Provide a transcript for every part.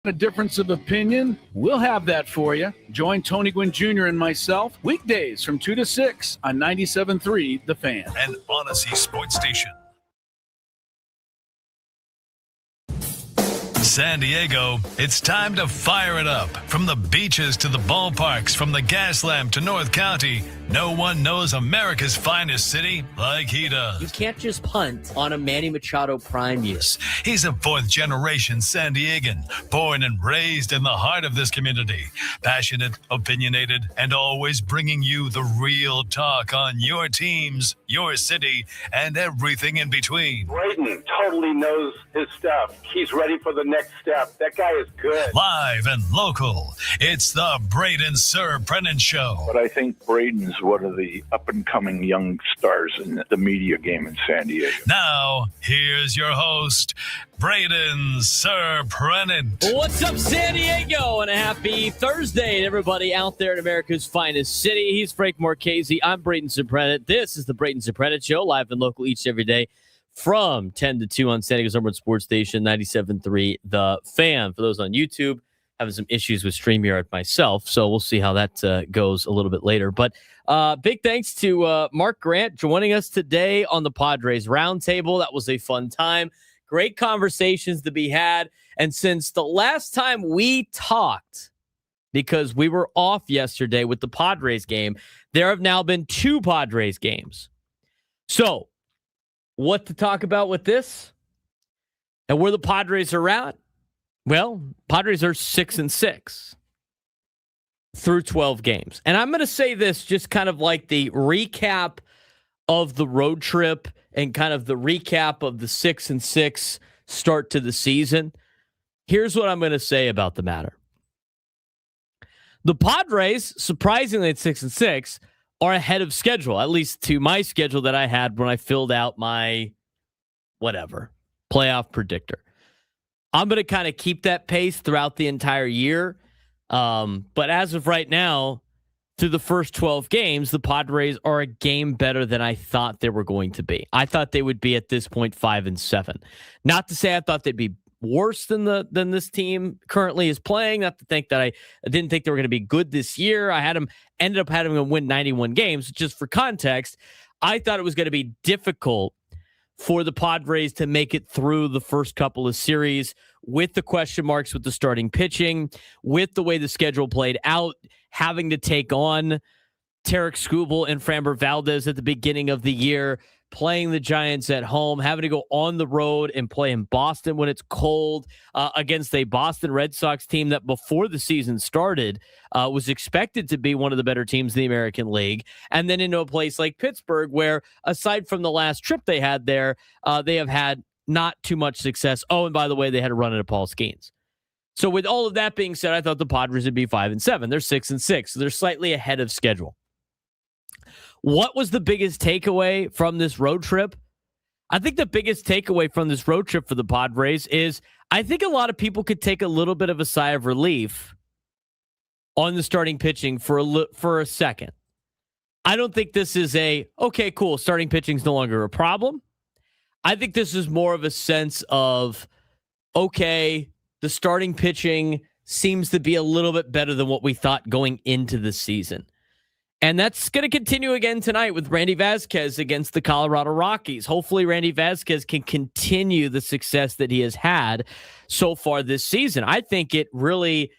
A difference of opinion? We'll have that for you. Join Tony Gwynn Jr. and myself weekdays from 2 to 6 on 97.3 The Fan. And Odyssey Sports Station. San Diego, it's time to fire it up. From the beaches to the ballparks, from the Gaslamp to North County, no one knows America's finest city like he does. You can't just punt on a Manny Machado prime year. He's a fourth-generation San Diegan, born and raised in the heart of this community. Passionate, opinionated, and always bringing you the real talk on your teams, your city, and everything in between. Braden totally knows his stuff. He's ready for the next step. That guy is good. Live and local, it's the Braden Surprenant Show. But I think Braden's one of the up-and-coming young stars in the media game in San Diego. Now, here's your host, Braden Surprenant. What's up, San Diego? And a happy Thursday to everybody out there in America's finest city. He's Frank Marchese. I'm Braden Surprenant. This is the Braden Surprenant Show, live and local each and every day from 10 to 2 on San Diego's number one sports station, 97.3 The Fan. For those on YouTube, having some issues with StreamYard myself, so we'll see how that goes a little bit later. But big thanks to Mark Grant joining us today on the Padres Roundtable. That was a fun time. Great conversations to be had. And since the last time we talked, because we were off yesterday with the Padres game, there have now been 2 Padres games. So, what to talk about with this? And where the Padres are at? Well, Padres are 6-6 through 12 games. And I'm going to say this just kind of like the recap of the road trip and kind of the recap of the 6-6 start to the season. Here's what I'm going to say about the matter. The Padres, surprisingly at 6-6, are ahead of schedule, at least to my schedule that I had when I filled out my playoff predictor. I'm going to kind of keep that pace throughout the entire year. But as of right now, through the first 12 games, the Padres are a game better than I thought they were going to be. I thought they would be at this point 5-7. Not to say I thought they'd be worse than this team currently is playing. Not to think that I didn't think they were going to be good this year. Ended up having them win 91 games. Just for context, I thought it was going to be difficult for the Padres to make it through the first couple of series with the question marks with the starting pitching, with the way the schedule played out, having to take on Tarek Skubal and Framber Valdez at the beginning of the year, playing the Giants at home, having to go on the road and play in Boston when it's cold against a Boston Red Sox team that before the season started was expected to be one of the better teams in the American League. And then into a place like Pittsburgh where, aside from the last trip they had there, they have had not too much success. Oh, and by the way, they had a run into Paul Skeens. So with all of that being said, I thought the Padres would be 5-7. They're 6-6. So they're slightly ahead of schedule. What was the biggest takeaway from this road trip? I think the biggest takeaway from this road trip for the Padres is I think a lot of people could take a little bit of a sigh of relief on the starting pitching for a second. I don't think this is okay, cool, starting pitching is no longer a problem. I think this is more of a sense of, okay, the starting pitching seems to be a little bit better than what we thought going into the season. And that's going to continue again tonight with Randy Vasquez against the Colorado Rockies. Hopefully, Randy Vasquez can continue the success that he has had so far this season. I think it really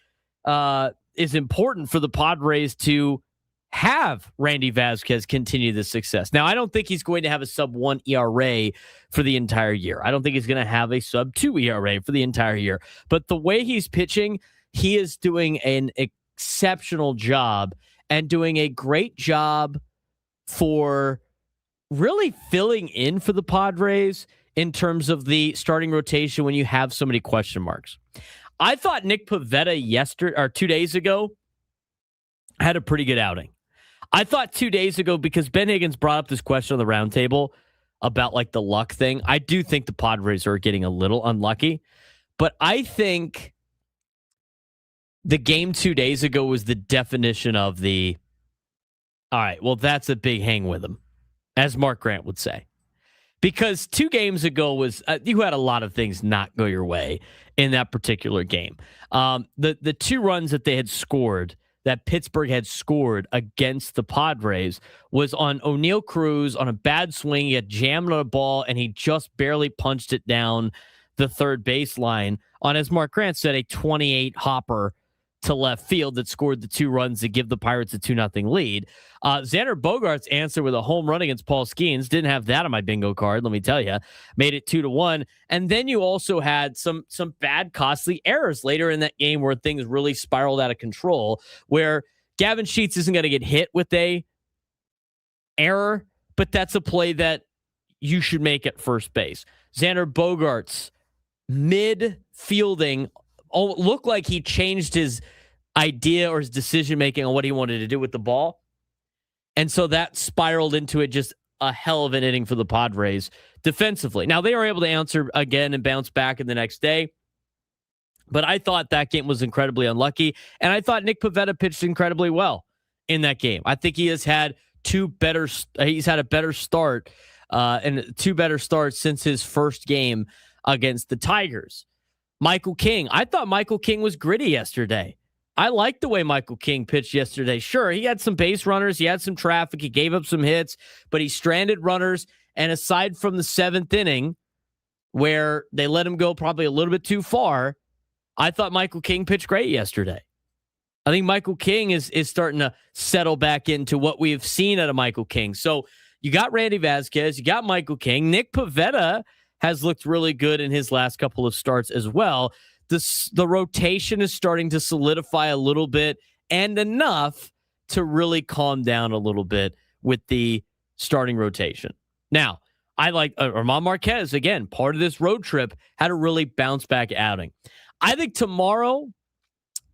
is important for the Padres to have Randy Vasquez continue the success. Now, I don't think he's going to have a sub-1 ERA for the entire year. I don't think he's going to have a sub-2 ERA for the entire year. But the way he's pitching, he is doing an exceptional job and doing a great job for really filling in for the Padres in terms of the starting rotation when you have so many question marks. I thought Nick Pivetta 2 days ago had a pretty good outing. I thought 2 days ago, because Ben Higgins brought up this question on the roundtable about like the luck thing. I do think the Padres are getting a little unlucky, but I think the game 2 days ago was the definition of all right, well, that's a big hang with him, as Mark Grant would say. Because 2 games ago was you had a lot of things not go your way in that particular game. The 2 runs that they had scored, that Pittsburgh had scored against the Padres, was on O'Neal Cruz on a bad swing. He had jammed on a ball, and he just barely punched it down the third baseline on, as Mark Grant said, a 28 hopper to left field that scored the 2 runs to give the Pirates a 2-0 lead. Xander Bogaerts answered with a home run against Paul Skeens. Didn't have that on my bingo card, let me tell you. Made it 2-1. And then you also had some bad, costly errors later in that game where things really spiraled out of control, where Gavin Sheets isn't going to get hit with a error, but that's a play that you should make at first base. Xander Bogaerts, mid-fielding, looked like he changed his idea or his decision-making on what he wanted to do with the ball. And so that spiraled into it, just a hell of an inning for the Padres defensively. Now, they were able to answer again and bounce back in the next day. But I thought that game was incredibly unlucky. And I thought Nick Pivetta pitched incredibly well in that game. I think he has had he's had a better start and 2 better starts since his first game against the Tigers. Michael King. I thought Michael King was gritty yesterday. I liked the way Michael King pitched yesterday. Sure, he had some base runners. He had some traffic. He gave up some hits, but he stranded runners. And aside from the 7th inning, where they let him go probably a little bit too far, I thought Michael King pitched great yesterday. I think Michael King is starting to settle back into what we've seen out of Michael King. So you got Randy Vasquez, you got Michael King. Nick Pivetta has looked really good in his last couple of starts as well. The rotation is starting to solidify a little bit, and enough to really calm down a little bit with the starting rotation. Now, I like German Marquez, again, part of this road trip, had a really bounce back outing. I think tomorrow,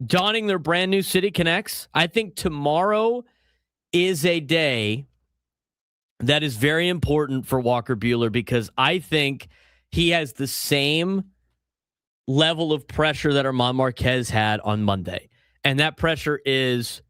donning their brand new City Connects, I think tomorrow is a day that is very important for Walker Buehler, because I think he has the same level of pressure that German Marquez had on Monday. And that pressure is,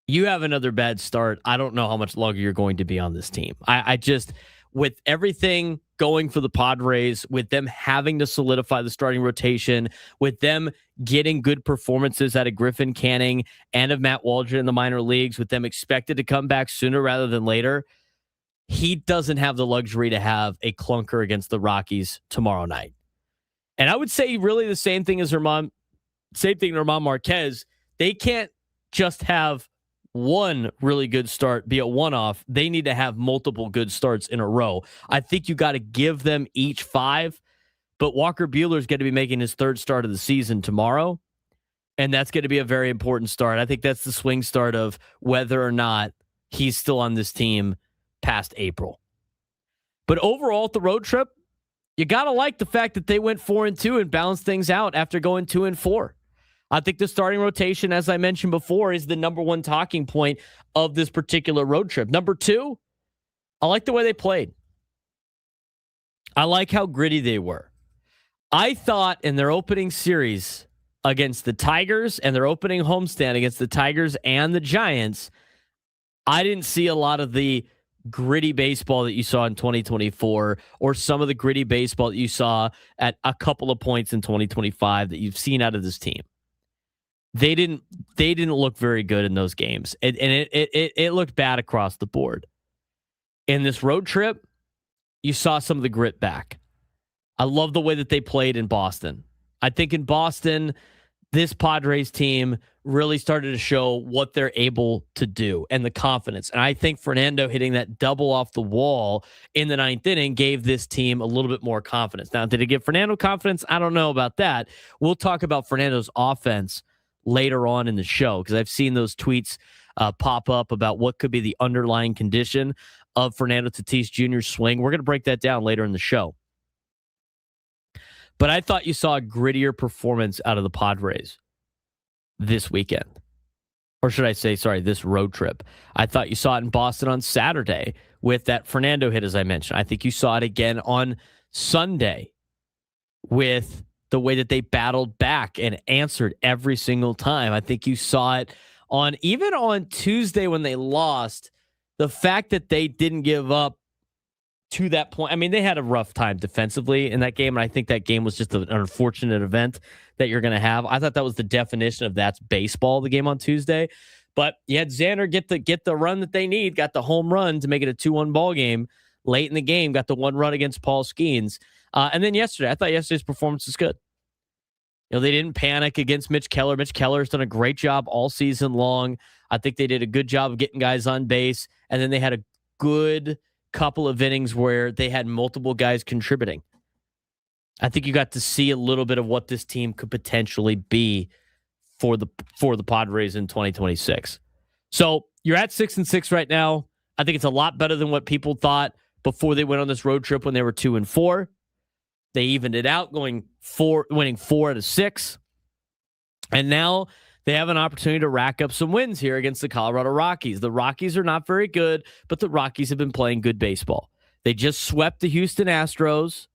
you have another bad start. I don't know how much longer you're going to be on this team. I just, with everything going for the Padres, with them having to solidify the starting rotation, with them getting good performances out of Griffin Canning and of Matt Waldron in the minor leagues, with them expected to come back sooner rather than later, he doesn't have the luxury to have a clunker against the Rockies tomorrow night. And I would say really the same thing as German Marquez. They can't just have one really good start, be a one-off. They need to have multiple good starts in a row. I think you got to give them each 5, but Walker Buehler is going to be making his 3rd start of the season tomorrow, and that's going to be a very important start. I think that's the swing start of whether or not he's still on this team past April. But overall, at the road trip, you got to like the fact that they went 4-2 and balanced things out after going 2-4. I think the starting rotation, as I mentioned before, is the number 1 talking point of this particular road trip. Number 2, I like the way they played. I like how gritty they were. I thought in their opening series against the Tigers and their opening homestand against the Tigers and the Giants, I didn't see a lot of the gritty baseball that you saw in 2024, or some of the gritty baseball that you saw at a couple of points in 2025 that you've seen out of this team. They didn't look very good in those games. It looked bad across the board. In this road trip, you saw some of the grit back. I love the way that they played in Boston. I think in Boston, this Padres team really started to show what they're able to do and the confidence. And I think Fernando hitting that double off the wall in the 9th inning gave this team a little bit more confidence. Now, did it give Fernando confidence? I don't know about that. We'll talk about Fernando's offense later on in the show, because I've seen those tweets pop up about what could be the underlying condition of Fernando Tatis Jr.'s swing. We're going to break that down later in the show. But I thought you saw a grittier performance out of the Padres this weekend. Or should I say, this road trip. I thought you saw it in Boston on Saturday with that Fernando hit, as I mentioned. I think you saw it again on Sunday with the way that they battled back and answered every single time. I think you saw it even on Tuesday when they lost, the fact that they didn't give up to that point. I mean, they had a rough time defensively in that game, and I think that game was just an unfortunate event that you're going to have. I thought that was the definition of that's baseball, the game on Tuesday. But you had Xander get the run that they need, got the home run to make it a 2-1 ball game late in the game, got the 1 run against Paul Skeens. And then yesterday, I thought yesterday's performance was good. They didn't panic against Mitch Keller. Mitch Keller's done a great job all season long. I think they did a good job of getting guys on base. And then they had a good couple of innings where they had multiple guys contributing. I think you got to see a little bit of what this team could potentially be for the Padres in 2026. So you're at 6-6 right now. I think it's a lot better than what people thought before they went on this road trip when they were 2-4. They evened it out, winning 4 out of 6. And now they have an opportunity to rack up some wins here against the Colorado Rockies. The Rockies are not very good, but the Rockies have been playing good baseball. They just swept the Houston Astros.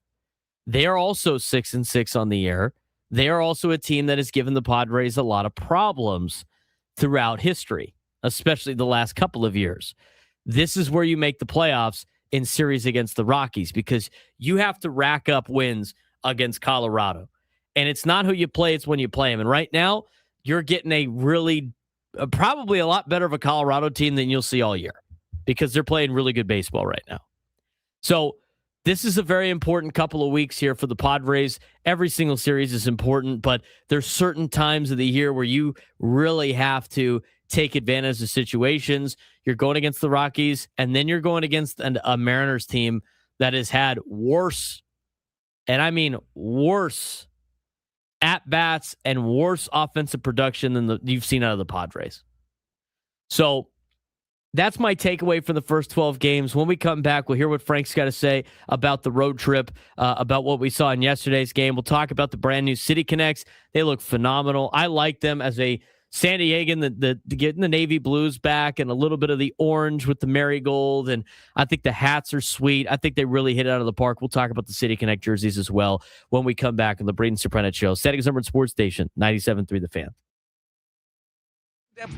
They are also 6-6 on the year. They are also a team that has given the Padres a lot of problems throughout history, especially the last couple of years. This is where you make the playoffs in series against the Rockies because you have to rack up wins against Colorado. And it's not who you play, it's when you play them. And right now, you're getting a really, probably a lot better of a Colorado team than you'll see all year because they're playing really good baseball right now. So this is a very important couple of weeks here for the Padres. Every single series is important, but there's certain times of the year where you really have to take advantage of situations. You're going against the Rockies, and then you're going against a Mariners team that has had worse, and I mean worse, at-bats and worse offensive production than you've seen out of the Padres. So that's my takeaway from the first 12 games. When we come back, we'll hear what Frank's got to say about the road trip, about what we saw in yesterday's game. We'll talk about the brand new City Connects. They look phenomenal. I like them as a San Diegan, getting the navy blues back and a little bit of the orange with the marigold. And I think the hats are sweet. I think they really hit it out of the park. We'll talk about the City Connect jerseys as well when we come back on the Braden Surprenant Show. San Diego's number one sports station, 97.3 The Fan.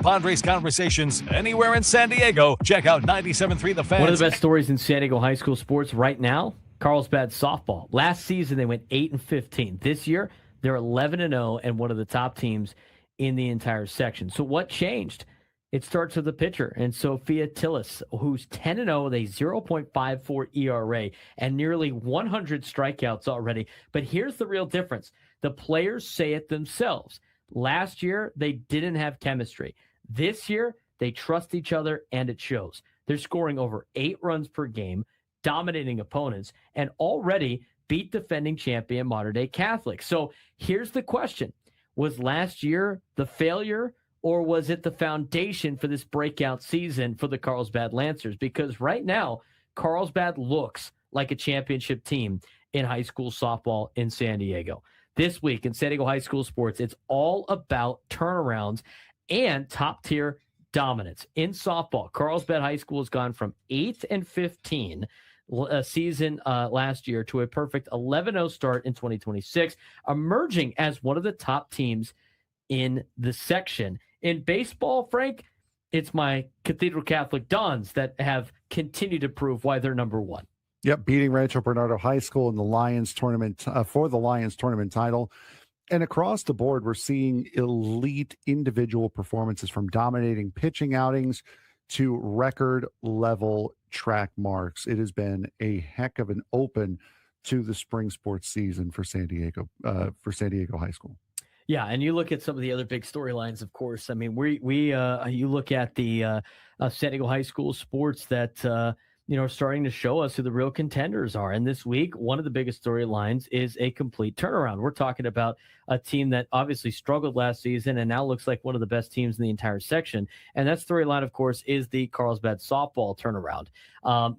Padres conversations anywhere in San Diego. Check out 97.3 The Fan. One of the best stories in San Diego high school sports right now, Carlsbad softball. Last season, they went 8-15. This year, they're 11-0 and one of the top teams in the entire section. So what changed? It starts with the pitcher, and Sophia Tillis, who's 10-0 with a 0.54 ERA and nearly 100 strikeouts already. But here's the real difference. The players say it themselves. Last year, they didn't have chemistry. This year, they trust each other, and it shows. They're scoring over 8 runs per game, dominating opponents, and already beat defending champion Mater Dei Catholic. So here's the question. Was last year the failure, or was it the foundation for this breakout season for the Carlsbad Lancers? Because right now, Carlsbad looks like a championship team in high school softball in San Diego. This week in San Diego high school sports, it's all about turnarounds and top-tier dominance. In softball, Carlsbad High School has gone from 8-15 season last year to a perfect 11-0 start in 2026, emerging as one of the top teams in the section. In baseball, Frank, it's my Cathedral Catholic Dons that have continued to prove why they're number one. Yep, beating Rancho Bernardo High School in the Lions tournament for the Lions tournament title. And across the board, we're seeing elite individual performances from dominating pitching outings to record level track marks. It has been a heck of an open to the spring sports season for San Diego High School. Yeah, and you look at some of the other big storylines, of course. I mean, you look at the San Diego High School sports that are starting to show us who the real contenders are. And this week, one of the biggest storylines is a complete turnaround. We're talking about a team that obviously struggled last season and now looks like one of the best teams in the entire section. And that storyline, of course, is the Carlsbad softball turnaround.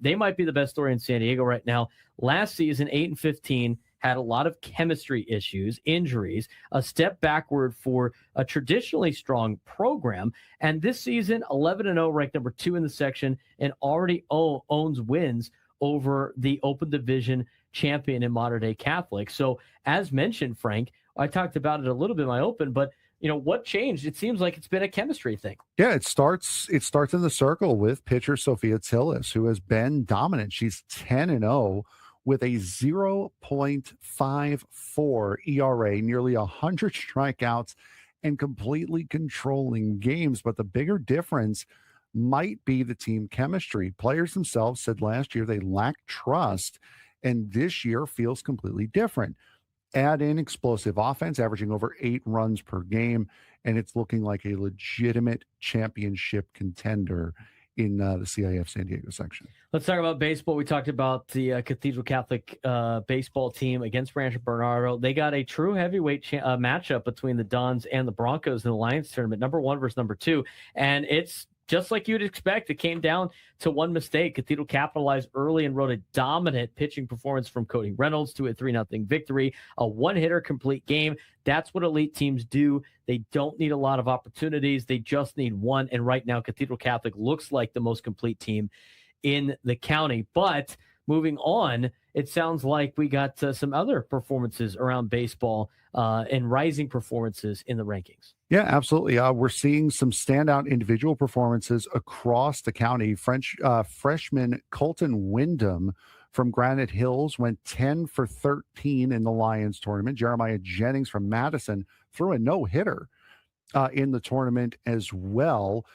They might be the best story in San Diego right now. Last season, 8-15, had a lot of chemistry issues, injuries, a step backward for a traditionally strong program. And this season, 11-0, ranked number 2 in the section, and already owns wins over the Open Division champion in Mater Dei Catholic. So as mentioned, Frank, I talked about it a little bit in my open, but what changed? It seems like it's been a chemistry thing. Yeah, it starts in the circle with pitcher Sophia Tillis, who has been dominant. She's 10-0 with a 0.54 ERA, nearly 100 strikeouts, and completely controlling games. But the bigger difference might be the team chemistry. Players themselves said last year they lacked trust, and this year feels completely different. Add in explosive offense, averaging over 8 runs per game, and it's looking like a legitimate championship contender in the CIF San Diego section. Let's talk about baseball. We talked about the Cathedral Catholic baseball team against Rancho Bernardo. They got a true heavyweight matchup between the Dons and the Broncos in the Lions tournament, number 1 versus number 2, and it's just like you'd expect. It came down to one mistake. Cathedral capitalized early and wrote a dominant pitching performance from Cody Reynolds to a 3-0 victory, a one-hitter complete game. That's what elite teams do. They don't need a lot of opportunities. They just need one. And right now, Cathedral Catholic looks like the most complete team in the county. But moving on, it sounds like we got some other performances around baseball and rising performances in the rankings. Yeah, absolutely. We're seeing some standout individual performances across the county. Freshman Colton Wyndham from Granite Hills went 10 for 13 in the Lions tournament. Jeremiah Jennings from Madison threw a no-hitter in the tournament as well.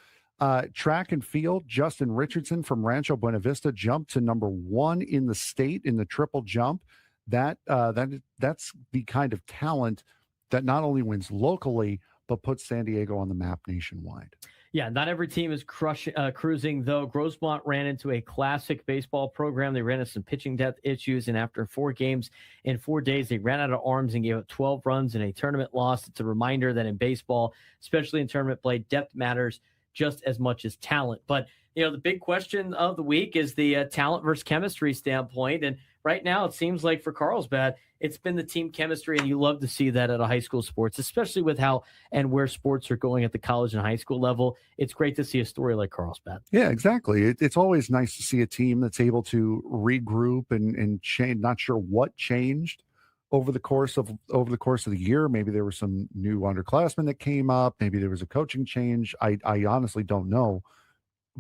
Track and field, Justin Richardson from Rancho Buena Vista jumped to number 1 in the state in the triple jump. That's the kind of talent that not only wins locally, but puts San Diego on the map nationwide. Yeah, not every team is cruising, though. Grossmont ran into a classic baseball program. They ran into some pitching depth issues, and after 4 games in 4 days, they ran out of arms and gave up 12 runs in a tournament loss. It's a reminder that in baseball, especially in tournament play, depth matters just as much as talent. But, the big question of the week is the talent versus chemistry standpoint. And right now, it seems like for Carlsbad, it's been the team chemistry, and you love to see that at a high school sports, especially with how and where sports are going at the college and high school level. It's great to see a story like Carlsbad. Yeah, exactly. It's always nice to see a team that's able to regroup and change. Not sure what changed over the course of the year. Maybe there were some new underclassmen that came up. Maybe there was a coaching change. I honestly don't know.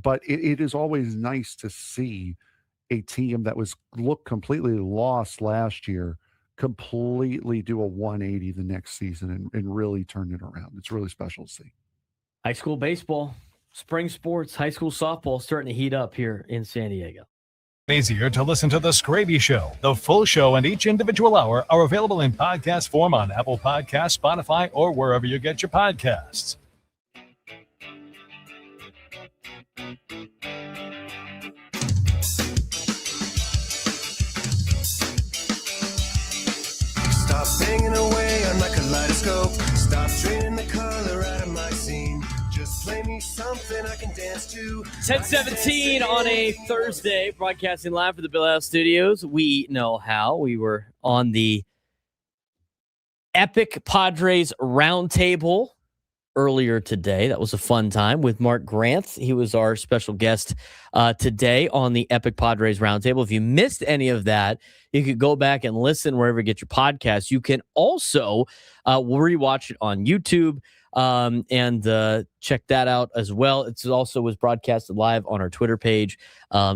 But it is always nice to see a team that looked completely lost last year completely do a 180 the next season and really turn it around. It's really special to see. High school baseball, spring sports, high school softball starting to heat up here in San Diego. Easier to listen to The Scraby Show. The full show and each individual hour are available in podcast form on Apple Podcasts, Spotify, or wherever you get your podcasts. Stop banging away on my kaleidoscope. Stop draining the color out of my scene. Just play me something I can dance to. 10:17 on a Thursday, broadcasting live from the Bill House Studios. We know how. We were on the Epic Padres Roundtable earlier today. That was a fun time with Mark Grant. He was our special guest today on the Epic Padres Roundtable. If you missed any of that, you could go back and listen wherever you get your podcasts. You can also rewatch it on YouTube and check that out as well. It also was broadcasted live on our Twitter page,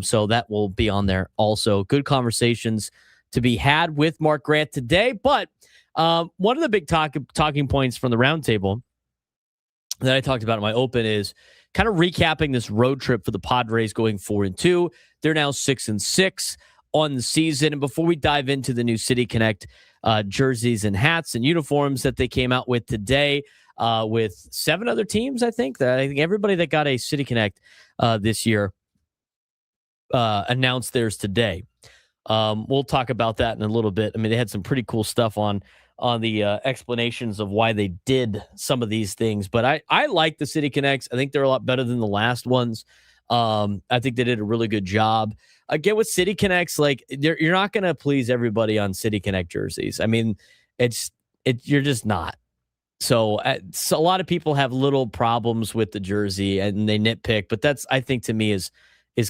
so that will be on there also. Good conversations to be had with Mark Grant today. But one of the big talking points from the roundtable that I talked about in my open is kind of recapping this road trip for the Padres going 4-2. They're now 6-6 on the season. And before we dive into the new City Connect jerseys and hats and uniforms that they came out with today, with 7 other teams, I think everybody that got a City Connect this year announced theirs today. We'll talk about that in a little bit. I mean, they had some pretty cool stuff on the explanations of why they did some of these things. But I like the City Connects. I think they're a lot better than the last ones. I think they did a really good job. Again, with City Connects, like you're not going to please everybody on City Connect jerseys. I mean, you're just not. So a lot of people have little problems with the jersey and they nitpick, but that's, I think, to me is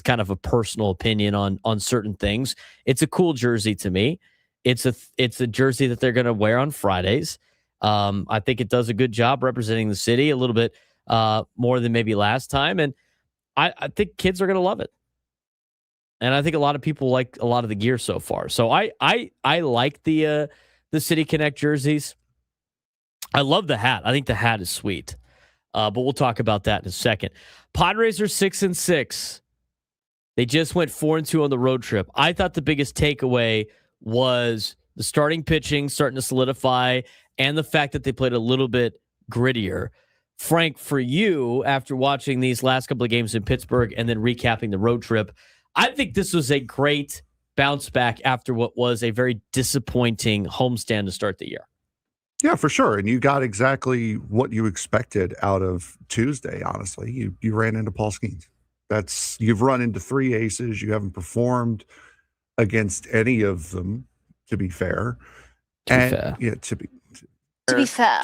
kind of a personal opinion on certain things. It's a cool jersey to me. It's a jersey that they're going to wear on Fridays. I think it does a good job representing the city a little bit more than maybe last time. And I think kids are going to love it. And I think a lot of people like a lot of the gear so far. So I like the City Connect jerseys. I love the hat. I think the hat is sweet. But we'll talk about that in a second. Padres are 6-6. They just went 4-2 on the road trip. I thought the biggest takeaway was the starting pitching starting to solidify and the fact that they played a little bit grittier. Frank, for you, after watching these last couple of games in Pittsburgh and then recapping the road trip, I think this was a great bounce back after what was a very disappointing homestand to start the year. Yeah, for sure. And you got exactly what you expected out of Tuesday, honestly. You ran into Paul Skeens. You've run into three aces. You haven't performed against any of them, to be fair. Yeah, to be fair.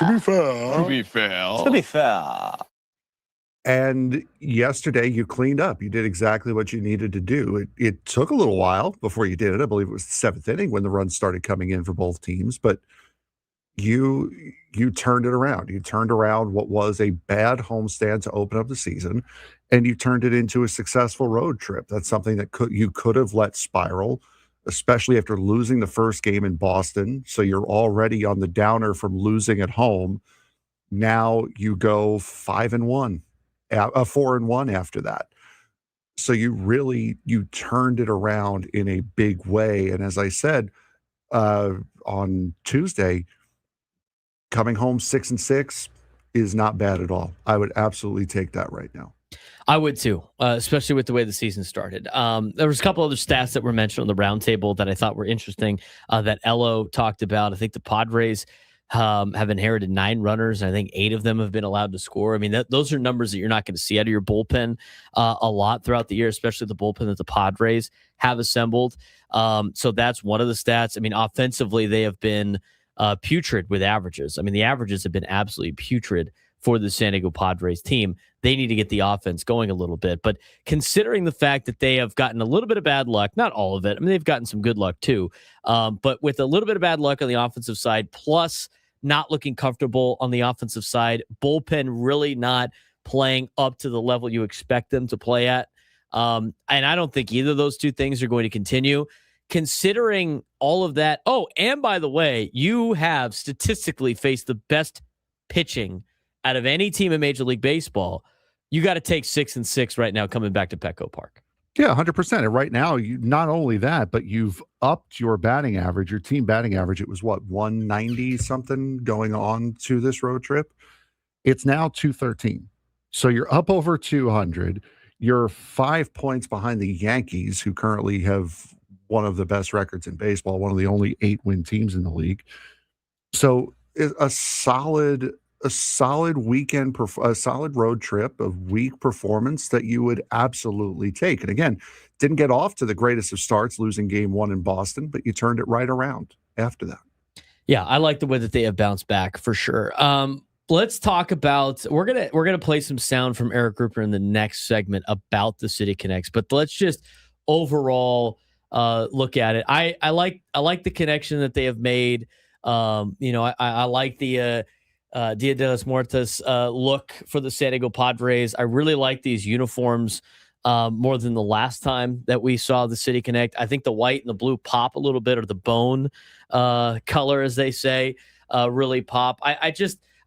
And yesterday you cleaned up. You did exactly what you needed to do. It took a little while before you did it. I believe it was the seventh inning when the runs started coming in for both teams, but you turned it around. You turned around what was a bad homestand to open up the season, and you turned it into a successful road trip. That's something that you could have let spiral, especially after losing the first game in Boston. So you're already on the downer from losing at home. Now you go 5-1, 4-1 after that. So you turned it around in a big way. And as I said on Tuesday, coming home 6-6 is not bad at all. I would absolutely take that right now. I would too, especially with the way the season started. There was a couple other stats that were mentioned on the roundtable that I thought were interesting that Elo talked about. I think the Padres have inherited 9 runners. And I think 8 of them have been allowed to score. I mean, those are numbers that you're not going to see out of your bullpen a lot throughout the year, especially the bullpen that the Padres have assembled. So that's one of the stats. I mean, offensively, they have been putrid with averages. I mean, the averages have been absolutely putrid for the San Diego Padres team. They need to get the offense going a little bit. But considering the fact that they have gotten a little bit of bad luck, not all of it, I mean, they've gotten some good luck too, but with a little bit of bad luck on the offensive side, plus not looking comfortable on the offensive side, bullpen really not playing up to the level you expect them to play at. And I don't think either of those two things are going to continue. Considering all of that, oh, and by the way, you have statistically faced the best pitching out of any team in Major League Baseball. You got to take 6-6 right now coming back to Petco Park. Yeah, 100%. And right now, you not only that, but you've upped your batting average, your team batting average. It was what, 190 something going on to this road trip? It's now 213. So you're up over 200. You're 5 points behind the Yankees, who currently have one of the best records in baseball, one of the only 8-win teams in the league. So a solid weekend, a solid road trip, a week performance that you would absolutely take. And again, didn't get off to the greatest of starts, losing game 1 in Boston, but you turned it right around after that. Yeah, I like the way that they have bounced back for sure. Let's talk about, we're gonna play some sound from Eric Grouper in the next segment about the City Connects, but let's just overall look at it. I like the connection that they have made. I like the Dia de los Muertos look for the San Diego Padres. I really like these uniforms more than the last time that we saw the City Connect. I think the white and the blue pop a little bit, or the bone color, as they say, really pop. I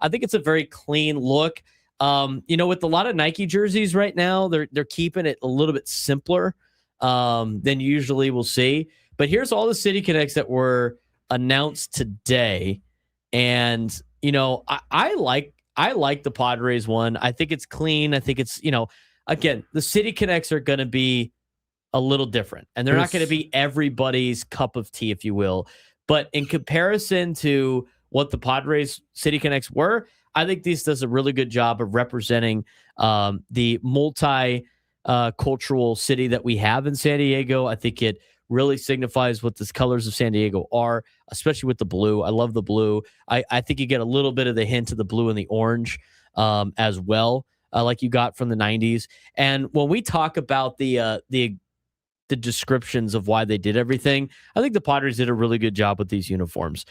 think it's a very clean look. With a lot of Nike jerseys right now, they're keeping it a little bit simpler than usually we'll see. But here's all the City Connects that were announced today. And, I like the Padres one. I think it's clean. I think it's, again, the City Connects are going to be a little different, and they're not going to be everybody's cup of tea, if you will. But in comparison to what the Padres City Connects were, I think this does a really good job of representing the multi-cultural city that we have in San Diego. I think it really signifies what the colors of San Diego are, especially with the blue. I love the blue. I think you get a little bit of the hint of the blue and the orange as well, like you got from the 90s. And when we talk about the descriptions of why they did everything, I think the Padres did a really good job with these uniforms.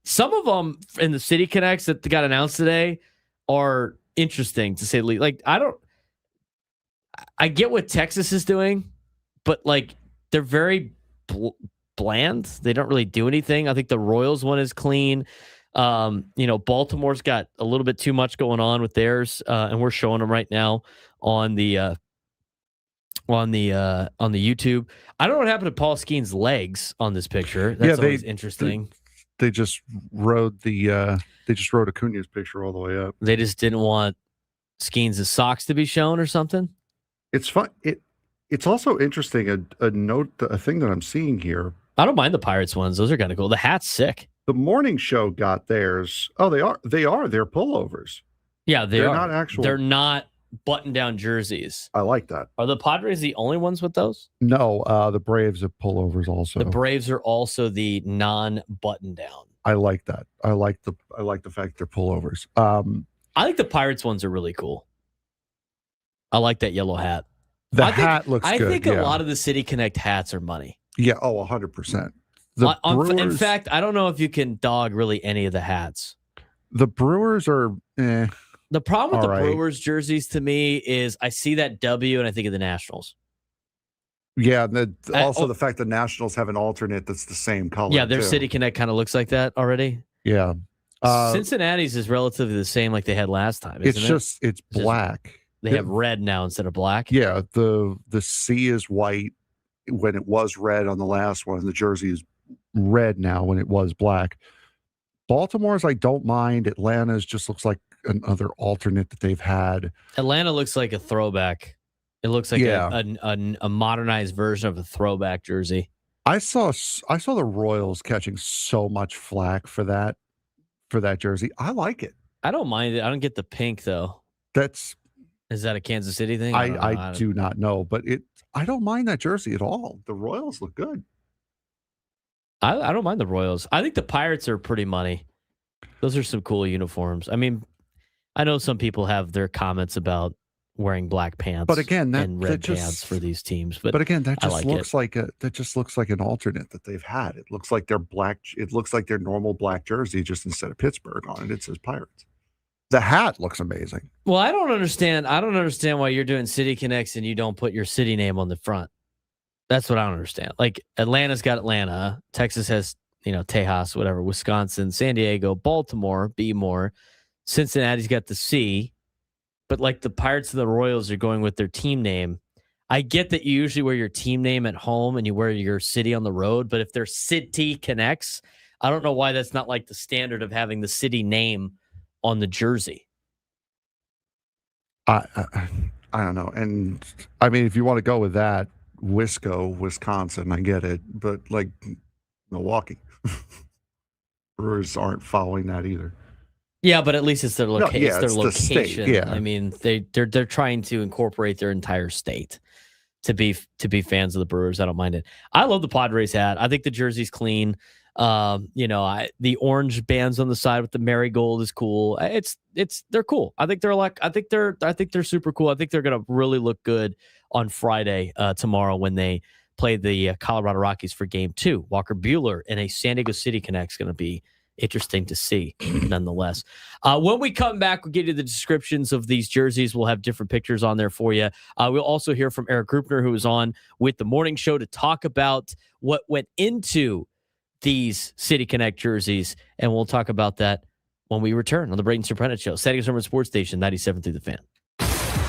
Some of them in the City Connects that got announced today are interesting to say the least. Like, I get what Texas is doing, but like they're very bland. They don't really do anything. I think the Royals one is clean. Baltimore's got a little bit too much going on with theirs, and we're showing them right now on the YouTube. I don't know what happened to Paul Skeen's legs on this picture. That's always interesting. They just rode Acuna's picture all the way up. They just didn't want Skeen's socks to be shown or something. It's fun. It's also interesting. A thing that I'm seeing here. I don't mind the Pirates ones. Those are kind of cool. The hat's sick. The morning show got theirs. Oh, they are. They're pullovers. Yeah, they're not actual. They're not button-down jerseys. I like that. Are the Padres the only ones with those? No, the Braves have pullovers also. The Braves are also the non-button-down. I like that. I like the fact they're pullovers. I think the Pirates ones are really cool. I like that yellow hat. Hat looks good. I think a lot of the City Connect hats are money. Yeah. Oh, 100%. In fact, I don't know if you can dog really any of the hats. The Brewers are. The problem with the Brewers jerseys to me is I see that W and I think of the Nationals. Yeah, and also the fact that Nationals have an alternate that's the same color. Yeah, their City Connect kind of looks like that already. Yeah. Cincinnati's is relatively the same like they had last time. It's black. They have red now instead of black. Yeah, the C is white when it was red on the last one. The jersey is red now when it was black. Baltimore's I don't mind. Atlanta's just looks like another alternate that they've had. Atlanta looks like a throwback. It looks like a modernized version of a throwback jersey. I saw the Royals catching so much flack for that jersey. I like it. I don't mind it. I don't get the pink though. Is that a Kansas City thing? I do not know, but I don't mind that jersey at all. The Royals look good. I don't mind the Royals. I think the Pirates are pretty money. Those are some cool uniforms. I mean, I know some people have their comments about wearing black pants, but again, and red pants for these teams. But again, that just looks like an alternate that they've had. It looks like their black. It looks like their normal black jersey, just instead of Pittsburgh on it, it says Pirates. The hat looks amazing. Well, I don't understand why you're doing City Connects and you don't put your city name on the front. That's what I don't understand. Like Atlanta's got Atlanta, Texas has, Tejas, whatever, Wisconsin, San Diego, Baltimore, B more, Cincinnati's got the C, but like the Pirates and the Royals are going with their team name. I get that you usually wear your team name at home and you wear your city on the road, but if they're City Connects, I don't know why that's not like the standard of having the city name on the jersey. I don't know. And I mean, if you want to go with that, Wisconsin, I get it, but like Milwaukee, Brewers aren't following that either. Yeah, but at least it's their location. It's their location. Yeah. I mean, they're trying to incorporate their entire state to be fans of the Brewers. I don't mind it. I love the Padres hat. I think the jersey's clean. The orange bands on the side with the marigold is cool. They're cool. I think they're super cool. I think they're gonna really look good on Friday, tomorrow when they play the Colorado Rockies for Game 2. Walker Buehler in a San Diego City Connect's going to be interesting to see, nonetheless. When we come back, we'll give you the descriptions of these jerseys. We'll have different pictures on there for you. We'll also hear from Eric Grupner, who was on with the morning show to talk about what went into these City Connect jerseys, and we'll talk about that when we return on the Braden Surprenant Show. San Diego Sports Station, 97 through the Fan.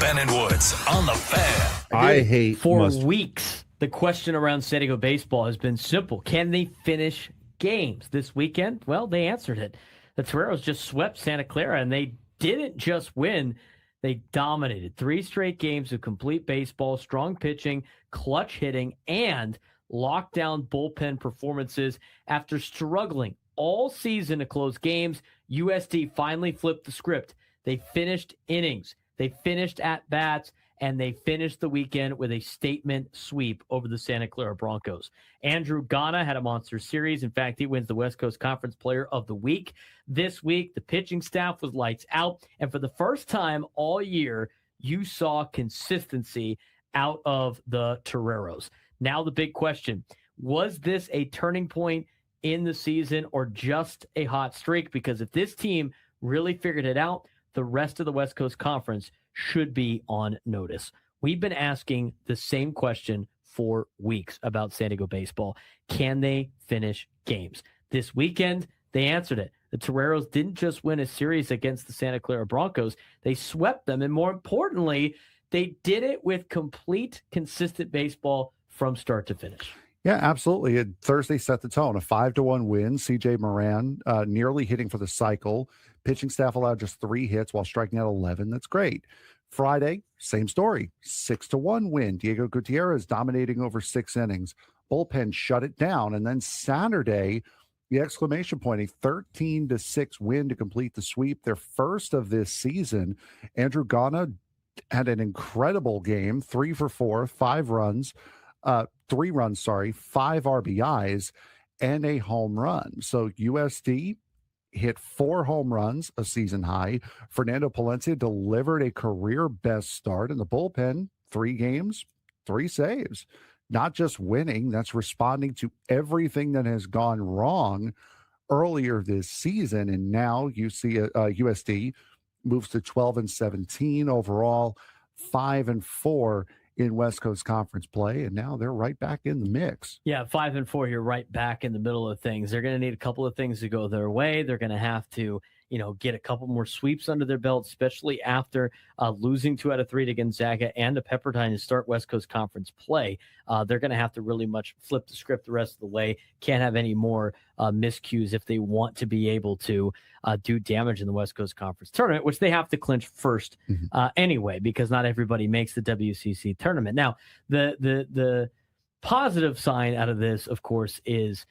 Ben and Woods on the Fan. I hate for weeks. The question around San Diego baseball has been simple: can they finish games this weekend? Well, they answered it. The Toreros just swept Santa Clara, and they didn't just win; they dominated 3 straight games of complete baseball, strong pitching, clutch hitting, and lockdown bullpen performances. After struggling all season to close games, USD finally flipped the script. They finished innings, they finished at bats, and they finished the weekend with a statement sweep over the Santa Clara Broncos. Andrew Ghana had a monster series. In fact, he wins the West Coast Conference Player of the Week. This week, the pitching staff was lights out, and for the first time all year, you saw consistency out of the Toreros. Now the big question: was this a turning point in the season or just a hot streak, because if this team really figured it out, the rest of the West Coast Conference should be on notice. We've been asking the same question for weeks about San Diego baseball. Can they finish games? This weekend, they answered it. The Toreros didn't just win a series against the Santa Clara Broncos. They swept them. And more importantly, they did it with complete, consistent baseball from start to finish. Yeah, absolutely. Thursday set the tone. A 5-1 win. CJ Moran nearly hitting for the cycle. Pitching staff allowed just 3 hits while striking out 11. That's great. Friday, same story. 6-1 win. Diego Gutierrez dominating over 6 innings. Bullpen shut it down. And then Saturday, the exclamation point, a 13-6 win to complete the sweep, their first of this season. Andrew Gana had an incredible game, 3 for 4, 5 runs. 3 runs, 5 RBIs, and a home run. So USD hit 4 home runs, a season high. Fernando Palencia delivered a career best start in the bullpen, 3 games, 3 saves. Not just winning, that's responding to everything that has gone wrong earlier this season. And now you see USD moves to 12-17 overall, 5-4 in West Coast Conference play, and now they're right back in the mix. Yeah, 5-4, you're right back in the middle of things. They're going to need a couple of things to go their way. They're going to have to, get a couple more sweeps under their belt, especially after losing 2 out of 3 to Gonzaga and to Pepperdine to start West Coast Conference play. They're going to have to really much flip the script the rest of the way. Can't have any more miscues if they want to be able to do damage in the West Coast Conference tournament, which they have to clinch first anyway, because not everybody makes the WCC tournament. Now, the positive sign out of this, of course, is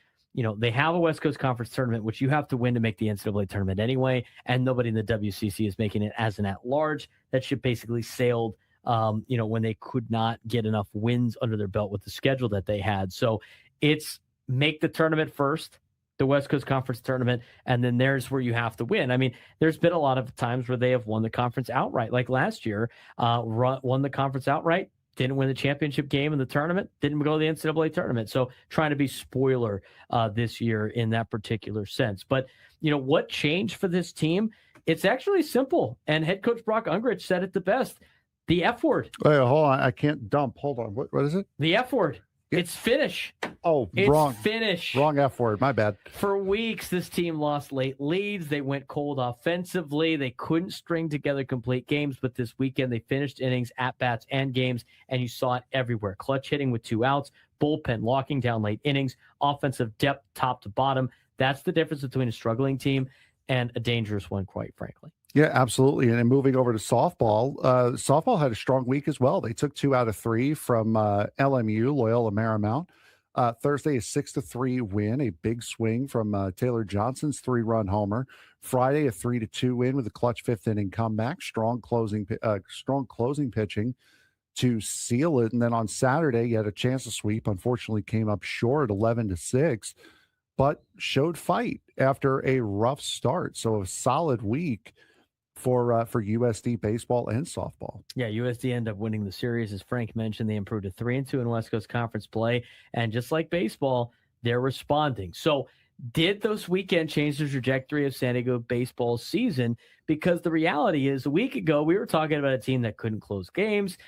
they have a West Coast Conference tournament, which you have to win to make the NCAA tournament anyway, and nobody in the WCC is making it as an at-large. That ship basically sailed, when they could not get enough wins under their belt with the schedule that they had. So it's make the tournament first, the West Coast Conference tournament, and then there's where you have to win. I mean, there's been a lot of times where they have won the conference outright, like last year, won the conference outright, didn't win the championship game in the tournament, didn't go to the NCAA tournament. So trying to be spoiler this year in that particular sense. But, what changed for this team? It's actually simple. And head coach Brock Ungrich said it the best. The F word. Wait, hold on. I can't dump. Hold on. What is it? The F word. It's finish. Oh, it's wrong. Finish. Wrong F word. My bad. For weeks, this team lost late leads. They went cold offensively. They couldn't string together complete games, but this weekend they finished innings, at-bats, and games, and you saw it everywhere. Clutch hitting with 2 outs, bullpen locking down late innings, offensive depth top to bottom. That's the difference between a struggling team and a dangerous one, quite frankly. Yeah, absolutely. And then moving over to softball, softball had a strong week as well. They took 2 out of 3 from LMU, Loyola Marymount. Thursday, a 6-3 win, a big swing from Taylor Johnson's 3-run homer. Friday, a 3-2 win with a clutch 5th inning comeback. Strong closing pitching to seal it. And then on Saturday, you had a chance to sweep. Unfortunately, came up short, 11-6, but showed fight after a rough start. So a solid week for USD baseball and softball. Yeah, USD ended up winning the series. As Frank mentioned, they improved to 3-2 in West Coast Conference play. And just like baseball, they're responding. So did those weekend change the trajectory of San Diego baseball season? Because the reality is, a week ago, we were talking about a team that couldn't close games,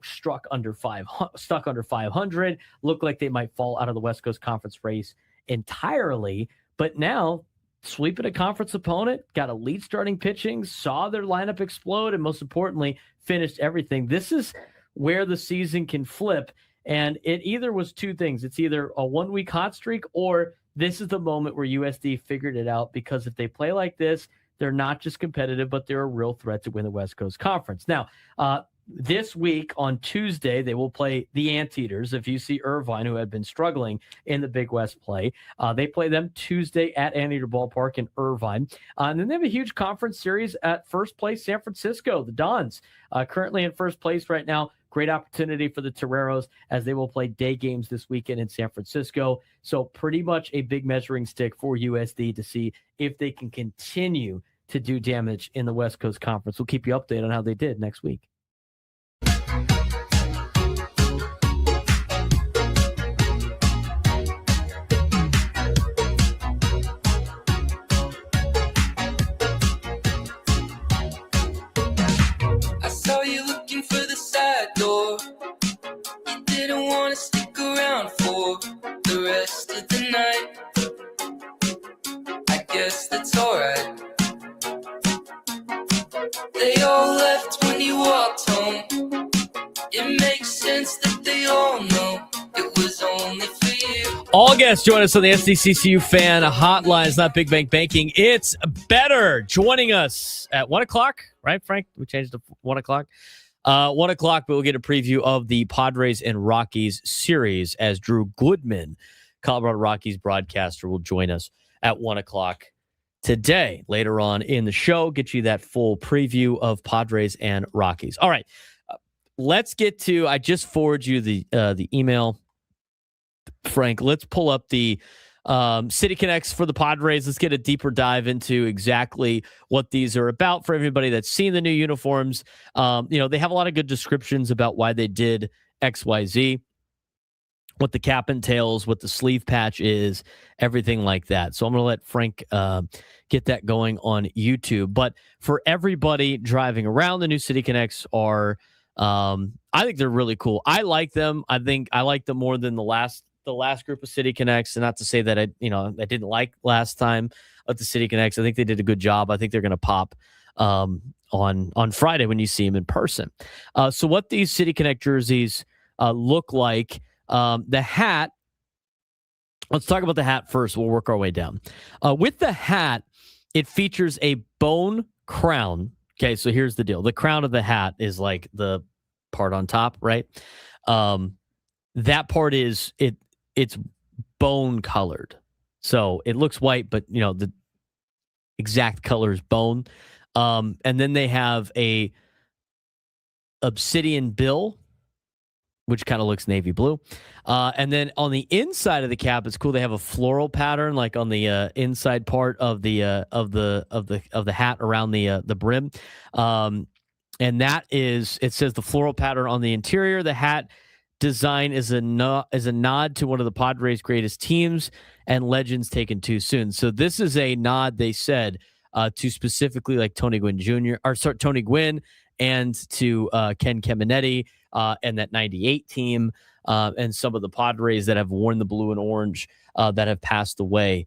stuck under 500, looked like they might fall out of the West Coast Conference race entirely. But now, sweeping a conference opponent, got elite starting pitching, saw their lineup explode, and most importantly, finished everything. This is where the season can flip. And it either was 2 things. It's either a 1-week hot streak, or this is the moment where USD figured it out, because if they play like this, they're not just competitive, but they're a real threat to win the West Coast Conference. Now, this week on Tuesday, they will play the Anteaters of UC Irvine, who had been struggling in the Big West play. They play them Tuesday at Anteater Ballpark in Irvine. And then they have a huge conference series at first place, San Francisco. The Dons, currently in first place right now. Great opportunity for the Toreros as they will play day games this weekend in San Francisco. So pretty much a big measuring stick for USD to see if they can continue to do damage in the West Coast Conference. We'll keep you updated on how they did next week. They all left when you walked home. It makes sense that they all know it was only for you. All guests join us on the SDCCU fan hotline. It's not Big Bank Banking. It's Vedder joining us at 1 o'clock, right, Frank? We changed to 1 o'clock. 1 o'clock, but we'll get a preview of the Padres and Rockies series as Drew Goodman, Colorado Rockies broadcaster, will join us at 1 o'clock today. Later on in the show, get you that full preview of Padres and Rockies. All right, let's get to, I just forwarded you the email, Frank. Let's pull up the City Connects for the Padres. Let's get a deeper dive into exactly what these are about for everybody that's seen the new uniforms. They have a lot of good descriptions about why they did XYZ, what the cap entails, what the sleeve patch is, everything like that. So I'm going to let Frank get that going on YouTube. But for everybody driving around, the new City Connects are, I think they're really cool. I like them. I think I like them more than the last group of City Connects. And not to say that I didn't like last time of the City Connects. I think they did a good job. I think they're going to pop on Friday when you see them in person. So what these City Connect jerseys look like, the hat, let's talk about the hat first. We'll work our way down. With the hat, it features a bone crown. Okay, so here's the deal. The crown of the hat is like the part on top, right? That part is it's bone colored. So it looks white, but the exact color is bone. And then they have a obsidian bill, which kind of looks navy blue. And then on the inside of the cap, it's cool. They have a floral pattern, like on the inside part of the hat around the brim. And that is, it says the floral pattern on the interior. The hat design is a nod to one of the Padres' greatest teams and legends taken too soon. So this is a nod, they said, to specifically like Tony Gwynn and to Ken Caminiti and that 98 team and some of the Padres that have worn the blue and orange that have passed away,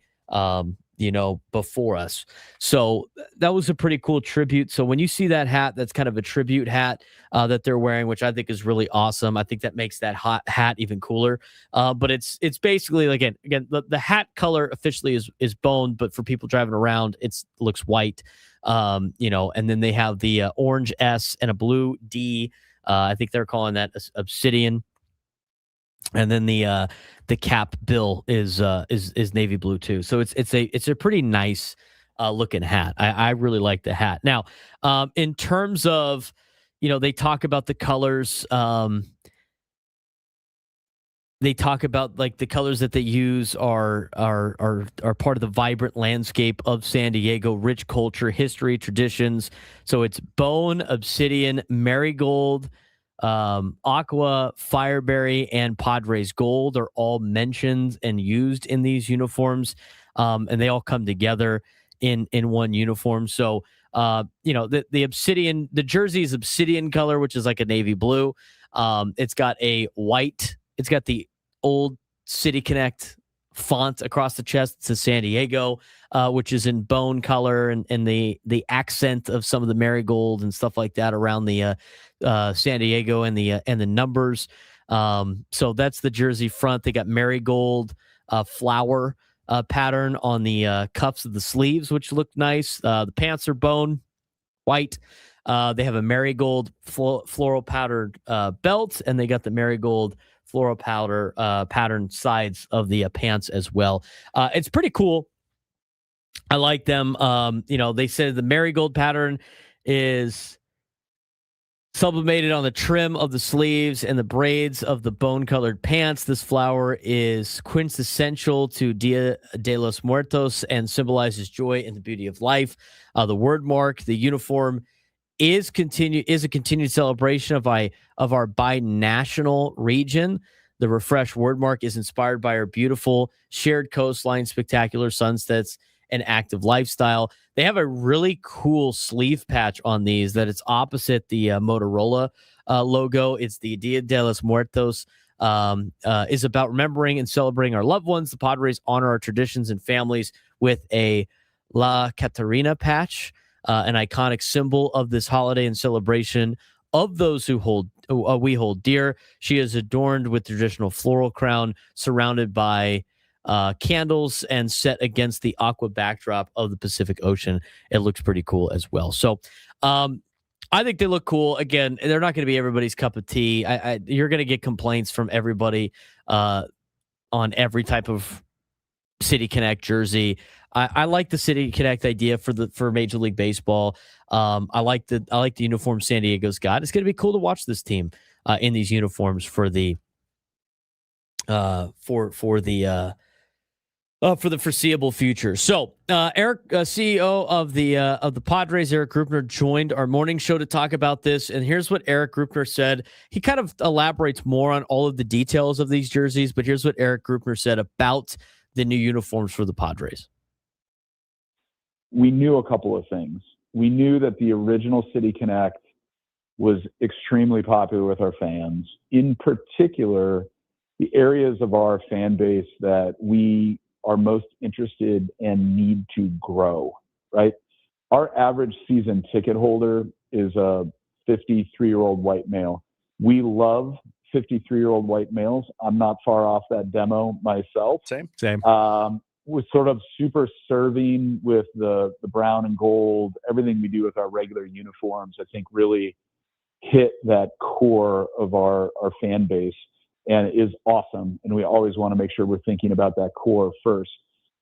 before us. So that was a pretty cool tribute. So when you see that hat, that's kind of a tribute hat that they're wearing, which I think is really awesome. I think that makes that hat even cooler. But it's basically, again, the hat color officially is bone, but for people driving around, it looks white. And then they have the orange S and a blue D. I think they're calling that obsidian. And then the cap bill is navy blue too. So it's a pretty nice looking hat. I really like the hat. Now, in terms of, they talk about the colors. They talk about like the colors that they use are part of the vibrant landscape of San Diego, rich culture, history, traditions. So it's bone, obsidian, marigold, aqua, fireberry, and Padres gold are all mentioned and used in these uniforms, and they all come together in one uniform. So the obsidian, the jersey is obsidian color, which is like a navy blue. It's got a white, it's got the old City Connect font across the chest. It says San Diego, which is in bone color, and the accent of some of the marigold and stuff like that around the San Diego and the numbers. So that's the jersey front. They got marigold flower pattern on the cuffs of the sleeves, which look nice. The pants are bone white. They have a marigold floral powdered belt, and they got the marigold floral powder pattern sides of the pants as well. It's pretty cool. I like them. They said the marigold pattern is sublimated on the trim of the sleeves and the braids of the bone-colored pants. This flower is quintessential to Dia de los Muertos and symbolizes joy and the beauty of life. The word mark, the uniform, is a continued celebration of our binational region. The refreshed word mark is inspired by our beautiful shared coastline, spectacular sunsets, and active lifestyle. They have a really cool sleeve patch on these that it's opposite the Motorola logo. It's the Dia de los Muertos. Is about remembering and celebrating our loved ones. The Padres honor our traditions and families with a La Catarina patch. an iconic symbol of this holiday and celebration of those who we hold dear. She is adorned with traditional floral crown, surrounded by candles, and set against the aqua backdrop of the Pacific Ocean. It looks pretty cool as well. So I think they look cool. Again, they're not going to be everybody's cup of tea. You're going to get complaints from everybody on every type of City Connect jersey. I like the City Connect idea for Major League Baseball. I like the uniform San Diego's got. It's going to be cool to watch this team in these uniforms for the foreseeable future. So, Eric, CEO of the Padres, Eric Grupner, joined our morning show to talk about this. And here's what Eric Grupner said. He kind of elaborates more on all of the details of these jerseys, but here's what Eric Grupner said about the new uniforms for the Padres. We knew a couple of things. We knew that the original City Connect was extremely popular with our fans. In particular, the areas of our fan base that we are most interested and need to grow, right? Our average season ticket holder is a 53-year-old white male. We love 53-year-old white males. I'm not far off that demo myself. Same. Was sort of super serving with the brown and gold. Everything we do with our regular uniforms, I think, really hit that core of our fan base, and is awesome. And we always want to make sure we're thinking about that core first.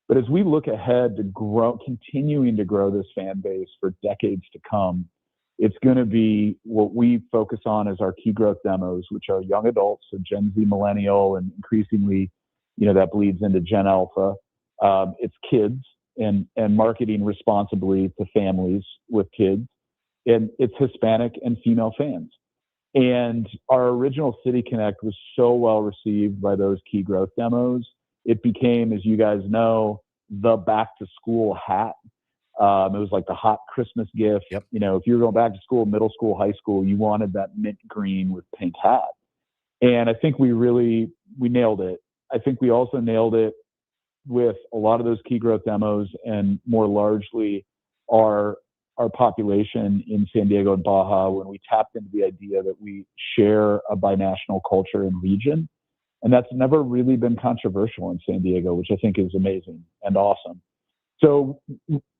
But as we look ahead to continuing to grow this fan base for decades to come, it's going to be what we focus on as our key growth demos, which are young adults, so Gen Z, millennial, and increasingly, that bleeds into Gen Alpha. It's kids and marketing responsibly to families with kids, and it's Hispanic and female fans. And our original City Connect was so well received by those key growth demos. It became, as you guys know, the back to school hat. It was like the hot Christmas gift. Yep. If you were going back to school, middle school, high school, you wanted that mint green with pink hat. And I think we nailed it. I think we also nailed it with a lot of those key growth demos, and more largely our population in San Diego and Baja, when we tapped into the idea that we share a binational culture and region. And that's never really been controversial in San Diego, which I think is amazing and awesome. So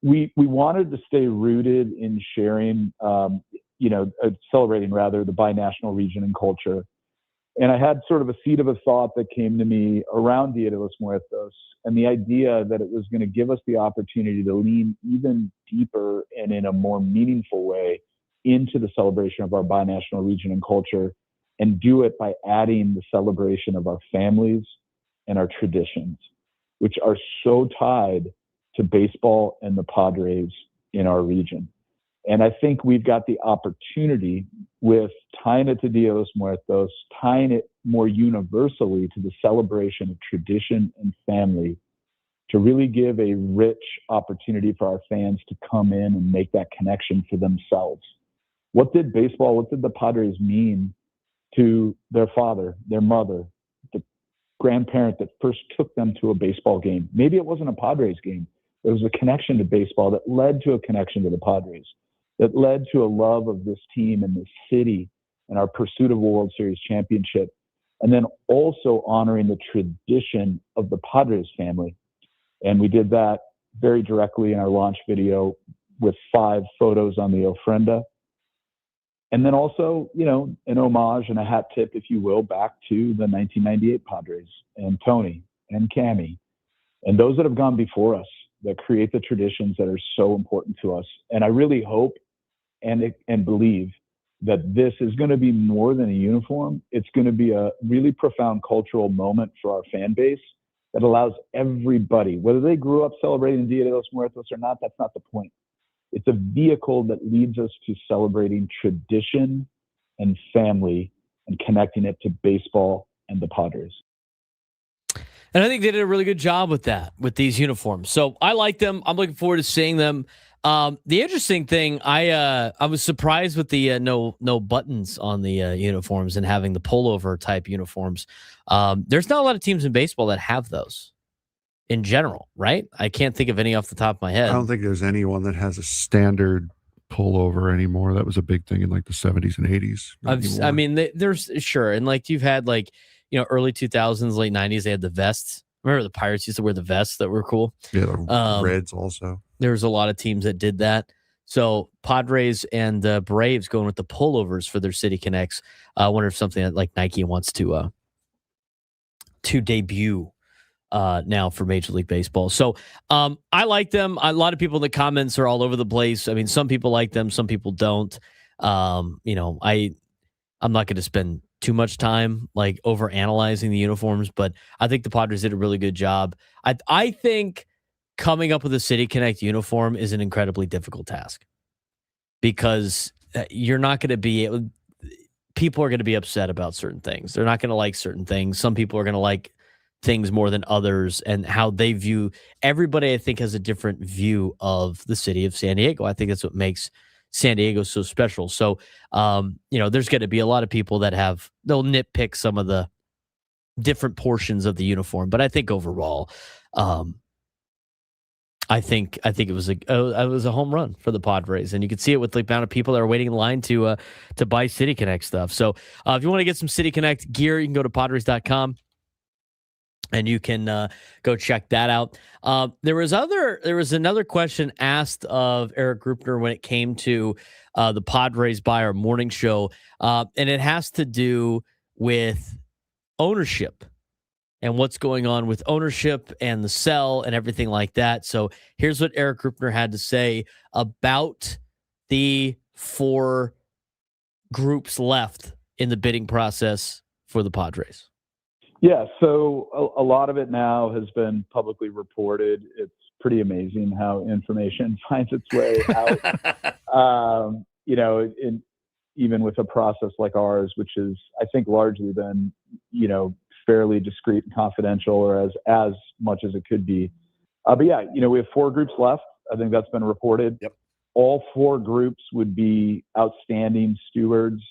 we wanted to stay rooted in sharing, celebrating rather the binational region and culture. And I had sort of a seed of a thought that came to me around Dia de los Muertos, and the idea that it was going to give us the opportunity to lean even deeper and in a more meaningful way into the celebration of our binational region and culture, and do it by adding the celebration of our families and our traditions, which are so tied to baseball and the Padres in our region. And I think we've got the opportunity, with tying it to Dia de los Muertos, tying it more universally to the celebration of tradition and family, to really give a rich opportunity for our fans to come in and make that connection for themselves. What did the Padres mean to their father, their mother, the grandparent that first took them to a baseball game? Maybe it wasn't a Padres game. There was a connection to baseball that led to a connection to the Padres, that led to a love of this team and this city and our pursuit of a World Series championship. And then also honoring the tradition of the Padres family. And we did that very directly in our launch video with 5 photos on the ofrenda. And then also, an homage and a hat tip, if you will, back to the 1998 Padres and Tony and Cammie and those that have gone before us, that create the traditions that are so important to us. And I really hope and believe that this is going to be more than a uniform. It's going to be a really profound cultural moment for our fan base that allows everybody, whether they grew up celebrating Dia de los Muertos or not, that's not the point. It's a vehicle that leads us to celebrating tradition and family and connecting it to baseball and the Padres. And I think they did a really good job with that, with these uniforms. So I like them. I'm looking forward to seeing them. The interesting thing, I was surprised with the no buttons on the uniforms and having the pullover type uniforms. There's not a lot of teams in baseball that have those. in general, right? I can't think of any off the top of my head. I don't think there's anyone that has a standard pullover anymore. That was a big thing in like the 70s and 80s. I mean, there's sure. And like you've had like, early 2000s, late 90s, they had the vests. Remember the Pirates used to wear the vests that were cool? Yeah, the Reds also. There was a lot of teams that did that. So Padres and Braves going with the pullovers for their City Connects. I wonder if something that like Nike wants to debut now for Major League Baseball. So I like them. A lot of people in the comments are all over the place. I mean, some people like them, some people don't. I'm not going to spend too much time like over analyzing the uniforms, but I think the Padres did a really good job. I think coming up with a City Connect uniform is an incredibly difficult task because you're not going to be able. People are going to be upset about certain things. They're not going to like certain things. Some people are going to like things more than others, and how they view everybody, I think, has a different view of the city of San Diego. I think that's what makes San Diego so special. So, there's going to be a lot of people that they'll nitpick some of the different portions of the uniform, but I think overall, I think it was a home run for the Padres, and you can see it with the amount of people that are waiting in line to buy City Connect stuff. So, if you want to get some City Connect gear, you can go to Padres.com. And you can go check that out. There was another question asked of Eric Grupner when it came to the Padres by our morning show, and it has to do with ownership and what's going on with ownership and the sell and everything like that. So here's what Eric Grupner had to say about the 4 groups left in the bidding process for the Padres. Yeah, so a lot of it now has been publicly reported. It's pretty amazing how information finds its way out. Even with a process like ours, which is, I think, largely been, fairly discreet and confidential, or as much as it could be. But yeah, we have 4 groups left. I think that's been reported. Yep. All 4 groups would be outstanding stewards,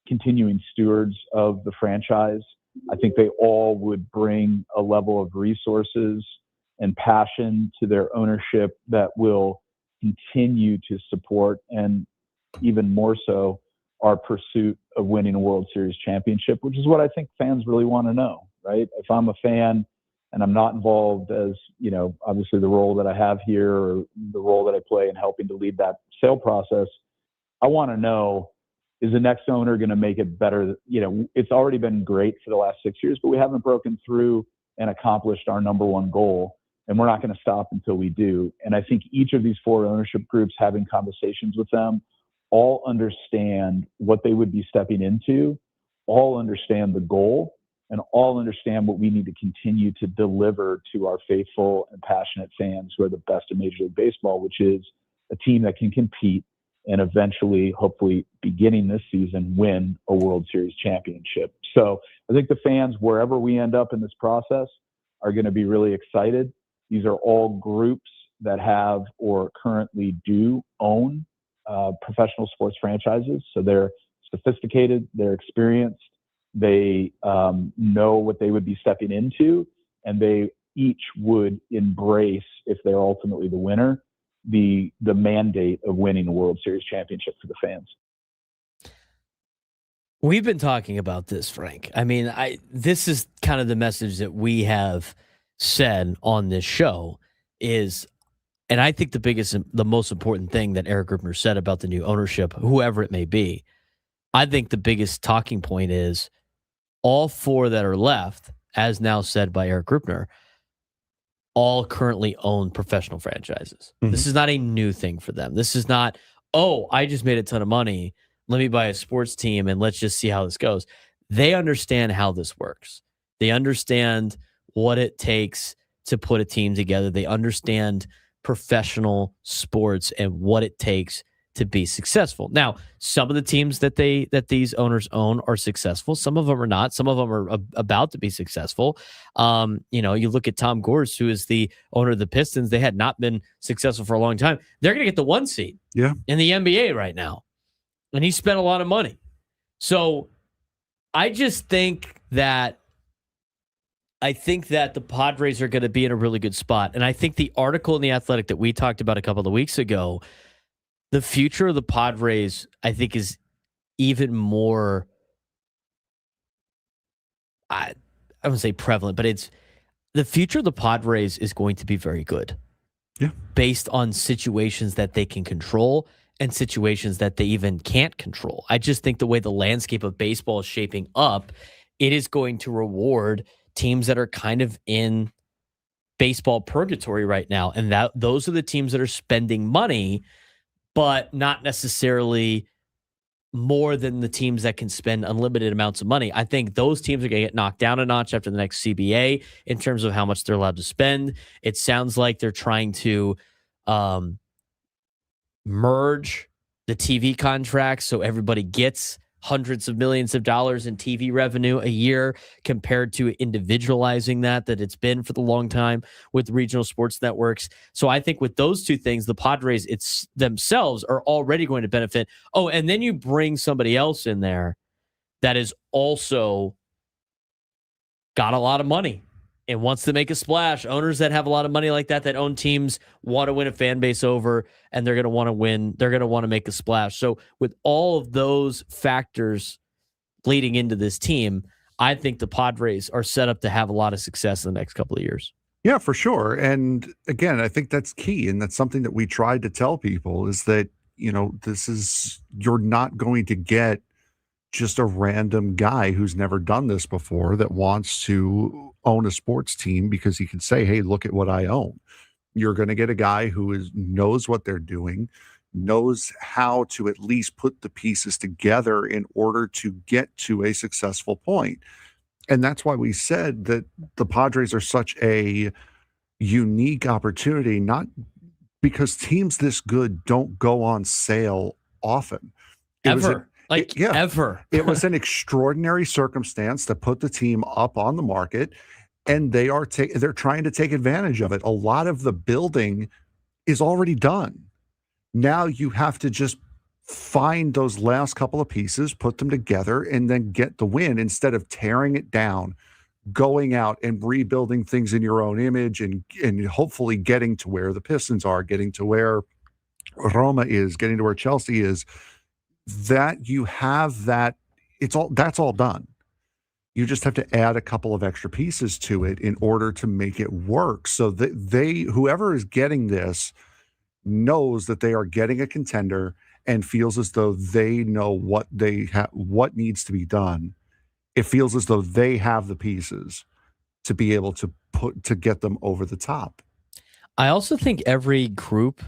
continuing stewards of the franchise. I think they all would bring a level of resources and passion to their ownership that will continue to support, and even more so, our pursuit of winning a World Series championship, which is what I think fans really want to know, right? If I'm a fan and I'm not involved as, obviously the role that I have here or the role that I play in helping to lead that sale process, I want to know, is the next owner going to make it better? It's already been great for the last 6 years, but we haven't broken through and accomplished our number one goal. And we're not going to stop until we do. And I think each of these 4 ownership groups, having conversations with them, all understand what they would be stepping into, all understand the goal, and all understand what we need to continue to deliver to our faithful and passionate fans who are the best in Major League Baseball, which is a team that can compete and eventually, hopefully, beginning this season, win a World Series championship. So I think the fans, wherever we end up in this process, are going to be really excited. These are all groups that have or currently do own professional sports franchises. So they're sophisticated, they're experienced, they know what they would be stepping into, and they each would embrace, if they're ultimately the winner, the mandate of winning a World Series championship for the fans. We've been talking about this, Frank. I mean, this is kind of the message that we have said on this show is, and I think the most important thing that Eric Grupner said about the new ownership, whoever it may be, I think the biggest talking point is all 4 that are left, as now said by Eric Grupner, all currently own professional franchises. Mm-hmm. This is not a new thing for them. This is not, I just made a ton of money. Let me buy a sports team and let's just see how this goes. They understand how this works. They understand what it takes to put a team together. They understand professional sports and what it takes to be successful. Now, some of the teams that these owners own are successful. Some of them are not. Some of them are about to be successful. You look at Tom Gores, who is the owner of the Pistons. They had not been successful for a long time. They're going to get the 1 seed in the NBA right now. And he spent a lot of money. So I just think that I think that the Padres are going to be in a really good spot. And I think the article in The Athletic that we talked about a couple of weeks ago, the future of the Padres, I think, is even more, I wouldn't say prevalent, but it's the future of the Padres is going to be very good. Yeah. Based on situations that they can control and situations that they even can't control. I just think the way the landscape of baseball is shaping up, it is going to reward teams that are kind of in baseball purgatory right now. And those are the teams that are spending money, but not necessarily more than the teams that can spend unlimited amounts of money. I think those teams are going to get knocked down a notch after the next CBA in terms of how much they're allowed to spend. It sounds like they're trying to merge the TV contracts so everybody gets hundreds of millions of dollars in TV revenue a year compared to individualizing that it's been for the long time with regional sports networks. So I think with those two things, the Padres themselves are already going to benefit. Oh, and then you bring somebody else in there that is also got a lot of money and wants to make a splash. Owners that have a lot of money like that own teams want to win a fan base over, and they're going to want to win. They're going to want to make a splash. So with all of those factors leading into this team, I think the Padres are set up to have a lot of success in the next couple of years. Yeah, for sure. And again, I think that's key. And that's something that we tried to tell people is that, you're not going to get just a random guy who's never done this before that wants to own a sports team because he can say, hey, look at what I own. You're going to get a guy who knows what they're doing, knows how to at least put the pieces together in order to get to a successful point. And that's why we said that the Padres are such a unique opportunity, not because teams this good don't go on sale often. Ever. It was an extraordinary circumstance that put the team up on the market, and they're trying to take advantage of it. A lot of the building is already done. Now you have to just find those last couple of pieces, put them together, and then get the win instead of tearing it down, going out and rebuilding things in your own image and hopefully getting to where the Pistons are, getting to where Roma is, getting to where Chelsea is. That you have that's all done. You just have to add a couple of extra pieces to it in order to make it work. So that whoever is getting this knows that they are getting a contender and feels as though they know what needs to be done. It feels as though they have the pieces to be able to get them over the top. I also think every group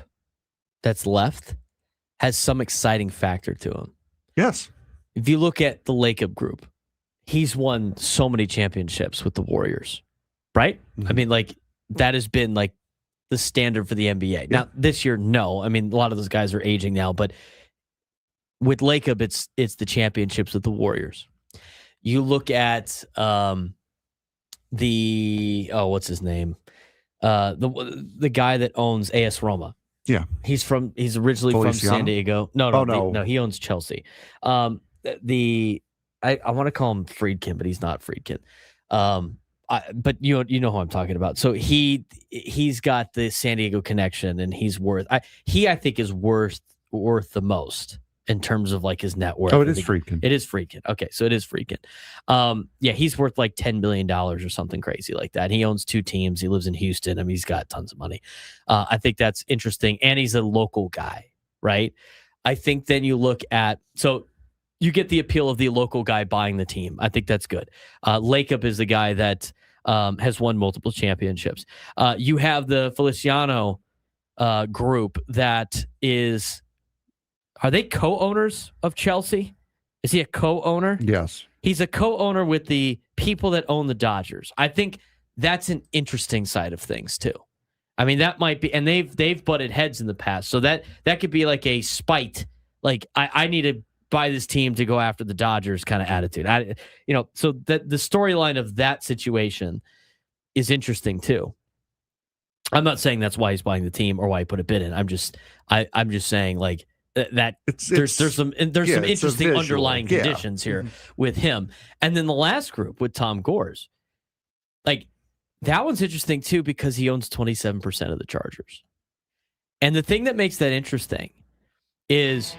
that's left has some exciting factor to him. Yes. If you look at the Lacob group, he's won so many championships with the Warriors, right? Mm-hmm. I mean, that has been the standard for the NBA. Yeah. Now, this year, no. I mean, a lot of those guys are aging now, but with Lacob, it's the championships with the Warriors. You look at what's his name? The guy that owns AS Roma. Yeah. He's originally Feliciano? from San Diego. No, he owns Chelsea. I want to call him Friedkin, but he's not Friedkin. But you know who I'm talking about. So he's got the San Diego connection, and he's I think is worth the most in terms of his net worth. Oh, it is Friedkin. It is Friedkin. Okay, so it is Friedkin. He's worth $10 billion or something crazy like that. He owns 2 teams. He lives in Houston. I mean, he's got tons of money. I think that's interesting, and he's a local guy, right? I think then you look at you get the appeal of the local guy buying the team. I think that's good. Lacob is the guy that has won multiple championships. You have the Feliciano group that is. Are they co-owners of Chelsea? Is he a co-owner? Yes. He's a co-owner with the people that own the Dodgers. I think that's an interesting side of things too. I mean, that might be, and they've butted heads in the past, so that could be a spite. I need to buy this team to go after the Dodgers kind of attitude. So that the storyline of that situation is interesting too. I'm not saying that's why he's buying the team or why he put a bid in. I'm just saying that there's some interesting underlying conditions here with him. And then the last group with Tom Gores, Like, that one's interesting too because he owns 27% of the Chargers. And the thing that makes that interesting is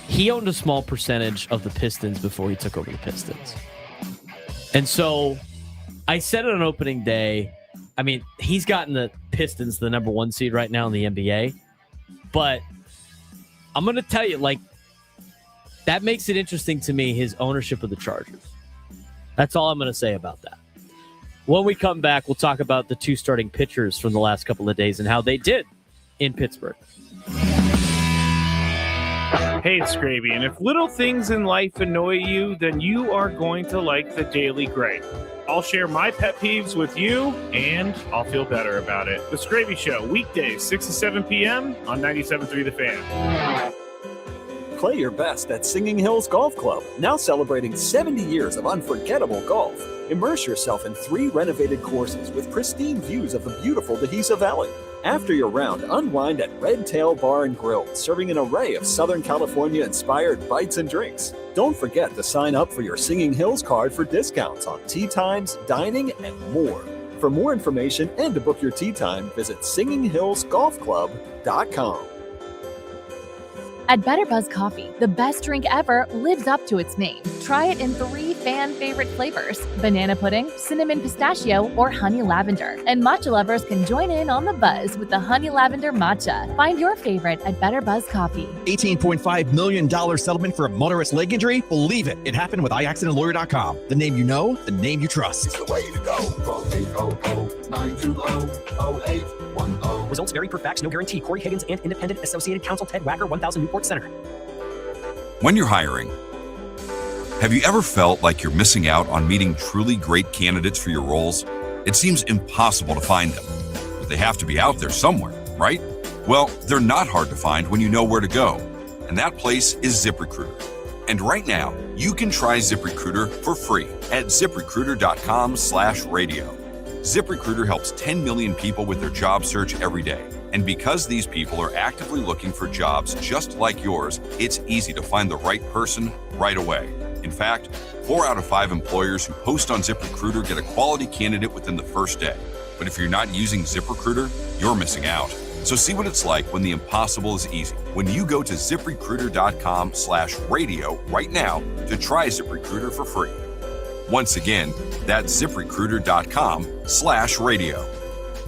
he owned a small percentage of the Pistons before he took over the Pistons. And so I said it on opening day. I mean, he's gotten the Pistons the number 1 seed right now in the NBA. But I'm going to tell you, like, that makes it interesting to me, his ownership of the Chargers. That's all I'm going to say about that. When we come back, we'll talk about the 2 starting pitchers from the last couple of days and how they did in Pittsburgh. Hey, it's Gravy, and if little things in life annoy you, then you are going to like the Daily Gripe. I'll share my pet peeves with you, and I'll feel better about it. The Gravy Show, weekdays, 6 to 7 p.m. on 97.3 The Fan. Play your best at Singing Hills Golf Club, now celebrating 70 years of unforgettable golf. Immerse yourself in 3 renovated courses with pristine views of the beautiful Dehesa Valley. After your round, unwind at Red Tail Bar and Grill, serving an array of Southern California-inspired bites and drinks. Don't forget to sign up for your Singing Hills card for discounts on tee times, dining, and more. For more information and to book your tee time, visit singinghillsgolfclub.com. At Vedder Coffee, the best drink ever lives up to its name. Try it in 3 fan favorite flavors: banana pudding, cinnamon pistachio, or honey lavender. And matcha lovers can join in on the buzz with the honey lavender matcha. Find your favorite at Vedder Coffee. $18.5 million settlement for a motorist leg injury? Believe it. It happened with iAccidentLawyer.com. The name you know, the name you trust. It's the way to go. Call 800-920-0810. Results vary per fax, no guarantee. Corey Higgins and Independent Associated Counsel Ted Wacker, 1000 Newport Center. When you're hiring, have you ever felt like you're missing out on meeting truly great candidates for your roles? It seems impossible to find them, but they have to be out there somewhere, right? Well, they're not hard to find when you know where to go, and that place is ZipRecruiter. And right now, you can try ZipRecruiter for free at ZipRecruiter.com/radio. ZipRecruiter helps 10 million people with their job search every day. And because these people are actively looking for jobs just like yours, it's easy to find the right person right away. In fact, 4 out of 5 employers who post on ZipRecruiter get a quality candidate within the first day. But if you're not using ZipRecruiter, you're missing out. So see what it's like when the impossible is easy. When you go to ZipRecruiter.com/radio right now to try ZipRecruiter for free. Once again, that's ZipRecruiter.com/radio.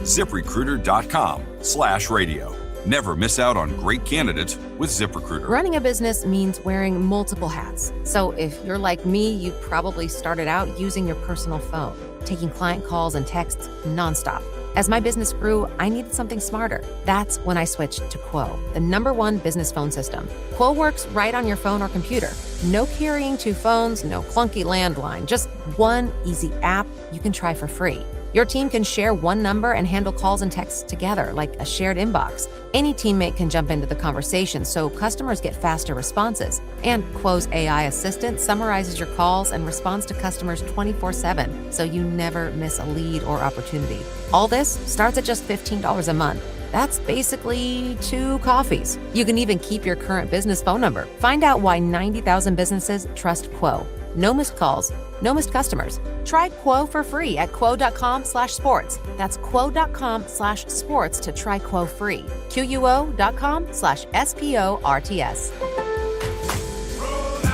ZipRecruiter.com/radio. Never miss out on great candidates with ZipRecruiter. Running a business means wearing multiple hats. So if you're like me, you probably started out using your personal phone, taking client calls and texts nonstop. As my business grew, I needed something smarter. That's when I switched to Quo, the #1 business phone system. Quo works right on your phone or computer. No carrying 2 phones, no clunky landline, just one easy app you can try for free. Your team can share one number and handle calls and texts together like a shared inbox. Any teammate can jump into the conversation so customers get faster responses. And Quo's AI assistant summarizes your calls and responds to customers 24/7, so you never miss a lead or opportunity. All this starts at just $15 a month. That's basically 2 coffees. You can even keep your current business phone number. Find out why 90,000 businesses trust Quo. No missed calls, no missed customers. Try Quo for free at quo.com/sports. That's quo.com/sports to try Quo free. QUO.com/SPORTS.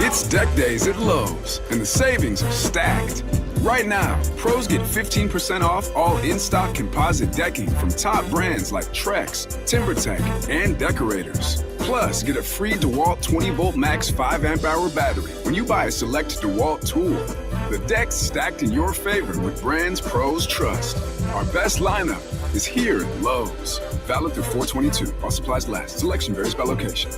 It's Deck Days at Lowe's, and the savings are stacked. Right now, pros get 15% off all in-stock composite decking from top brands like Trex, TimberTech, and Decorators. Plus, get a free DeWalt 20-volt max 5 amp-hour battery when you buy a select DeWalt tool. The deck's stacked in your favor with brands pros trust. Our best lineup is here at Lowe's. Valid through 4/22. While supplies last. Selection varies by location.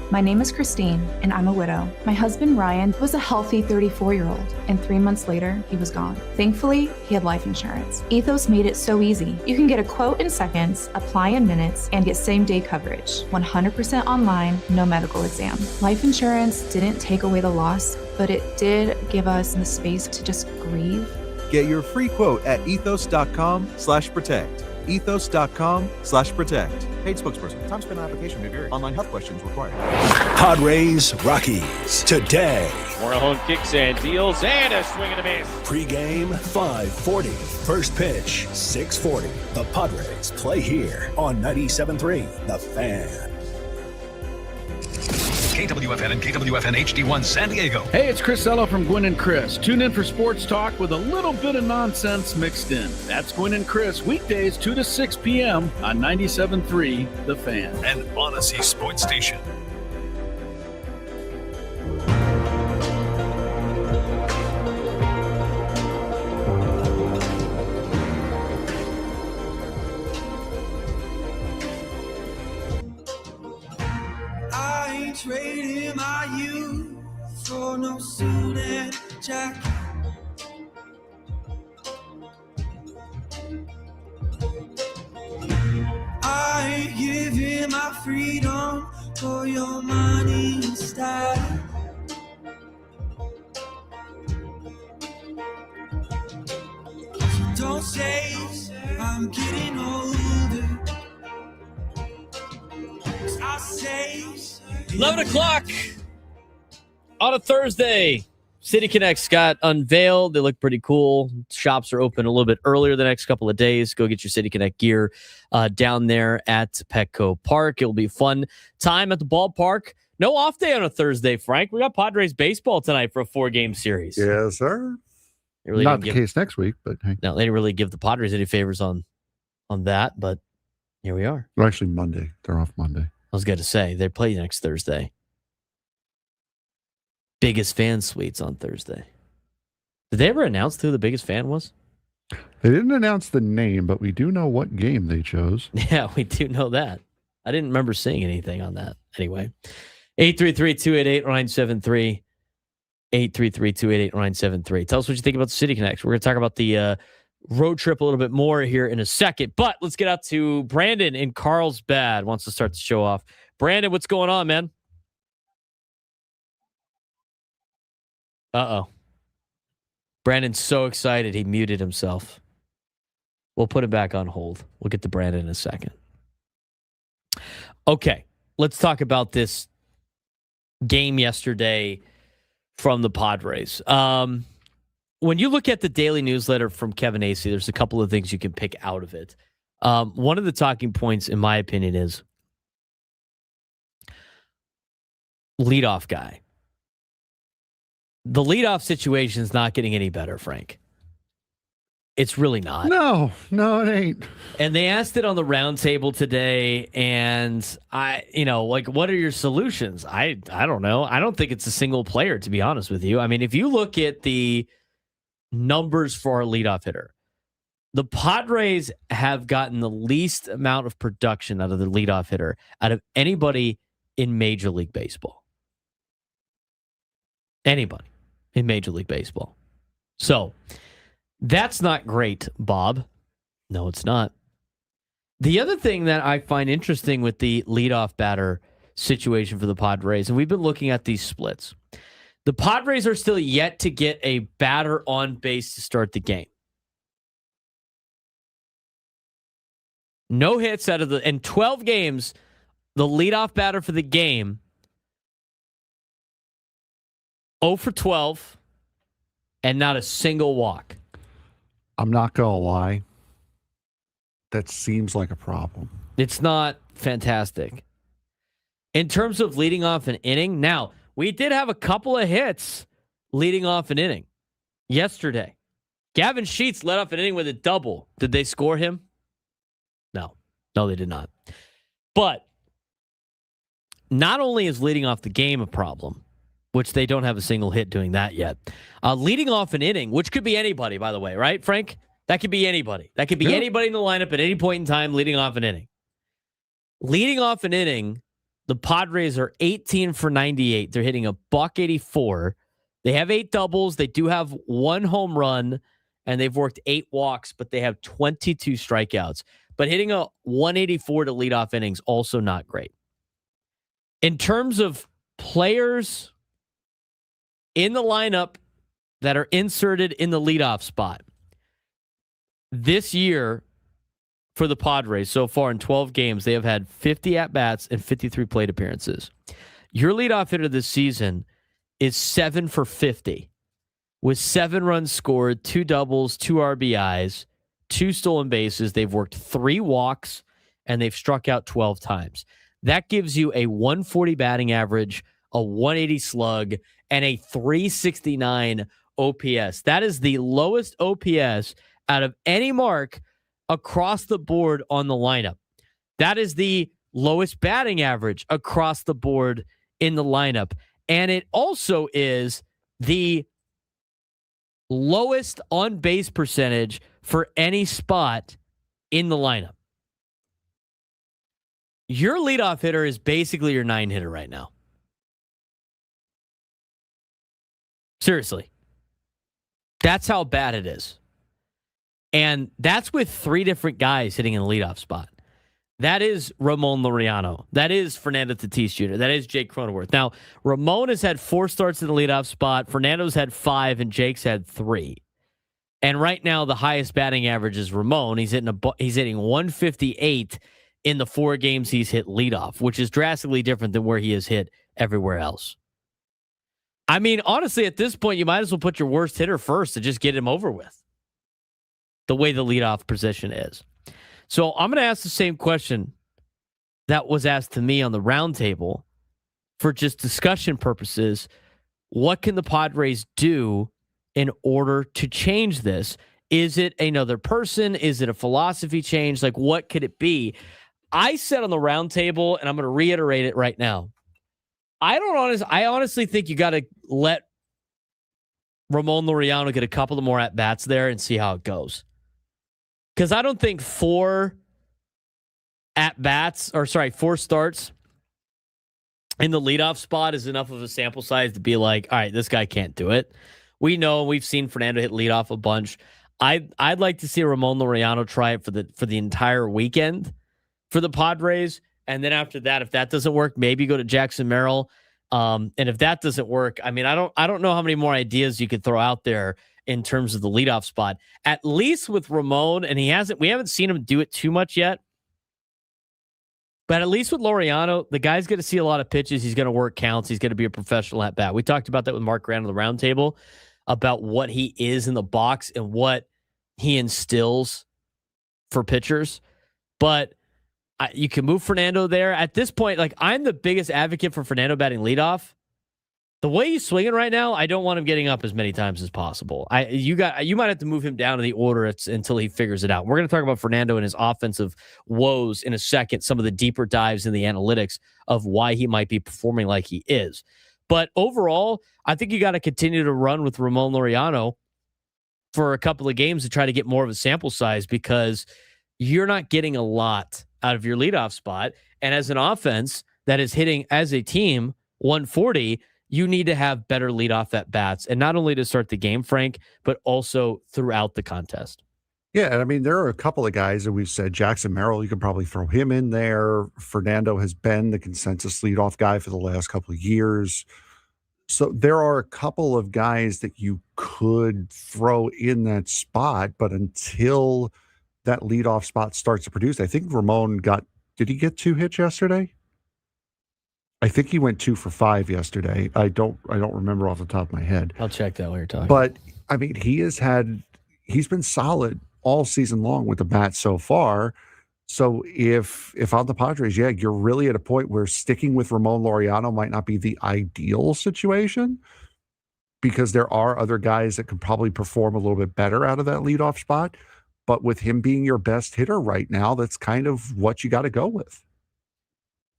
My name is Christine, and I'm a widow. My husband, Ryan, was a healthy 34-year-old, and 3 months later, he was gone. Thankfully, he had life insurance. Ethos made it so easy. You can get a quote in seconds, apply in minutes, and get same-day coverage. 100% online, no medical exam. Life insurance didn't take away the loss, but it did give us the space to just grieve. Get your free quote at ethos.com/protect. Ethos.com/protect. Paid spokesperson. Time spent on application may vary. Online health questions required. Padres, Rockies, today. Morejon kicks and deals, and a swing and a miss. Pre-game 5:40. First pitch 6:40. The Padres play here on 97.3 The Fan. KWFN and KWFN HD1 San Diego. Hey, it's Chris Ello from Gwynn and Chris. Tune in for sports talk with a little bit of nonsense mixed in. That's Gwynn and Chris, weekdays 2 to 6 p.m. on 97.3 The Fan. And Odyssey Sports Station. Trading my youth for no suit and jacket. I give him my freedom for your money instead. So don't say I'm getting older. 'Cause I say 11 o'clock on a Thursday. City Connects got unveiled. They look pretty cool. Shops are open a little bit earlier the next couple of days. Go get your City Connect gear down there at Petco Park. It'll be a fun time at the ballpark. No off day on a Thursday, Frank. We got Padres baseball tonight for a 4-game series. Yes, sir. Really not the case next week, but hey. No, they didn't really give the Padres any favors on that, but here we are. Well, actually, Monday. They're off Monday. I was going to say, they play next Thursday. Biggest fan suites on Thursday. Did they ever announce who the biggest fan was? They didn't announce the name, but we do know what game they chose. Yeah, we do know that. I didn't remember seeing anything on that. Anyway, 833-288-973. 833-288-973. Tell us what you think about the City Connect. We're going to talk about the road trip a little bit more here in a second, but let's get out to Brandon in Carlsbad. Wants to start the show off. Brandon, what's going on, man? Uh-oh. Brandon's so excited he muted himself. We'll put him back on hold. We'll get to Brandon in a second. Okay, let's talk about this game yesterday from the Padres. When you look at the daily newsletter from Kevin Acee, there's a couple of things you can pick out of it. One of the talking points, in my opinion, is leadoff guy. The leadoff situation is not getting any better, Frank. It's really not. No, it ain't. And they asked it on the roundtable today, and what are your solutions? I don't know. I don't think it's a single player, to be honest with you. I mean, if you look at the numbers for our leadoff hitter, the Padres have gotten the least amount of production out of the leadoff hitter out of anybody in Major League Baseball. Anybody in Major League Baseball. So that's not great, Bob. No, it's not. The other thing that I find interesting with the leadoff batter situation for the Padres, and we've been looking at these splits, the Padres are still yet to get a batter on base to start the game. No hits out of in 12 games, the leadoff batter for the game, 0 for 12, and not a single walk. I'm not going to lie. That seems like a problem. It's not fantastic. In terms of leading off an inning, now, we did have a couple of hits leading off an inning yesterday. Gavin Sheets led off an inning with a double. Did they score him? No, they did not. But not only is leading off the game a problem, which they don't have a single hit doing that yet, leading off an inning, which could be anybody, by the way, right, Frank? That could be anybody. That could be anybody in the lineup at any point in time leading off an inning. Leading off an inning, the Padres are 18 for 98. They're hitting a .184. They have 8 doubles. They do have 1 home run, and they've worked 8 walks, but they have 22 strikeouts. But hitting a 184 to lead off innings, also not great. In terms of players in the lineup that are inserted in the leadoff spot, this year for the Padres, so far in 12 games, they have had 50 at-bats and 53 plate appearances. Your leadoff hitter this season is 7 for 50 with 7 runs scored, 2 doubles, 2 RBIs, 2 stolen bases. They've worked 3 walks, and they've struck out 12 times. That gives you a 140 batting average, a 180 slug, and a 369 OPS. That is the lowest OPS out of any mark across the board on the lineup. That is the lowest batting average across the board in the lineup. And it also is the lowest on-base percentage for any spot in the lineup. Your leadoff hitter is basically your 9 hitter right now. Seriously. That's how bad it is. And that's with 3 different guys hitting in the leadoff spot. That is Ramon Laureano. That is Fernando Tatis Jr. That is Jake Cronenworth. Now, Ramon has had 4 starts in the leadoff spot. Fernando's had 5, and Jake's had 3. And right now, the highest batting average is Ramon. He's hitting 158 in the 4 games he's hit leadoff, which is drastically different than where he has hit everywhere else. I mean, honestly, at this point, you might as well put your worst hitter first and just get him over with. The way the leadoff position is. So I'm going to ask the same question that was asked to me on the roundtable for just discussion purposes. What can the Padres do in order to change this? Is it another person? Is it a philosophy change? Like, what could it be? I said on the roundtable, and I'm going to reiterate it right now. I honestly think you got to let Ramon Laureano get a couple of more at-bats there and see how it goes. Because I don't think 4 starts in the leadoff spot is enough of a sample size to be like, all right, this guy can't do it. We know, we've seen Fernando hit leadoff a bunch. I'd like to see Ramon Laureano try it for the entire weekend for the Padres. And then after that, if that doesn't work, maybe go to Jackson Merrill. And if that doesn't work, I mean, I don't know how many more ideas you could throw out there in terms of the leadoff spot. At least with Ramon, and we haven't seen him do it too much yet. But at least with Laureano, the guy's going to see a lot of pitches. He's going to work counts. He's going to be a professional at bat. We talked about that with Mark Grant on the roundtable about what he is in the box and what he instills for pitchers. But you can move Fernando there. At this point, like, I'm the biggest advocate for Fernando batting leadoff. The way he's swinging right now, I don't want him getting up as many times as possible. You might have to move him down in the order until he figures it out. We're going to talk about Fernando and his offensive woes in a second, some of the deeper dives in the analytics of why he might be performing like he is. But overall, I think you got to continue to run with Ramon Laureano for a couple of games to try to get more of a sample size, because you're not getting a lot out of your leadoff spot. And as an offense that is hitting as a team 140, you need to have better leadoff at bats, and not only to start the game, Frank, but also throughout the contest. Yeah, and I mean, there are a couple of guys that we've said. Jackson Merrill, you can probably throw him in there. Fernando has been the consensus leadoff guy for the last couple of years. So there are a couple of guys that you could throw in that spot, but until that leadoff spot starts to produce, I think Ramon did he get 2 hits yesterday? I think he went 2 for 5 yesterday. I don't remember off the top of my head. I'll check that while you're talking. But I mean, he's been solid all season long with the bat so far. So if on the Padres, yeah, you're really at a point where sticking with Ramon Laureano might not be the ideal situation, because there are other guys that could probably perform a little bit better out of that leadoff spot. But with him being your best hitter right now, that's kind of what you got to go with.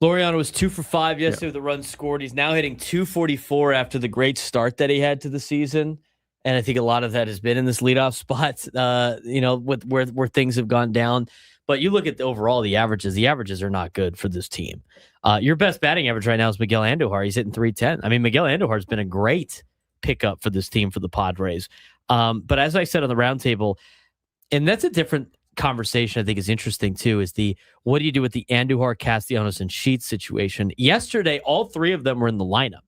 Laureano was 2 for 5 yesterday with the runs scored. He's now hitting 244 after the great start that he had to the season. And I think a lot of that has been in this leadoff spot, with where things have gone down. But you look at the averages are not good for this team. Your best batting average right now is Miguel Andujar. He's hitting 310. I mean, Miguel Andujar has been a great pickup for this team, for the Padres. But as I said on the roundtable, and that's a different conversation I think is interesting too, is what do you do with the Andujar, Castellanos, and Sheets situation? Yesterday, all 3 of them were in the lineup,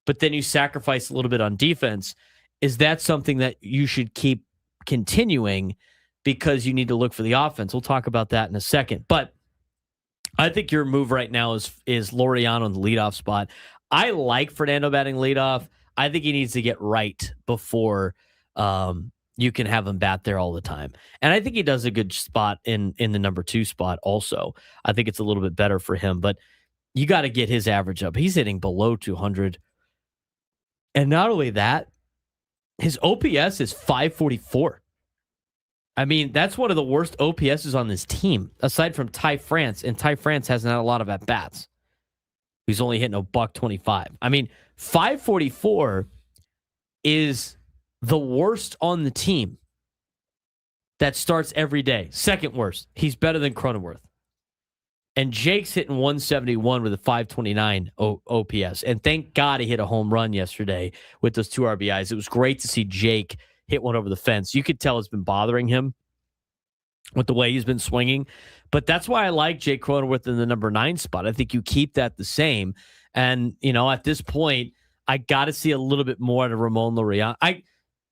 but then you sacrifice a little bit on defense. Is that something that you should keep continuing because you need to look for the offense? We'll talk about that in a second. But I think your move right now is Laureano in the leadoff spot. I like Fernando batting leadoff. I think he needs to get right before you can have him bat there all the time. And I think he does a good spot in the number 2 spot also. I think it's a little bit better for him, but you got to get his average up. He's hitting below 200. And not only that, his OPS is 544. I mean, that's one of the worst OPSs on this team, aside from Ty France, and Ty France hasn't had a lot of at-bats. He's only hitting $125. I mean, 544 is the worst on the team that starts every day. Second worst. He's better than Cronenworth. And Jake's hitting 171 with a 529 OPS. And thank God he hit a home run yesterday with those 2 RBIs. It was great to see Jake hit one over the fence. You could tell it's been bothering him with the way he's been swinging. But that's why I like Jake Cronenworth in the number 9 spot. I think you keep that the same. And, at this point, I got to see a little bit more out of Ramon Laureano.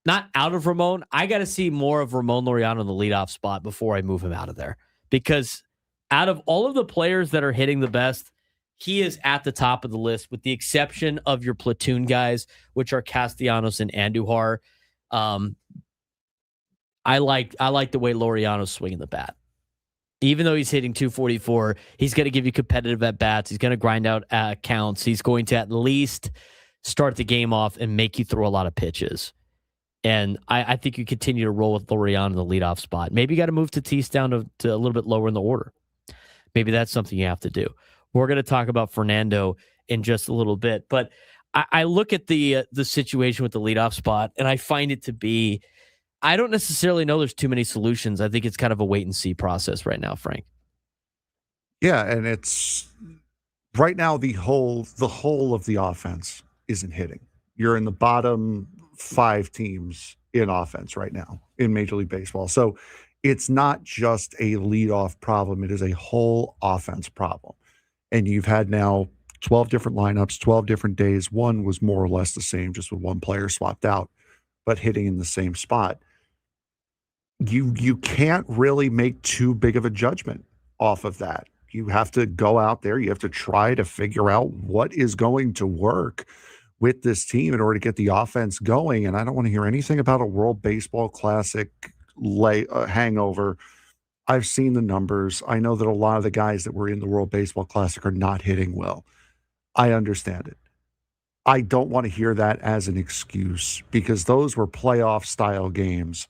Not out of Ramon. I got to see more of Ramon Laureano in the leadoff spot before I move him out of there. Because out of all of the players that are hitting the best, he is at the top of the list, with the exception of your platoon guys, which are Castellanos and Andujar. I like the way Laureano's swinging the bat. Even though he's hitting 244, he's going to give you competitive at-bats. He's going to grind out counts. He's going to at least start the game off and make you throw a lot of pitches. And I think you continue to roll with Laureano in the leadoff spot. Maybe you got to move Tatis down to a little bit lower in the order. Maybe that's something you have to do. We're going to talk about Fernando in just a little bit. But I look at the situation with the leadoff spot, and I find it to be, I don't necessarily know there's too many solutions. I think it's kind of a wait-and-see process right now, Frank. Yeah, and it's right now the whole of the offense isn't hitting. You're in the bottom 5 teams in offense right now in Major League Baseball. So it's not just a leadoff problem. It is a whole offense problem. And you've had now 12 different lineups, 12 different days. One was more or less the same, just with one player swapped out, but hitting in the same spot. You can't really make too big of a judgment off of that. You have to go out there. You have to try to figure out what is going to work with this team in order to get the offense going. And I don't want to hear anything about a World Baseball Classic hangover. I've seen the numbers. I know that a lot of the guys that were in the World Baseball Classic are not hitting well. I understand it. I don't want to hear that as an excuse, because those were playoff style games.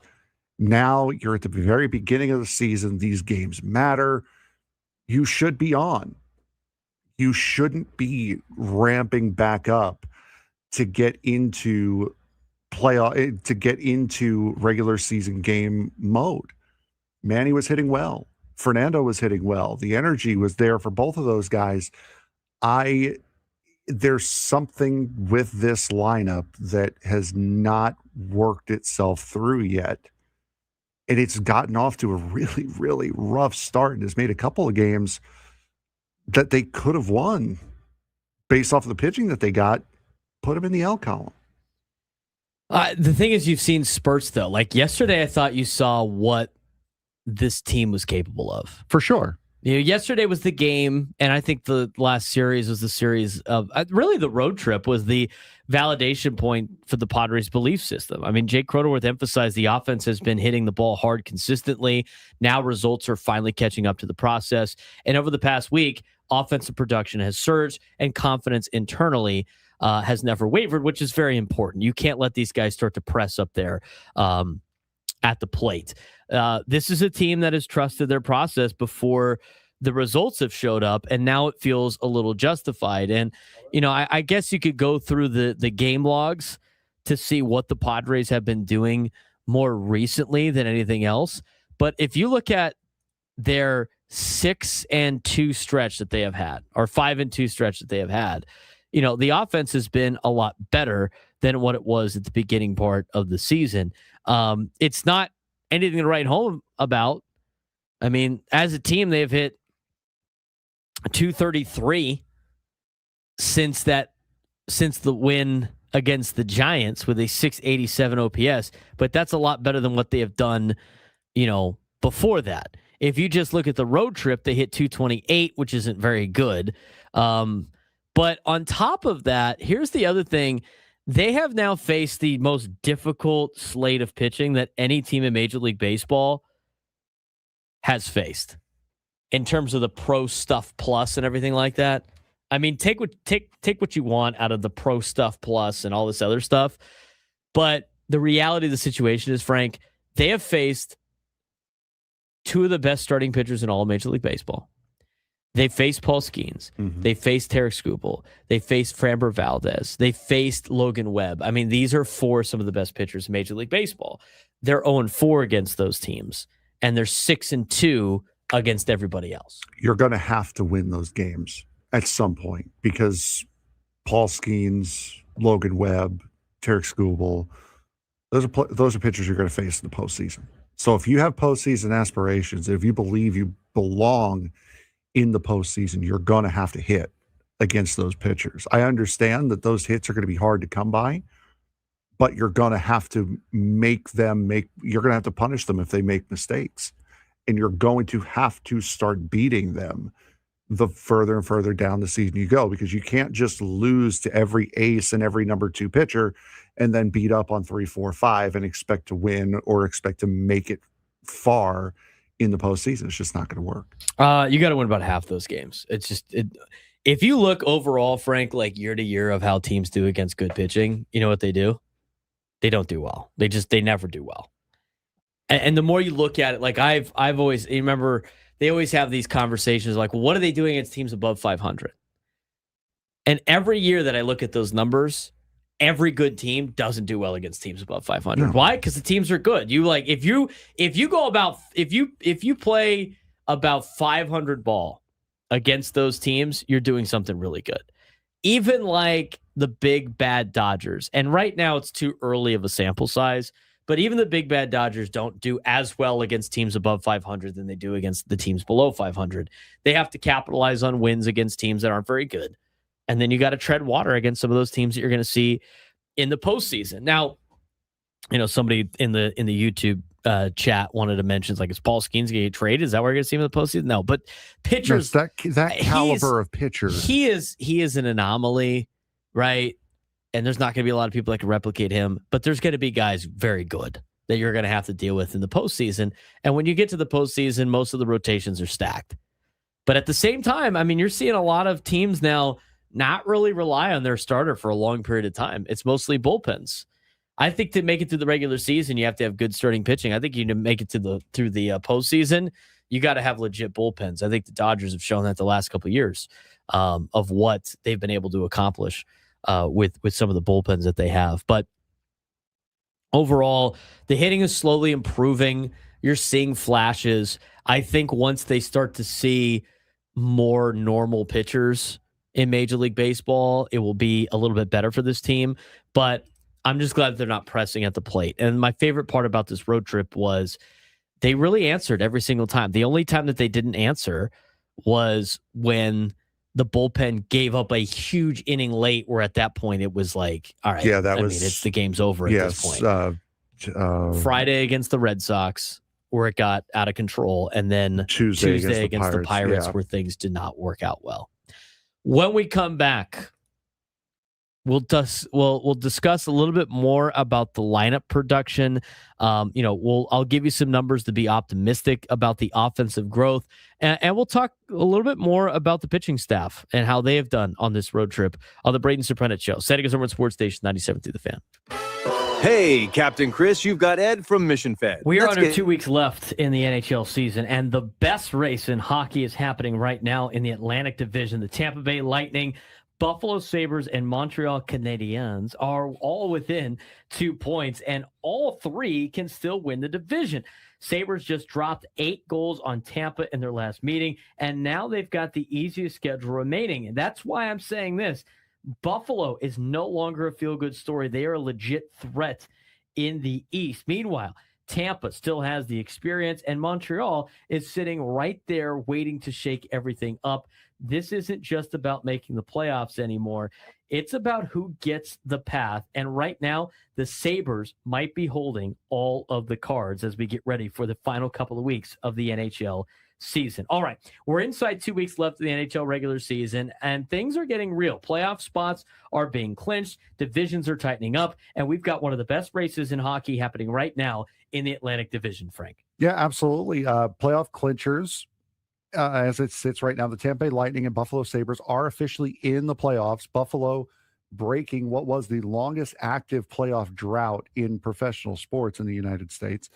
Now you're at the very beginning of the season. These games matter. You should be on. You shouldn't be ramping back up to get into playoff, to get into regular season game mode. Manny was hitting well. Fernando was hitting well. The energy was there for both of those guys. There's something with this lineup that has not worked itself through yet. And it's gotten off to a really, really rough start and has made a couple of games that they could have won based off of the pitching that they got, put them in the L column. The thing is, you've seen spurts, though. Like yesterday, I thought you saw what this team was capable of. For sure. Yesterday was the game, and I think the last series was the series of really the road trip was the validation point for the Padres' belief system. I mean, Jake Cronenworth emphasized the offense has been hitting the ball hard consistently. Now results are finally catching up to the process. And over the past week, offensive production has surged, and confidence internally has never wavered, which is very important. You can't let these guys start to press up there at the plate. This is a team that has trusted their process before the results have showed up, and now it feels a little justified. And, I guess you could go through the game logs to see what the Padres have been doing more recently than anything else. But if you look at their 6-2 stretch that they have had, or 5-2 stretch that they have had, the offense has been a lot better than what it was at the beginning part of the season. It's not anything to write home about. I mean, as a team, they've hit 233 since the win against the Giants with a 687 OPS, but that's a lot better than what they have done, before that. If you just look at the road trip, they hit 228, which isn't very good. But on top of that, here's the other thing. They have now faced the most difficult slate of pitching that any team in Major League Baseball has faced in terms of the pro stuff plus and everything like that. I mean, take what you want out of the pro stuff plus and all this other stuff. But the reality of the situation is, Frank, they have faced two of the best starting pitchers in all of Major League Baseball. They faced Paul Skeens. Mm-hmm. They faced Tarek Skubal. They faced Framber Valdez. They faced Logan Webb. I mean, these are four some of the best pitchers in Major League Baseball. They're 0-4 against those teams, and they're 6-2 against everybody else. You're going to have to win those games at some point because Paul Skeens, Logan Webb, Tarek Skubal, those are pitchers you're going to face in the postseason. So if you have postseason aspirations, if you believe you belong in the postseason, you're going to have to hit against those pitchers. I understand that those hits are going to be hard to come by, but you're going to have to you're going to have to punish them if they make mistakes. And you're going to have to start beating them the further and further down the season you go, because you can't just lose to every ace and every number 2 pitcher and then beat up on 3, 4, 5 and expect to win or expect to make it far in the postseason. It's just not going to work. You got to win about half those games. It's just if you look overall, Frank, like year to year of how teams do against good pitching, you know what they do? They don't do well. They never do well. And the more you look at it, like I've always, you remember they always have these conversations like, well, what are they doing against teams above 500? And every year that I look at those numbers, every good team doesn't do well against teams above 500. No. Why? Because the teams are good. You like if you play about 500 ball against those teams, you're doing something really good. Even like the big bad Dodgers, and right now it's too early of a sample size, but even the big bad Dodgers don't do as well against teams above 500 than they do against the teams below 500. They have to capitalize on wins against teams that aren't very good. And then you got to tread water against some of those teams that you're going to see in the postseason. Now, you know, somebody in the YouTube chat wanted to mention, like, is Paul Skeens going to get traded? Is that where you're going to see him in the postseason? No, but pitchers, that caliber of pitcher, he is an anomaly, right? And there's not going to be a lot of people that can replicate him, but there's going to be guys very good that you're going to have to deal with in the postseason. And when you get to the postseason, most of the rotations are stacked. But at the same time, I mean, you're seeing a lot of teams now not really rely on their starter for a long period of time. It's mostly bullpens. I think to make it through the regular season, you have to have good starting pitching. I think you need to make it through the postseason, you got to have legit bullpens. I think the Dodgers have shown that the last couple of years of what they've been able to accomplish with some of the bullpens that they have. But overall, the hitting is slowly improving. You're seeing flashes. I think once they start to see more normal pitchers in Major League Baseball, it will be a little bit better for this team. But I'm just glad they're not pressing at the plate. And my favorite part about this road trip was they really answered every single time. The only time that they didn't answer was when the bullpen gave up a huge inning late, where at that point it was like, all right, it's the game's over at this point. Friday against the Red Sox, where it got out of control, and then Tuesday against the Pirates, where things did not work out well. When we come back, we'll discuss a little bit more about the lineup production. I'll give you some numbers to be optimistic about the offensive growth, and we'll talk a little bit more about the pitching staff and how they have done on this road trip on the Braden Surprenant Show. San Diego's number one sports station, 97.3 The Fan. Hey, Captain Chris, you've got Ed from Mission Fed. We are under 2 weeks left in the NHL season, and the best race in hockey is happening right now in the Atlantic Division. The Tampa Bay Lightning, Buffalo Sabres, and Montreal Canadiens are all within 2 points, and all three can still win the division. Sabres just dropped 8 goals on Tampa in their last meeting, and now they've got the easiest schedule remaining. And that's why I'm saying this. Buffalo is no longer a feel-good story. They are a legit threat in the East. Meanwhile, Tampa still has the experience, and Montreal is sitting right there waiting to shake everything up. This isn't just about making the playoffs anymore. It's about who gets the path. And right now, the Sabres might be holding all of the cards as we get ready for the final couple of weeks of the NHL season. All right, we're inside 2 weeks left of the NHL regular season, and things are getting real. Playoff spots are being clinched, divisions are tightening up, and we've got one of the best races in hockey happening right now in the Atlantic Division, Frank. Yeah, absolutely. Playoff clinchers, as it sits right now, the Tampa Bay Lightning and Buffalo Sabres are officially in the playoffs. Buffalo breaking what was the longest active playoff drought in professional sports in the United States.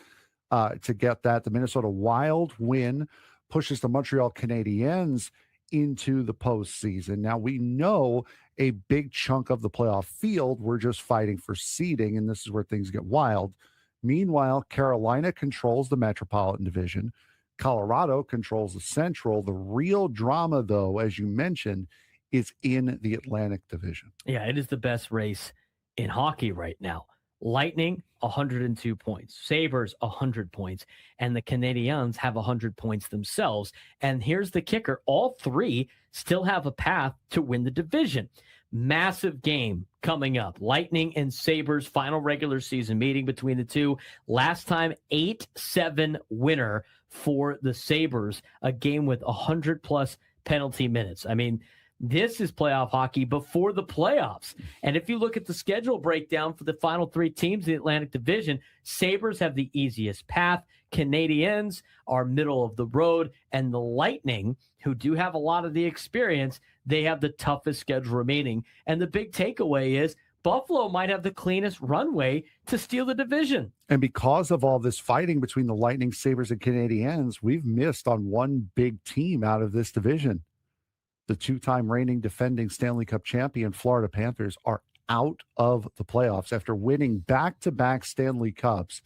To get that, the Minnesota Wild win pushes the Montreal Canadiens into the postseason. Now, we know a big chunk of the playoff field, we're just fighting for seeding, and this is where things get wild. Meanwhile, Carolina controls the Metropolitan Division. Colorado controls the Central. The real drama, though, as you mentioned, is in the Atlantic Division. Yeah, it is the best race in hockey right now. Lightning, 102 points. Sabres, 100 points. And the Canadiens have 100 points themselves. And here's the kicker. All three still have a path to win the division. Massive game coming up. Lightning and Sabres final regular season meeting between the two. Last time, 8-7 winner for the Sabres. A game with 100-plus penalty minutes. I mean, this is playoff hockey before the playoffs. And if you look at the schedule breakdown for the final three teams in the Atlantic Division, Sabres have the easiest path. Canadiens are middle of the road. And the Lightning, who do have a lot of the experience, they have the toughest schedule remaining. And the big takeaway is Buffalo might have the cleanest runway to steal the division. And because of all this fighting between the Lightning, Sabres, and Canadiens, we've missed on one big team out of this division. The two-time reigning defending Stanley Cup champion Florida Panthers are out of the playoffs. After winning back-to-back Stanley Cups,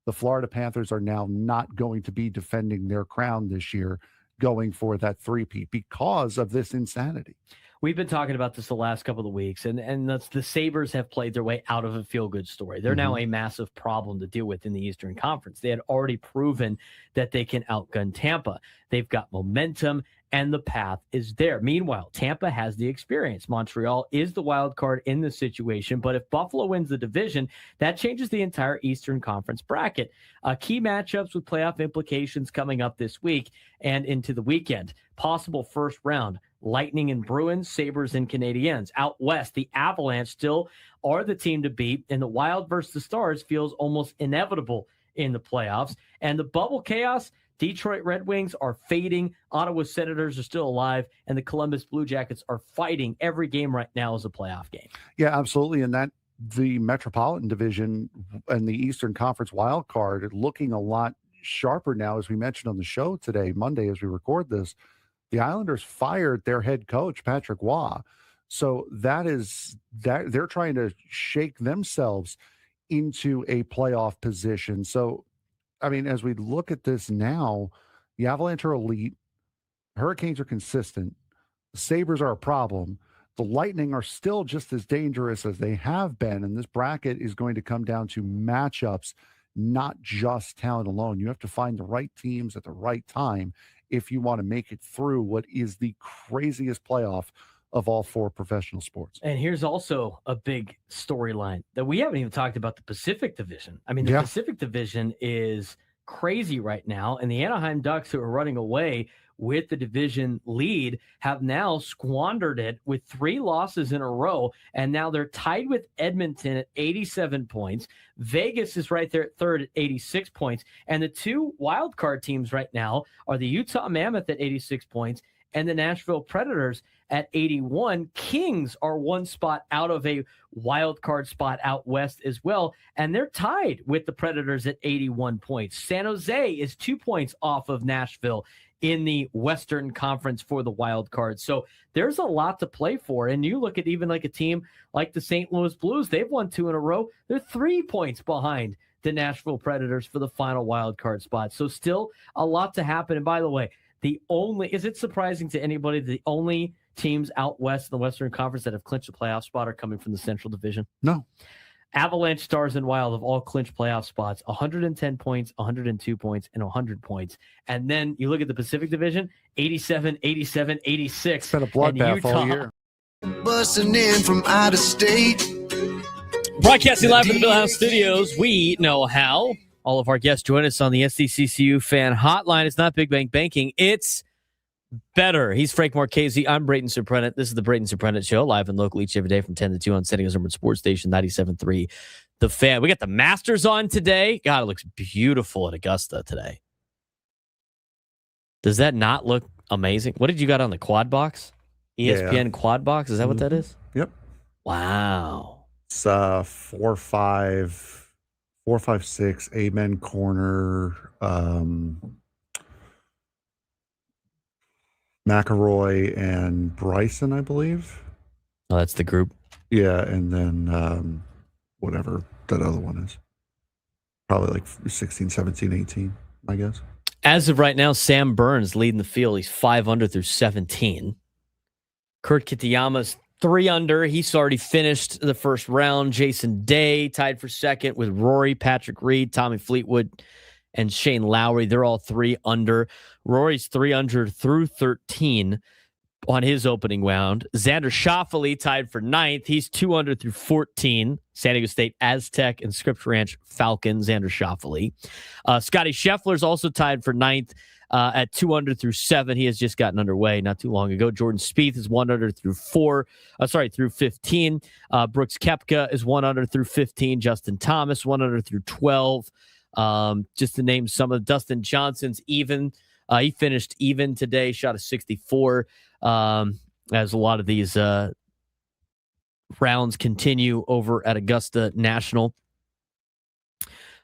the Florida Panthers are now not going to be defending their crown this year, going for that three-peat because of this insanity. We've been talking about this the last couple of weeks, and the Sabres have played their way out of a feel-good story. They're now a massive problem to deal with in the Eastern Conference. They had already proven that they can outgun Tampa. They've got momentum, and the path is there. Meanwhile, Tampa has the experience. Montreal is the wild card in this situation, but if Buffalo wins the division, that changes the entire Eastern Conference bracket. Key matchups with playoff implications coming up this week and into the weekend. Possible first round, Lightning and Bruins, Sabres and Canadiens. Out west, the Avalanche still are the team to beat, and the Wild versus the Stars feels almost inevitable in the playoffs. And the bubble chaos, Detroit Red Wings are fading, Ottawa Senators are still alive, and the Columbus Blue Jackets are fighting. Every game right now is a playoff game. Yeah, absolutely. And that the Metropolitan Division and the Eastern Conference wild card looking a lot sharper now, as we mentioned on the show today, Monday, as we record this. The Islanders fired their head coach, Patrick Waugh. So that they're trying to shake themselves into a playoff position. So, I mean, as we look at this now, the Avalanche are elite. Hurricanes are consistent. The Sabres are a problem. The Lightning are still just as dangerous as they have been. And this bracket is going to come down to matchups, not just talent alone. You have to find the right teams at the right time if you want to make it through what is the craziest playoff of all four professional sports. And here's also a big storyline that we haven't even talked about: the Pacific Division. I mean, the Pacific Division is crazy right now, and the Anaheim Ducks, who are running away with the division lead, have now squandered it with 3 losses in a row, and now they're tied with Edmonton at 87 points. Vegas is right there at third at 86 points, and the 2 wild card teams right now are the Utah Mammoth at 86 points and the Nashville Predators at 81. Kings are 1 spot out of a wild card spot out west as well, and they're tied with the Predators at 81 points. San Jose is 2 points off of Nashville in the Western Conference for the wild card. So there's a lot to play for. And you look at even like a team like the St. Louis Blues, they've won 2 in a row. They're 3 points behind the Nashville Predators for the final wild card spot. So still a lot to happen. And by the way, is it surprising to anybody the only teams out west in the Western Conference that have clinched a playoff spot are coming from the Central Division? No. Avalanche, Stars, and Wild have all clinched playoff spots, 110 points, 102 points, and 100 points. And then you look at the Pacific Division, 87, 87, 86. It's been a bloodbath all year. Busting in from out of state. Broadcasting live from the Bill House Studios, we know how. all of our guests join us on the SDCCU fan hotline. It's not Big Bang Banking. It's better. He's Frank Marchese. I'm Braden Surprenant. This is the Braden Surprenant Show, live and local each every day from 10 to 2 on San Diego's number sports station, 97.3 The Fan. We got the Masters on today. God, it looks beautiful at Augusta today. Does that not look amazing? What did you got on the quad box? ESPN quad box? Is that what that is? Yep. Wow. It's 4-5-6, Amen corner, McElroy and Bryson, I believe. Oh, that's the group. Yeah, and then whatever that other one is. Probably like 16, 17, 18, I guess. As of right now, Sam Burns leading the field. He's 5 under through 17. Kurt Kitayama's 3 under. He's already finished the first round. Jason Day tied for second with Rory, Patrick Reed, Tommy Fleetwood, and Shane Lowry. They're all 3 under. Rory's 3 under through 13 on his opening round. Xander Schauffele tied for 9th. He's 2 under through 14. San Diego State Aztec and Scripps Ranch Falcon, Xander Schauffele. Scotty Scheffler's also tied for 9th at 2 under through 7. He has just gotten underway not too long ago. Jordan Spieth is 1 under through 15. Brooks Koepka is 1 under through 15. Justin Thomas, 1 under through 12. Just to name some of Dustin Johnson's even. He finished even today, shot a 64. As a lot of these rounds continue over at Augusta National.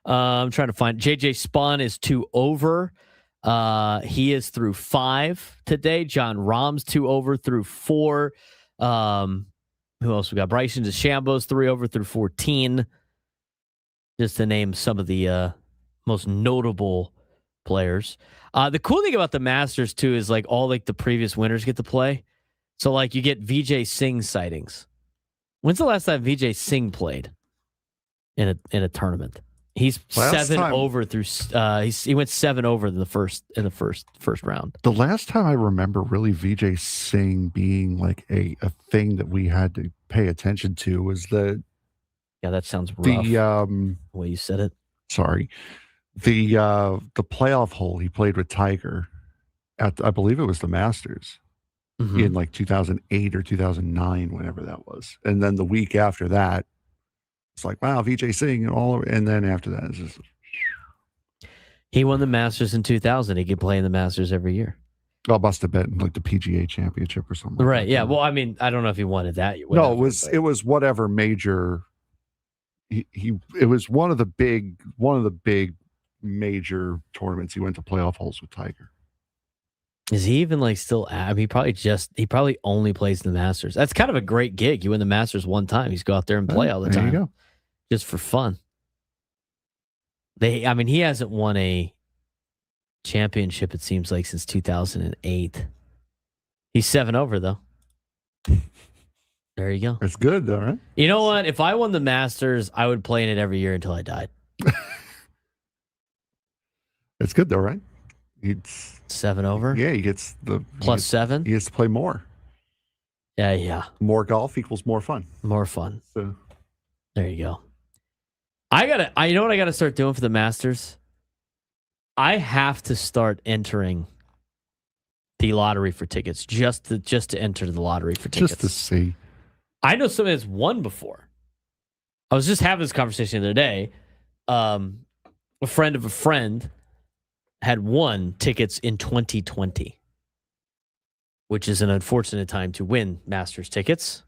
I'm trying to find JJ Spawn is 2 over. He is through 5 today. John Rahm's 2 over through 4. Who else we got? Bryson DeChambeau's 3 over through 14. Just to name some of the most notable players. The cool thing about the Masters too is like all like the previous winners get to play. So like you get Vijay Singh sightings. When's the last time Vijay Singh played in a tournament? He's over through. He went 7 over in the first round. The last time I remember really Vijay Singh being like a thing that we had to pay attention to was the. Yeah, that sounds rough. The way you said it. Sorry. The playoff hole he played with Tiger at, I believe it was the Masters in like 2008 or 2009, whenever that was. And then the week after that, it's like, wow, Vijay Singh and all over. And then after that, it's just. He won the Masters in 2000. He could play in the Masters every year. Oh, must have been like the PGA Championship or something. Right. Yeah. Well, I mean, I don't know if he wanted that. No, it was whatever major. It was one of the big major tournaments. He went to playoff holes with Tiger. Is he even like still? I mean, he probably only plays the Masters. That's kind of a great gig. You win the Masters one time, you just go out there and play all the time. There you go. Just for fun. He hasn't won a championship, it seems like, since 2008. He's 7 over though. There you go. It's good though, right? You know what? If I won the Masters, I would play in it every year until I died. It's good though, right? It's 7 over. Yeah, he gets the plus 7. He has to play more. Yeah. More golf equals more fun. More fun. So there you go. You know what I gotta start doing for the Masters? I have to start entering the lottery for tickets just to enter the lottery for tickets. Just to see. I know somebody that's won before. I was just having this conversation the other day. A friend of a friend had won tickets in 2020, which is an unfortunate time to win Masters tickets,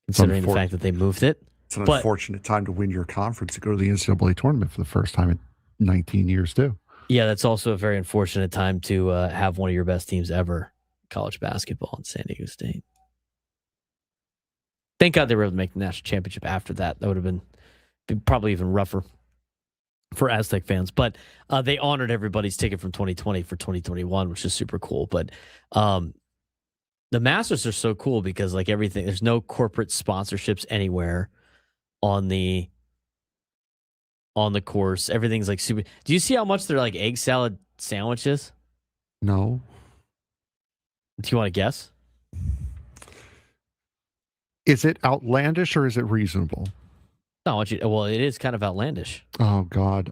considering the fact that they moved it. It's an unfortunate time to win your conference to go to the NCAA tournament for the first time in 19 years, too. Yeah, that's also a very unfortunate time to have one of your best teams ever, college basketball in San Diego State. Thank God they were able to make the national championship after that. That would have been probably even rougher for Aztec fans. But they honored everybody's ticket from 2020 for 2021, which is super cool. But the Masters are so cool because like everything, there's no corporate sponsorships anywhere on the course. Everything's like super. Do you see how much they're like egg salad sandwiches? No. Do you want to guess? Is it outlandish or is it reasonable? I want you. Well, it is kind of outlandish. Oh God,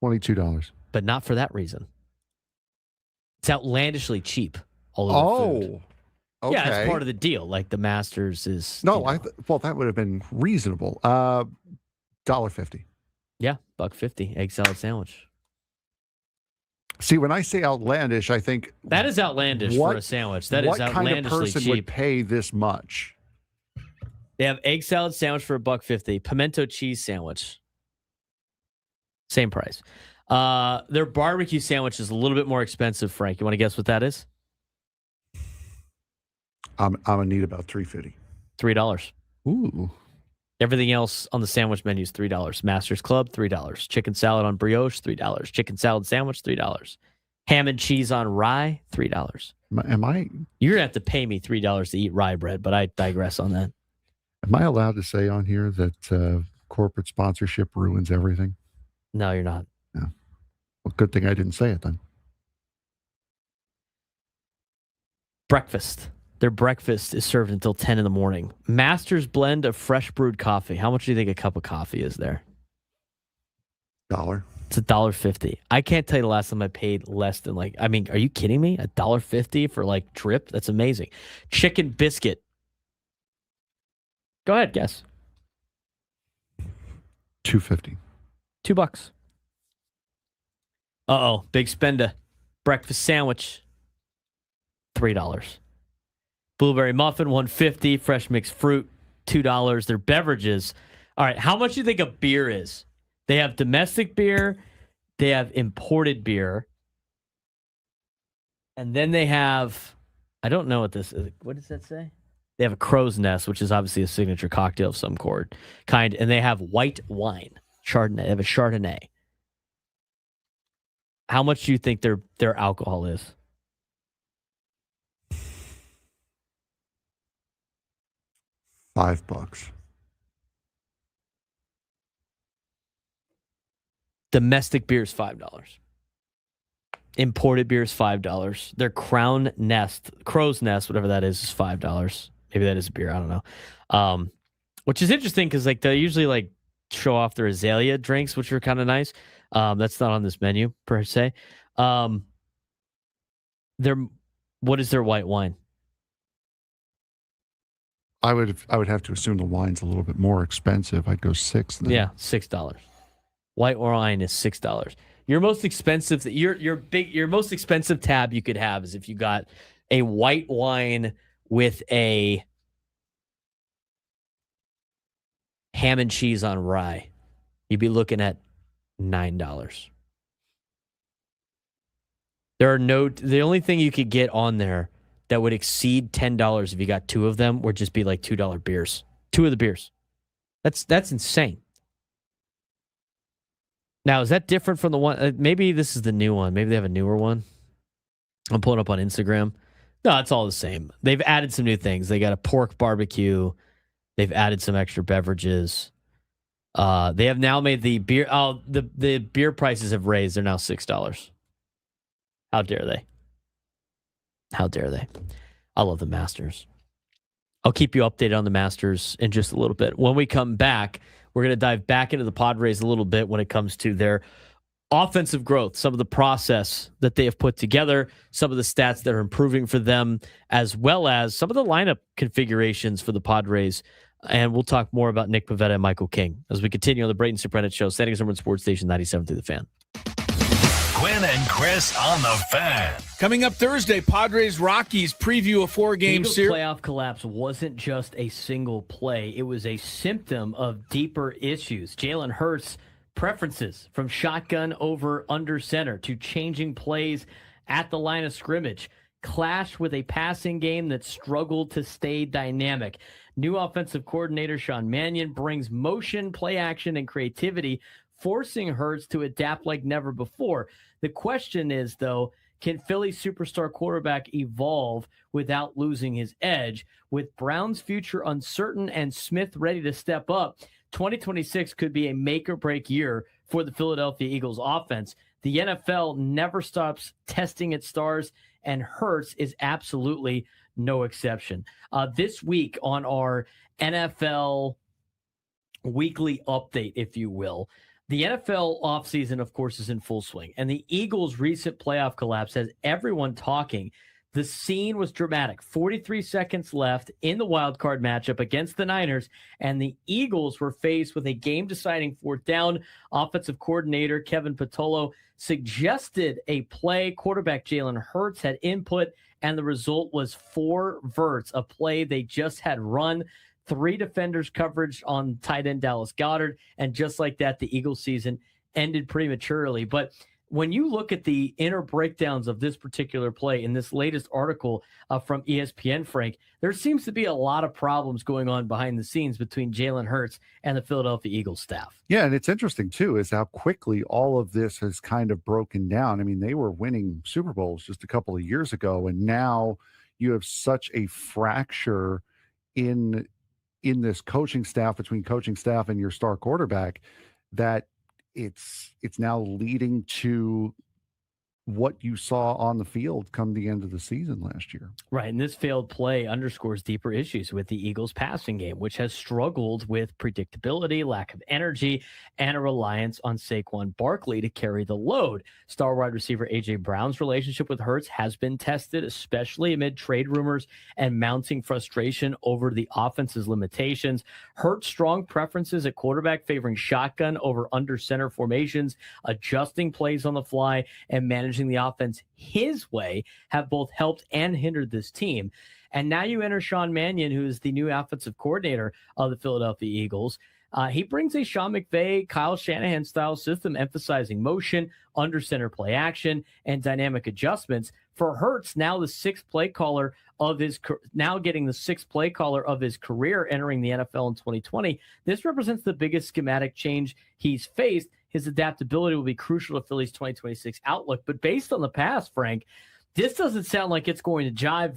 $22. But not for that reason. It's outlandishly cheap. All over the food. Okay. Yeah, it's part of the deal. Like the Masters is. No, well, that would have been reasonable. $1.50. Yeah, $1.50 egg salad sandwich. See, when I say outlandish, I think that is outlandish for a sandwich. That is outlandishly kind of person cheap. would pay this much? They have egg salad sandwich for $1.50. Pimento cheese sandwich. Same price. Their barbecue sandwich is a little bit more expensive, Frank. You want to guess what that is? I'm gonna need about $3.50. $3. Ooh. Everything else on the sandwich menu is $3. Masters Club, $3. Chicken salad on brioche, $3. Chicken salad sandwich, $3. Ham and cheese on rye, $3. Am I? You're gonna have to pay me $3 to eat rye bread, but I digress on that. Am I allowed to say on here that corporate sponsorship ruins everything? No, you're not. Yeah. Well, good thing I didn't say it then. Breakfast. Their breakfast is served until 10 in the morning. Master's blend of fresh brewed coffee. How much do you think a cup of coffee is there? $1. It's $1.50. I can't tell you the last time I paid less than are you kidding me? $1.50 for drip? That's amazing. Chicken biscuit. Go ahead, guess. $2.50. $2. Uh-oh, big spender. Breakfast sandwich. $3. Blueberry muffin, $1.50. Fresh mixed fruit, $2. Their beverages. All right, how much do you think a beer is? They have domestic beer. They have imported beer. And then they have, I don't know what this is. What does that say? They have a crow's nest, which is obviously a signature cocktail of some kind. And they have white wine, Chardonnay. They have a Chardonnay. How much do you think their alcohol is? $5. Domestic beer is $5. Imported beer is $5. Their crow's nest, whatever that is $5. Maybe that is a beer. I don't know. Which is interesting because they usually show off their azalea drinks, which are kind of nice. That's not on this menu per se. What is their white wine? I would have to assume the wine's a little bit more expensive. I'd go $6. Then. Yeah, $6. White wine is $6. Your most expensive your most expensive tab you could have is if you got a white wine with a ham and cheese on rye. You'd be looking at $9. The only thing you could get on there that would exceed $10 if you got two of them would just be $2 beers. Two of the beers. That's insane. Now, is that different from the one? Maybe this is the new one. Maybe they have a newer one. I'm pulling up on Instagram. No, it's all the same. They've added some new things. They got a pork barbecue. They've added some extra beverages. They have now made the beer. Oh, the beer prices have raised. They're now $6. How dare they? How dare they? I love the Masters. I'll keep you updated on the Masters in just a little bit. When we come back, we're going to dive back into the Padres a little bit when it comes to their offensive growth, some of the process that they have put together, some of the stats that are improving for them, as well as some of the lineup configurations for the Padres. And we'll talk more about Nick Pivetta and Michael King as we continue on the Braden Surprenant Show, San Diego Sports Station 97 through the Fan. Quinn and Chris on the Fan. Coming up Thursday, Padres Rockies preview a 4-game series. Playoff collapse wasn't just a single play. It was a symptom of deeper issues. Jalen Hurts' preferences from shotgun over under center to changing plays at the line of scrimmage clashed with a passing game that struggled to stay dynamic. New offensive coordinator Sean Mannion brings motion, play action, and creativity, forcing Hurts to adapt like never before. The question is, though, can Philly superstar quarterback evolve without losing his edge? With Brown's future uncertain and Smith ready to step up, 2026 could be a make-or-break year for the Philadelphia Eagles offense. The NFL never stops testing its stars, and Hurts is absolutely no exception. This week on our NFL weekly update, if you will, the NFL offseason, of course, is in full swing, and the Eagles' recent playoff collapse has everyone talking. The scene was dramatic. 43 seconds left in the wild card matchup against the Niners, and the Eagles were faced with a game-deciding fourth down. Offensive coordinator Kevin Patolo suggested a play. Quarterback Jalen Hurts had input, and the result was 4 verts, a play they just had run. 3 defenders coverage on tight end Dallas Goedert, and just like that, the Eagles season ended prematurely. But when you look at the inner breakdowns of this particular play in this latest article from ESPN, Frank, there seems to be a lot of problems going on behind the scenes between Jalen Hurts and the Philadelphia Eagles staff. Yeah, and it's interesting, too, is how quickly all of this has kind of broken down. I mean, they were winning Super Bowls just a couple of years ago, and now you have such a fracture in this coaching staff, between coaching staff and your star quarterback, that it's now leading to what you saw on the field come the end of the season last year. Right, and this failed play underscores deeper issues with the Eagles' passing game, which has struggled with predictability, lack of energy, and a reliance on Saquon Barkley to carry the load. Star wide receiver A.J. Brown's relationship with Hurts has been tested, especially amid trade rumors and mounting frustration over the offense's limitations. Hurts' strong preferences at quarterback, favoring shotgun over under center formations, adjusting plays on the fly, and managing the offense his way have both helped and hindered this team. And now you enter Sean Mannion, who is the new offensive coordinator of the Philadelphia Eagles. He brings a Sean McVay, Kyle Shanahan style system, emphasizing motion, under center play action, and dynamic adjustments. For Hurts, now the sixth play caller of his getting the sixth play caller of his career, entering the NFL in 2020. This represents the biggest schematic change he's faced. His adaptability will be crucial to Philly's 2026 outlook. But based on the past, Frank, this doesn't sound like it's going to jive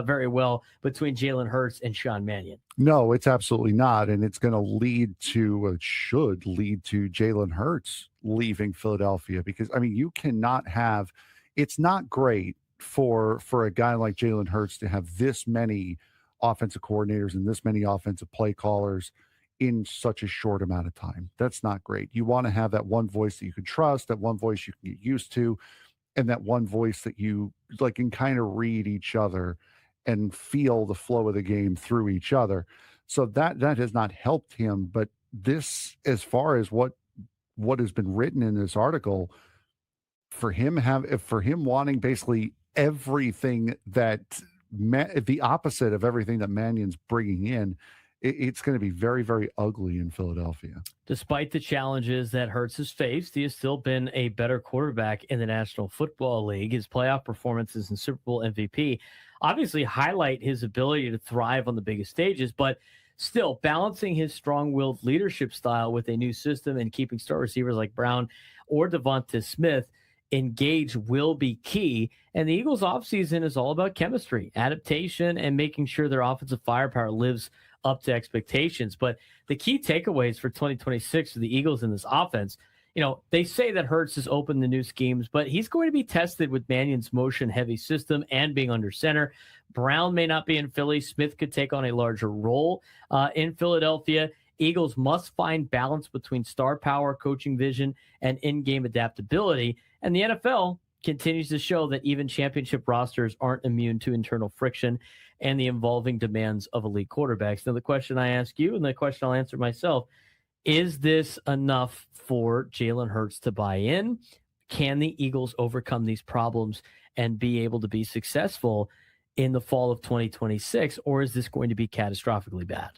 very well between Jalen Hurts and Sean Mannion. No, it's absolutely not. And it's going to should lead to Jalen Hurts leaving Philadelphia, because, I mean, you cannot have, it's not great for a guy like Jalen Hurts to have this many offensive coordinators and this many offensive play callers in such a short amount of time. That's not great. You want to have that one voice that you can trust, that one voice you can get used to, and that one voice that you can kind of read each other and feel the flow of the game through each other. So that has not helped him. But this, as far as what has been written in this article, for him wanting basically everything that the opposite of everything that Mannion's bringing in, it's going to be very, very ugly in Philadelphia. Despite the challenges that Hurts has faced, he has still been a better quarterback in the National Football League. His playoff performances and Super Bowl MVP obviously highlight his ability to thrive on the biggest stages, but still balancing his strong-willed leadership style with a new system and keeping star receivers like Brown or Devonta Smith engaged will be key. And the Eagles' offseason is all about chemistry, adaptation, and making sure their offensive firepower lives up to expectations. But the key takeaways for 2026 for the Eagles in this offense, they say that Hurts has opened the new schemes, but he's going to be tested with Mannion's motion-heavy system and being under center. Brown may not be in Philly. Smith could take on a larger role in Philadelphia. Eagles must find balance between star power, coaching vision, and in-game adaptability. And the NFL continues to show that even championship rosters aren't immune to internal friction and the involving demands of elite quarterbacks. Now, the question I ask you, and the question I'll answer myself, is this enough for Jalen Hurts to buy in? Can the Eagles overcome these problems and be able to be successful in the fall of 2026, or is this going to be catastrophically bad?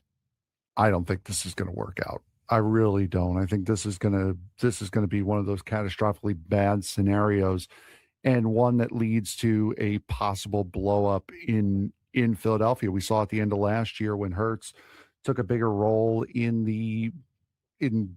I don't think this is going to work out. I really don't. I think this is going to be one of those catastrophically bad scenarios, and one that leads to a possible blow up in Philadelphia. We saw at the end of last year when Hurts took a bigger role in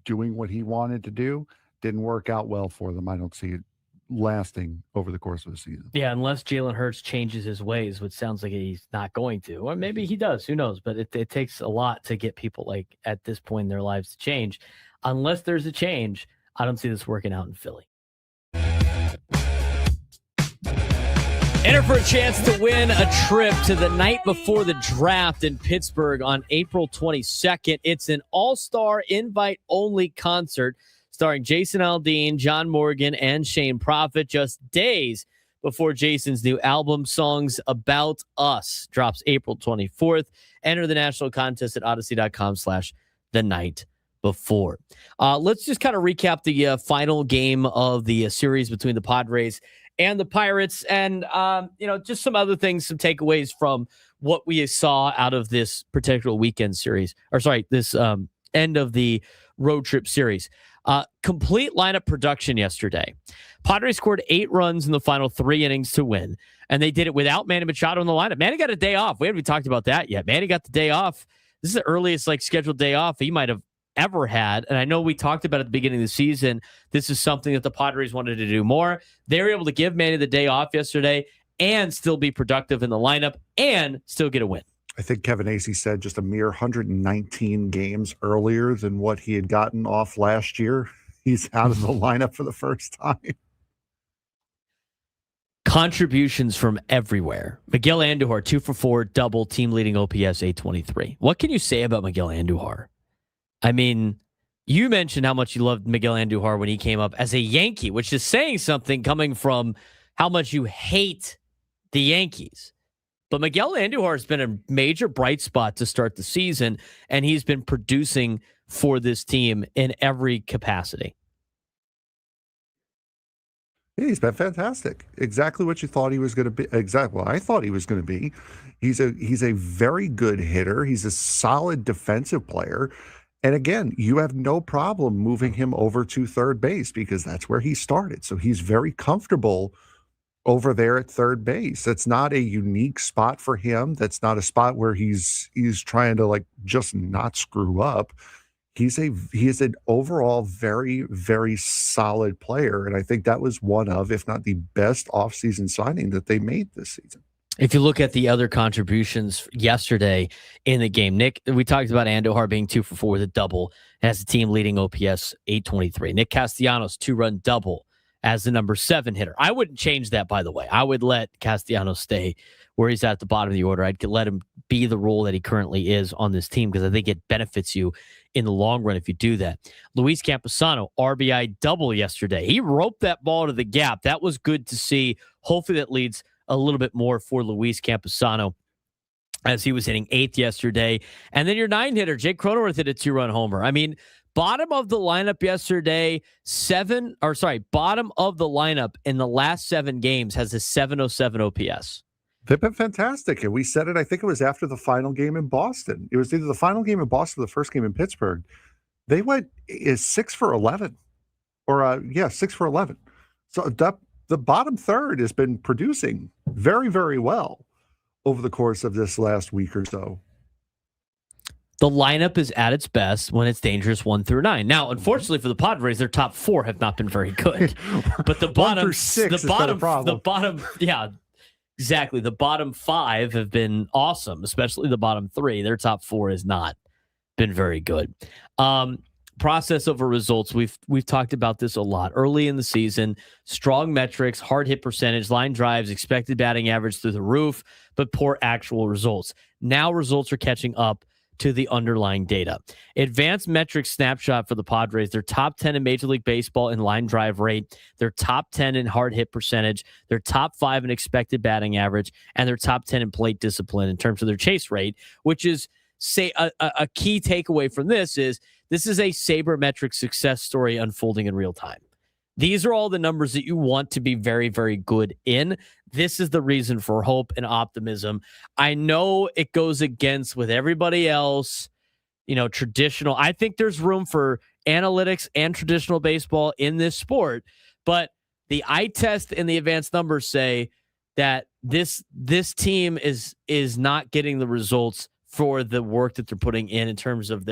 doing what he wanted to do. Didn't work out well for them. I don't see it lasting over the course of the season. Yeah, unless Jalen Hurts changes his ways, which sounds like he's not going to. Or maybe he does. Who knows? But it takes a lot to get people like at this point in their lives to change. Unless there's a change, I don't see this working out in Philly. Enter for a chance to win a trip to the night before the draft in Pittsburgh on April 22nd. It's an all-star invite-only concert starring Jason Aldean, John Morgan, and Shane Prophet just days before Jason's new album, Songs About Us, drops April 24th. Enter the national contest at odyssey.com/the night before. Let's just kind of recap the final game of the series between the Padres and the Pirates, and just some other things, some takeaways from what we saw out of this particular weekend series, this end of the road trip series. Complete lineup production yesterday. Padres scored 8 runs in the final 3 innings to win, and they did it without Manny Machado in the lineup. Manny got a day off. We haven't talked about that yet. Manny got the day off. This is the earliest scheduled day off he might have ever had. And I know we talked about at the beginning of the season, this is something that the Padres wanted to do more. They were able to give Manny the day off yesterday and still be productive in the lineup and still get a win. I think Kevin Acee said just a mere 119 games earlier than what he had gotten off last year. He's out of the lineup for the first time. Contributions from everywhere. Miguel Andujar, 2 for 4, double, team leading OPS 823. What can you say about Miguel Andujar? I mean, you mentioned how much you loved Miguel Andujar when he came up as a Yankee, which is saying something coming from how much you hate the Yankees. But Miguel Andujar has been a major bright spot to start the season, and he's been producing for this team in every capacity. Yeah, he's been fantastic. Exactly what you thought he was going to be. Exactly what I thought he was going to be. He's a very good hitter. He's a solid defensive player. And again, you have no problem moving him over to third base because that's where he started. So he's very comfortable over there at third base. That's not a unique spot for him. That's not a spot where he's trying to just not screw up. He is an overall very, very solid player. And I think that was one of, if not the best offseason signing that they made this season. If you look at the other contributions yesterday in the game, Nick, we talked about Andujar being 2 for 4 with a double as the team leading OPS 823. Nick Castellanos, 2-run double as the number 7 hitter. I wouldn't change that, by the way. I would let Castellanos stay where he's at the bottom of the order. I'd let him be the role that he currently is on this team because I think it benefits you in the long run if you do that. Luis Camposano, RBI double yesterday. He roped that ball to the gap. That was good to see. Hopefully that leads a little bit more for Luis Camposano as he was hitting 8th yesterday. And then your 9 hitter, Jake Cronenworth, hit a 2-run homer. I mean, bottom of the lineup yesterday, bottom of the lineup in the last 7 games has a 707 OPS. They've been fantastic. And we said it, I think it was after the final game in Boston. It was either the final game in Boston or the first game in Pittsburgh. They went 6 for 11. 6 for 11. So the bottom third has been producing very, very well over the course of this last week or so. The lineup is at its best when it's dangerous 1 through 9. Now, unfortunately for the Padres, their top 4 have not been very good. But the bottom 6 exactly. The bottom 5 have been awesome, especially the bottom 3. Their top 4 has not been very good. Process over results. We've talked about this a lot early in the season. Strong metrics, hard hit percentage, line drives, expected batting average through the roof, but poor actual results. Now results are catching up to the underlying data. Advanced metrics snapshot for the Padres. They're top 10 in Major League Baseball in line drive rate. They're top 10 in hard hit percentage. They're top 5 in expected batting average, and they're top 10 in plate discipline in terms of their chase rate, which is a key takeaway from this is a sabermetric success story unfolding in real time. These are all the numbers that you want to be very, very good in. This is the reason for hope and optimism. I know it goes against with everybody else, traditional. I think there's room for analytics and traditional baseball in this sport, but the eye test and the advanced numbers say that this team is not getting the results for the work that they're putting in terms of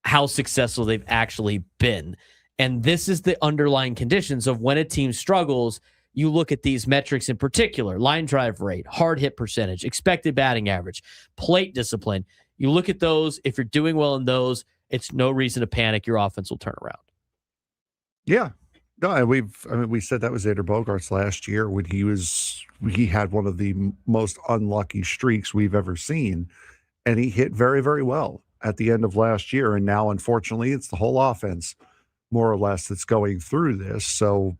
how successful they've actually been. And this is the underlying conditions of when a team struggles. You look at these metrics in particular: line drive rate, hard hit percentage, expected batting average, plate discipline. You look at those. If you're doing well in those, it's no reason to panic. Your offense will turn around. Yeah, No, and we said that was Xander Bogaerts last year when he had one of the most unlucky streaks we've ever seen, and he hit very, very well at the end of last year. And now, unfortunately, it's the whole offense, more or less, that's going through this. So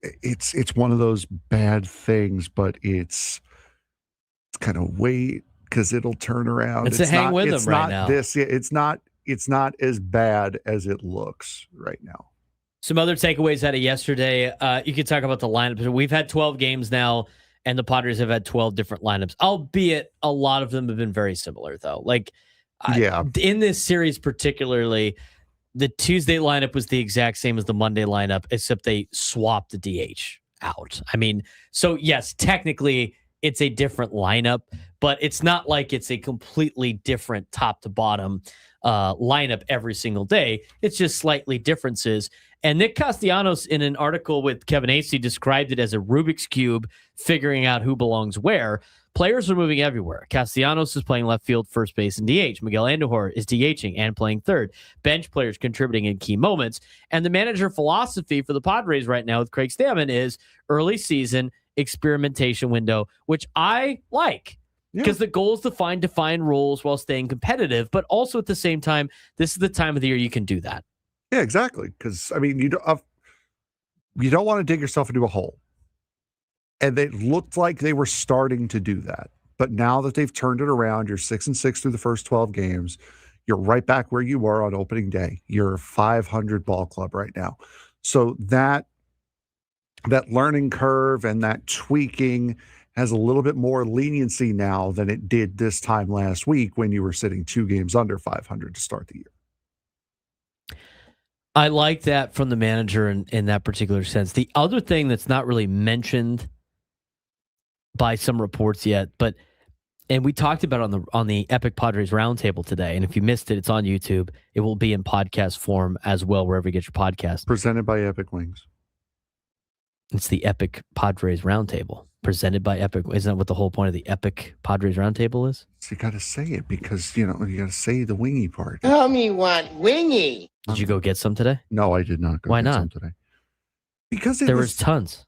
it's one of those bad things, but it's kind of wait because it'll turn around. It's a hang with them right now. It's not as bad as it looks right now. Some other takeaways out of yesterday. You could talk about the lineup. We've had 12 games now, and the Padres have had 12 different lineups, albeit a lot of them have been very similar, though. In this series particularly, the Tuesday lineup was the exact same as the Monday lineup, except they swapped the DH out. I mean, so yes, technically it's a different lineup, but it's not like it's a completely different top to bottom lineup every single day. It's just slightly differences. And Nick Castellanos, in an article with Kevin Acey, described it as a Rubik's Cube, figuring out who belongs where. Players are moving everywhere. Castellanos is playing left field, first base, and DH. Miguel Andujar is DHing and playing third. Bench players contributing in key moments. And the manager philosophy for the Padres right now with Craig Stammen is early season experimentation window, which I like. Because the goal is to find defined roles while staying competitive, but also at the same time, this is the time of the year you can do that. Yeah, exactly. Because, I mean, you don't want to dig yourself into a hole. And it looked like they were starting to do that. But now that they've turned it around, you're 6-6 through the first 12 games. You're right back where you were on opening day. You're a 500 ball club right now. So that learning curve and that tweaking has a little bit more leniency now than it did this time last week when you were sitting 2 games under 500 to start the year. I like that from the manager in that particular sense. The other thing that's not really mentioned by some reports yet, and we talked about it on the Epic Padres Roundtable today, and if you missed it, it's on YouTube. It will be in podcast form as well, wherever you get your podcast. Presented by Epic Wings. It's the Epic Padres Roundtable. Presented by Epic. Isn't that what the whole point of the Epic Padres Roundtable is? So you got to say it because, you got to say the wingy part. Tell me what wingy. Did you go get some today? No, I did not go Why get not? some today. Because there was tons.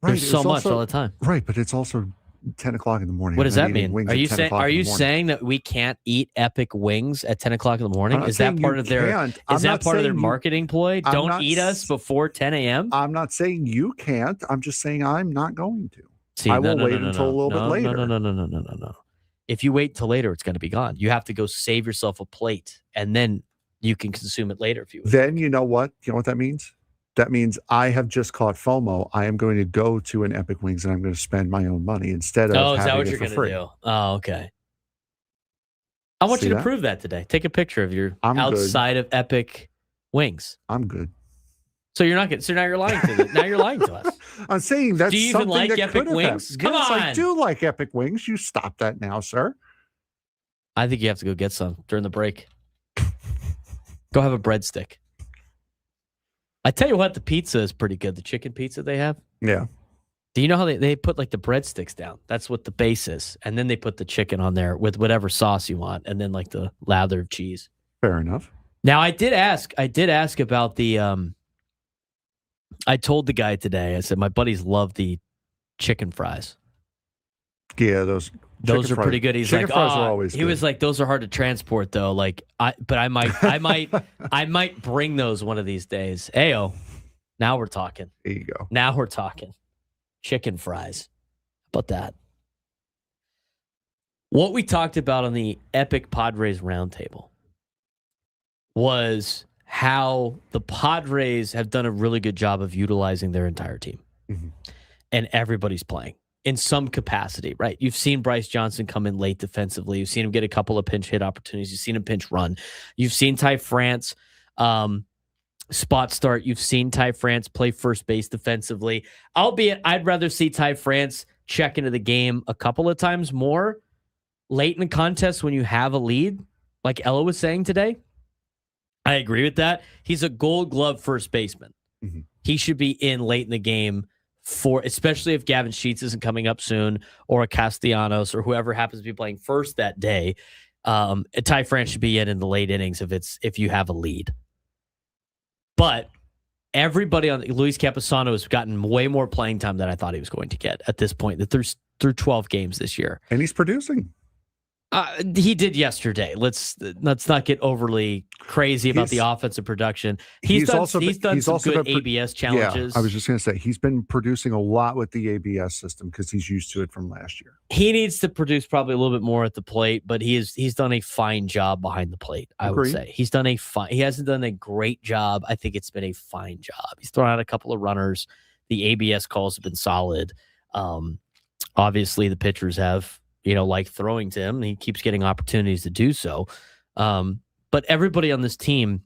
Right, There's so much all the time. Right, but it's also 10 o'clock in the morning. What does that mean? Wings Are you at 10 saying o'clock in the morning. saying that we can't eat Epic wings at 10 o'clock in the morning? I'm not Is that saying part you of their can't. is I'm that not part of their saying you- marketing ploy? I'm Don't not eat us before 10 a.m. I'm not saying you can't. I'm just saying I'm not going to. See, I no, will no, wait no, until a little bit later. No. If you wait till later, it's going to be gone. You have to go save yourself a plate, and then you can consume it later if you. Then you know what? You know what that means? That means I have just caught FOMO. I am going to go to an Epic Wings and I'm going to spend my own money instead of Oh, is that having what it you're for going to free. do? Oh, okay. I want See you to that? prove that today. Take a picture of your I'm good. outside of Epic Wings. I'm good. So you're not good. So now you're lying to us. Now you're lying to us. I'm saying that's Do you even something like that Epic could have Wings? happened. Come Yes, I on. do like Epic Wings. You stop that now, sir. I think you have to go get some during the break. Go have a breadstick. I tell you what, the pizza is pretty good. The chicken pizza they have. Yeah. Do you know how they put like the breadsticks down? That's what the base is. And then they put the chicken on there with whatever sauce you want. And then like the lather of cheese. Fair enough. Now I did ask about the, I told the guy today, I said, my buddies love the chicken fries. Yeah, those are pretty good. He's chicken like, fries oh, are always he good. was like, those are hard to transport though. Like, I might bring those one of these days. Ayo, now we're talking. There you go. Now we're talking. Chicken fries. How about that? What we talked about on the Epic Padres Roundtable was how the Padres have done a really good job of utilizing their entire team. Mm-hmm. And everybody's playing in some capacity, right? You've seen Bryce Johnson come in late defensively. You've seen him get a couple of pinch hit opportunities. You've seen him pinch run. You've seen Ty France spot start. You've seen Ty France play first base defensively. Albeit, I'd rather see Ty France check into the game a couple of times more late in the contest when you have a lead, like Ella was saying today. I agree with that. He's a Gold Glove first baseman. Mm-hmm. He should be in late in the game especially if Gavin Sheets isn't coming up soon, or a Castellanos, or whoever happens to be playing first that day. Ty France should be in the late innings if you have a lead. But everybody on Luis Campusano has gotten way more playing time than I thought he was going to get at this point. That there's through 12 games this year, and he's producing. He did yesterday. Let's not get overly crazy about the offensive production. He's done some good ABS challenges. Yeah, I was just going to say he's been producing a lot with the ABS system because he's used to it from last year. He needs to produce probably a little bit more at the plate, but he's done a fine job behind the plate. I would say he hasn't done a great job. I think it's been a fine job. He's thrown out a couple of runners. The ABS calls have been solid. Obviously, the pitchers have. Like throwing to him, and he keeps getting opportunities to do so. But everybody on this team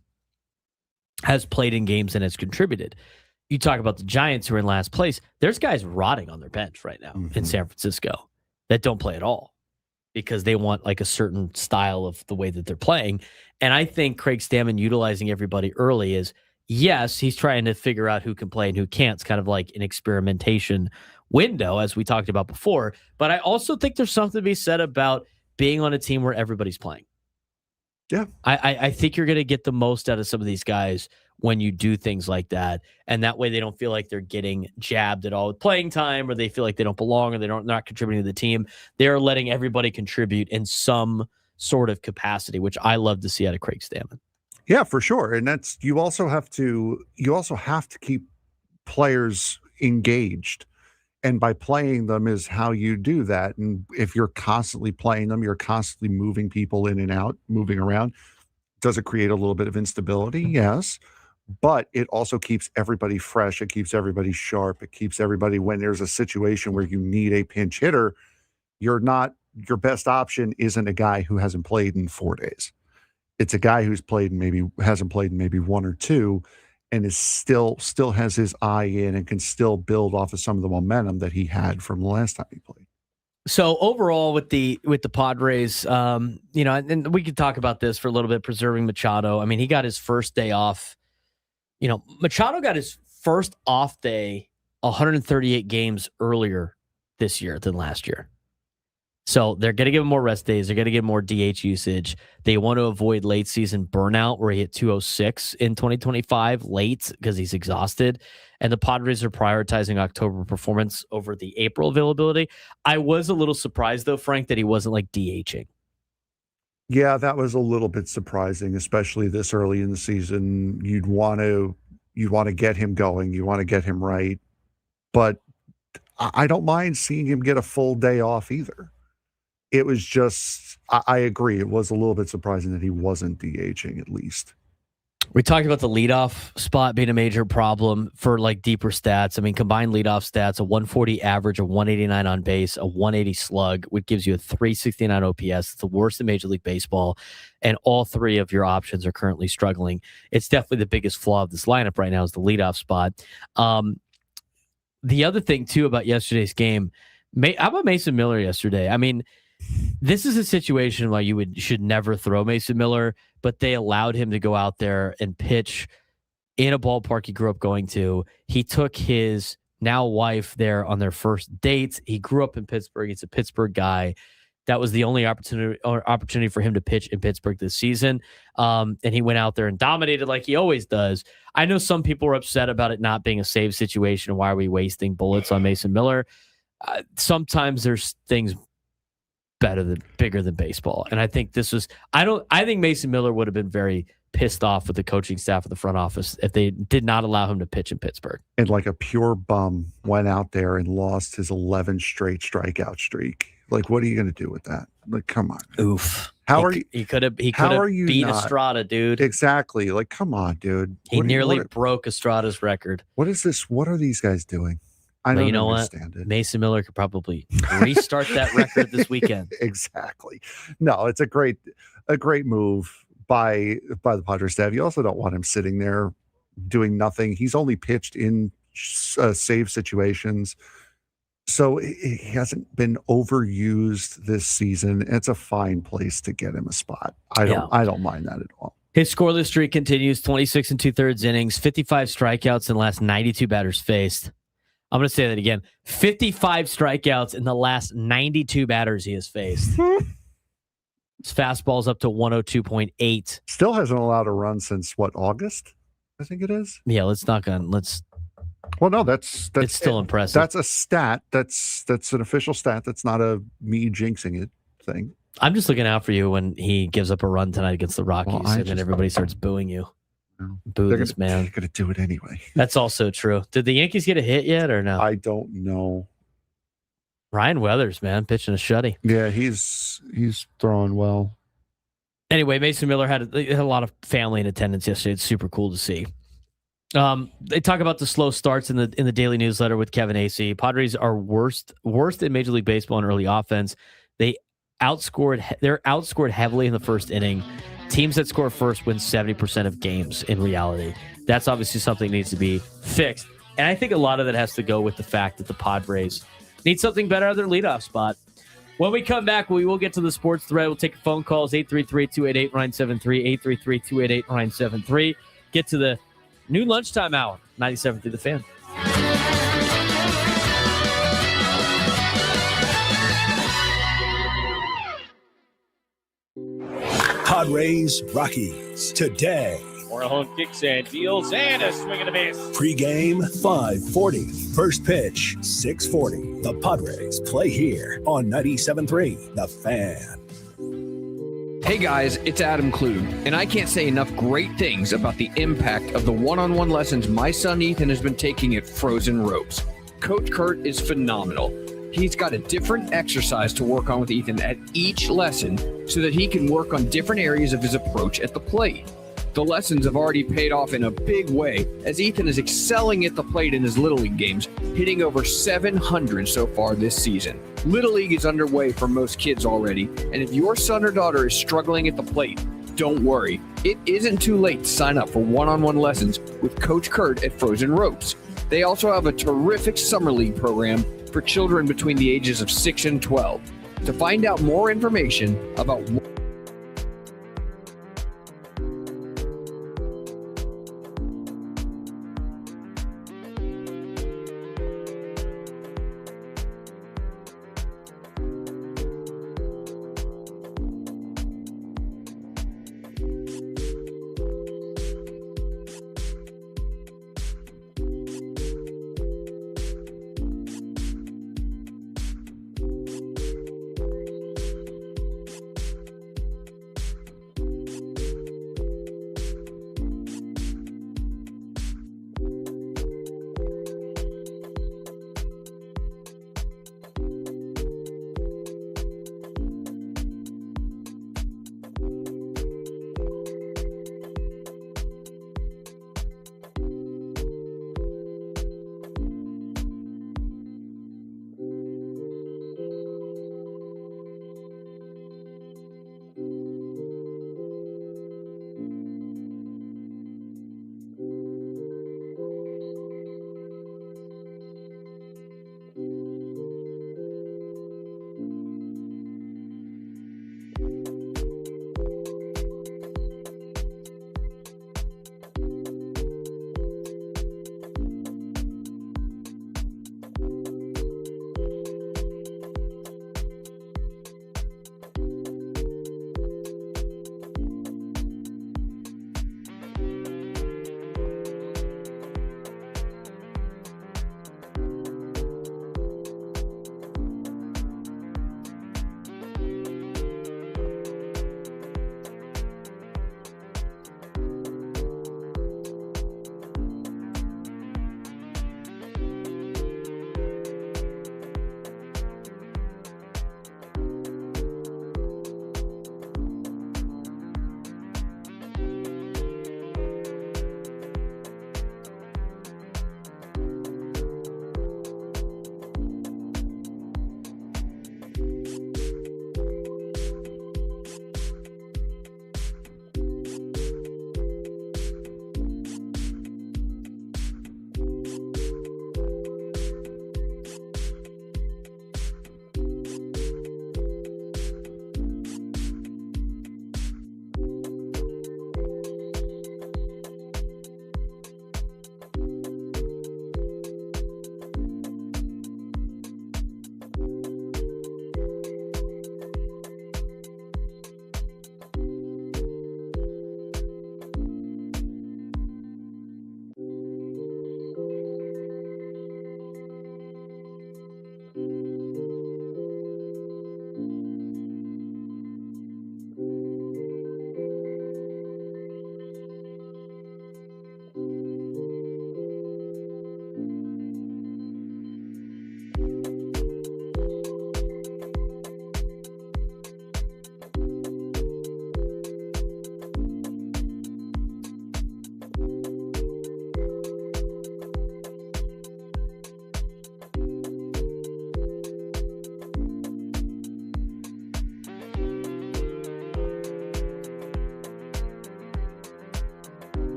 has played in games and has contributed. You talk about the Giants who are in last place. There's guys rotting on their bench right now in San Francisco that don't play at all because they want like a certain style of the way that they're playing. And I think Craig Stammen utilizing everybody early is, yes, he's trying to figure out who can play and who can't. It's kind of like an experimentation window, as we talked about before. But I also think there's something to be said about being on a team where everybody's playing. Yeah. I think you're going to get the most out of some of these guys when you do things like that. And that way they don't feel like they're getting jabbed at all with playing time, or they feel like they don't belong, or they're not contributing to the team. They're letting everybody contribute in some sort of capacity, which I love to see out of Craig Stammen. Yeah, for sure. And that's you also have to keep players engaged. And by playing them is how you do that. And if you're constantly playing them, you're constantly moving people in and out, moving around. Does it create a little bit of instability? Yes. But it also keeps everybody fresh. It keeps everybody sharp. It keeps everybody, when there's a situation where you need a pinch hitter, your best option isn't a guy who hasn't played in 4 days. It's a guy who's hasn't played in maybe 1 or 2. And is still has his eye in and can still build off of some of the momentum that he had from the last time he played. So overall with the Padres, and we could talk about this for a little bit, preserving Machado. I mean, he got his first day off. Machado got his first off day 138 games earlier this year than last year. So they're going to give him more rest days. They're going to give him more DH usage. They want to avoid late season burnout where he hit 206 in 2025 late because he's exhausted. And the Padres are prioritizing October performance over the April availability. I was a little surprised, though, Frank, that he wasn't like DHing. Yeah, that was a little bit surprising, especially this early in the season. You'd want to get him going. You want to get him right. But I don't mind seeing him get a full day off either. It was just, I agree. It was a little bit surprising that he wasn't DHing at least. We talked about the leadoff spot being a major problem for like deeper stats. I mean, combined leadoff stats, a 140 average, a 189 on base, a 180 slug, which gives you a 369 OPS. It's the worst in Major League Baseball. And all three of your options are currently struggling. It's definitely the biggest flaw of this lineup right now is the leadoff spot. The other thing, too, about yesterday's game, how about Mason Miller yesterday? I mean, this is a situation where you should never throw Mason Miller, but they allowed him to go out there and pitch in a ballpark he grew up going to. He took his now wife there on their first dates. He grew up in Pittsburgh. He's a Pittsburgh guy. That was the only opportunity for him to pitch in Pittsburgh this season. And he went out there and dominated like he always does. I know some people are upset about it not being a save situation. Why are we wasting bullets on Mason Miller? Sometimes there's things bigger than baseball. And I think I think Mason Miller would have been very pissed off with the coaching staff of the front office if they did not allow him to pitch in Pittsburgh. And like a pure bum went out there and lost his 11 straight strikeout streak. Like, what are you going to do with that? Like, come on. Oof. He could have beat Estrada, dude. Exactly. Like, come on, dude. He nearly broke Estrada's record. What is this? What are these guys doing? I don't understand it. Mason Miller could probably restart that record this weekend. Exactly. No, it's a great move by the Padres staff. You also don't want him sitting there doing nothing. He's only pitched in save situations, so he hasn't been overused this season. It's a fine place to get him a spot. I don't mind that at all. His scoreless streak continues, 26 and 2/3 innings, 55 strikeouts in the last 92 batters faced. I'm going to say that again. 55 strikeouts in the last 92 batters he has faced. His fastball's up to 102.8. Still hasn't allowed a run since, August? I think it is. Yeah, let's knock on. Let's. Well, no, that's it's still impressive. That's a stat. That's an official stat. That's not a me jinxing it thing. I'm just looking out for you when he gives up a run tonight against the Rockies, and then everybody starts booing you. Boo this man. They're going to do it anyway. That's also true. Did the Yankees get a hit yet or no? I don't know. Ryan Weathers, man, pitching a shutty. Yeah, he's throwing well. Anyway, Mason Miller had a lot of family in attendance yesterday. It's super cool to see. They talk about the slow starts in the daily newsletter with Kevin Acee. Padres are worst in Major League Baseball in early offense. They're outscored heavily in the first inning. Teams that score first win 70% of games in reality. That's obviously something that needs to be fixed. And I think a lot of that has to go with the fact that the Padres need something better at their leadoff spot. When we come back, we will get to the sports thread. We'll take phone calls, 833-288-973, 833-288-973. Get to the new lunchtime hour, 97 through the Fan. Padres, Rockies, today. Orelhon kicks and deals, and a swing and a miss. Pre-game, 5:40. First pitch, 6:40. The Padres play here on 97.3 The Fan. Hey guys, it's Adam Klug, and I can't say enough great things about the impact of the one-on-one lessons my son Ethan has been taking at Frozen Ropes. Coach Kurt is phenomenal. He's got a different exercise to work on with Ethan at each lesson so that he can work on different areas of his approach at the plate. The lessons have already paid off in a big way as Ethan is excelling at the plate in his Little League games, hitting over 700 so far this season. Little League is underway for most kids already, and if your son or daughter is struggling at the plate, don't worry. It isn't too late to sign up for one-on-one lessons with Coach Kurt at Frozen Ropes. They also have a terrific summer league program for children between the ages of 6 and 12. To find out more information about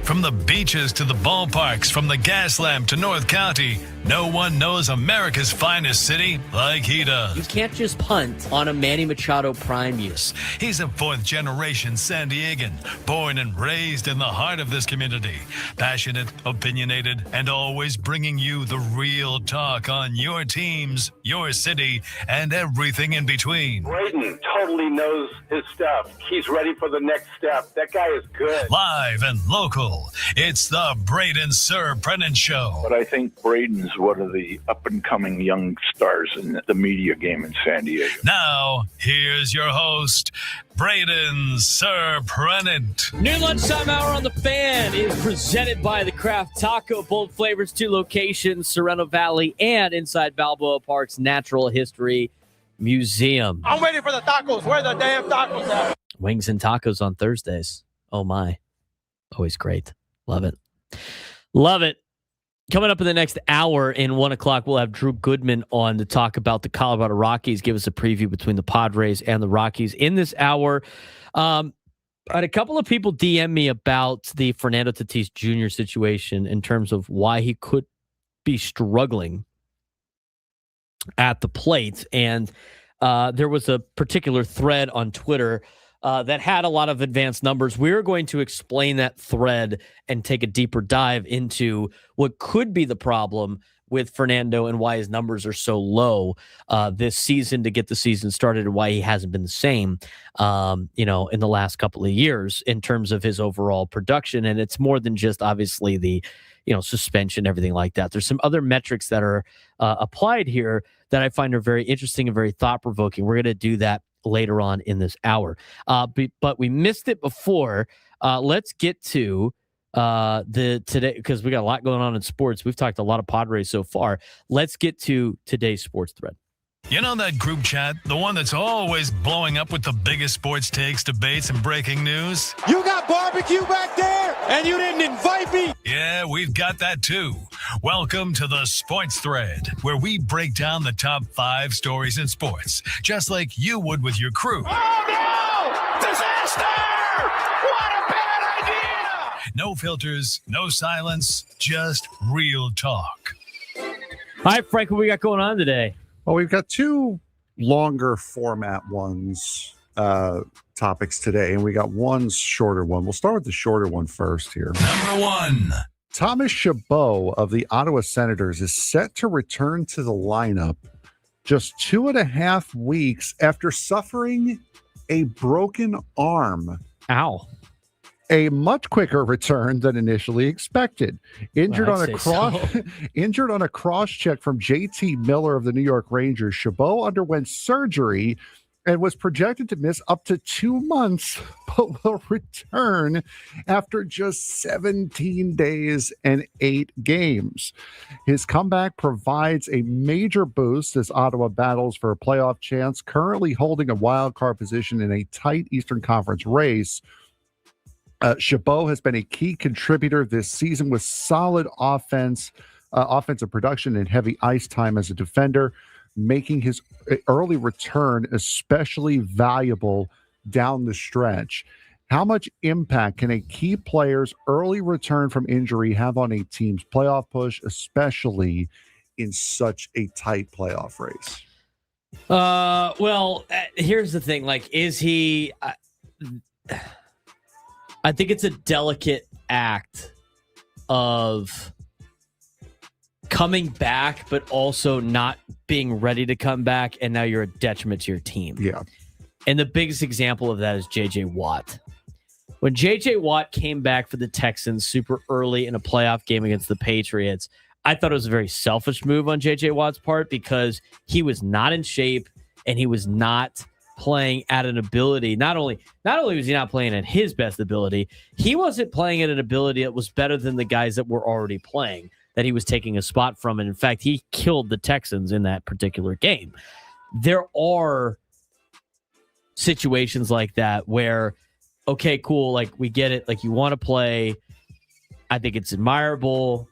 From the beaches to the ballparks, from the Gaslamp to North County, no one knows America's finest city like he does. You can't just punt on a Manny Machado prime use. He's a fourth-generation San Diegan, born and raised in the heart of this community. Passionate, opinionated, and always bringing you the real talk on your teams, your city, and everything in between. Braden totally knows his stuff. He's ready for the next step. That guy is good. Live and local, it's the Braden Surprenant Show. But I think Braden's one of the up-and-coming young stars in the media game in San Diego. Now, here's your host, Braden Surprenant. New lunchtime hour on the Fan is presented by the Craft Taco. Bold flavors, 2 locations, Sorrento Valley and inside Balboa Park's Natural History Museum. I'm waiting for the tacos. Where the damn tacos at? Wings and tacos on Thursdays. Oh, my. Always great. Love it. Love it. Coming up in the next hour in 1 o'clock, we'll have Drew Goodman on to talk about the Colorado Rockies, give us a preview between the Padres and the Rockies. In this hour, I had a couple of people DM me about the Fernando Tatis Jr. situation in terms of why he could be struggling at the plate. And there was a particular thread on Twitter that had a lot of advanced numbers. We're going to explain that thread and take a deeper dive into what could be the problem with Fernando and why his numbers are so low this season to get the season started and why he hasn't been the same, in the last couple of years in terms of his overall production. And it's more than just obviously the, suspension, everything like that. There's some other metrics that are applied here that I find are very interesting and very thought-provoking. We're going to do that later on in this hour. But we missed it before. Let's get to today, because we got a lot going on in sports. We've talked a lot of Padres so far. Let's get to today's sports thread. You know that group chat? The one that's always blowing up with the biggest sports takes, debates, and breaking news? You got barbecue back there, and you didn't invite me. Yeah, we've got that too. Welcome to the Sports Thread, where we break down the top 5 stories in sports, just like you would with your crew. Oh, no! Disaster! What a bad idea! No filters, no silence, just real talk. Hi, Frank, what we got going on today? Well, we've got 2 longer format ones topics today, and we got one shorter one. We'll start with the shorter one first here. Number 1. Thomas Chabot of the Ottawa Senators is set to return to the lineup just 2.5 weeks after suffering a broken arm. Ow. A much quicker return than initially expected. Injured on a cross check from JT Miller of the New York Rangers, Chabot underwent surgery and was projected to miss up to 2 months, but will return after just 17 days and 8 games. His comeback provides a major boost as Ottawa battles for a playoff chance, currently holding a wild card position in a tight Eastern Conference race. Chabot has been a key contributor this season with solid offensive production and heavy ice time as a defender, making his early return especially valuable down the stretch. How much impact can a key player's early return from injury have on a team's playoff push, especially in such a tight playoff race? Here's the thing. Is he... I think it's a delicate act of coming back, but also not being ready to come back, and now you're a detriment to your team. Yeah. And the biggest example of that is J.J. Watt. When J.J. Watt came back for the Texans super early in a playoff game against the Patriots, I thought it was a very selfish move on J.J. Watt's part because he was not in shape and he was not playing at an ability. Not only was he not playing at his best ability, he wasn't playing at an ability that was better than the guys that were already playing, that he was taking a spot from. And in fact, he killed the Texans in that particular game. There are situations like that where, okay, cool, we get it. You want to play. I think it's admirable.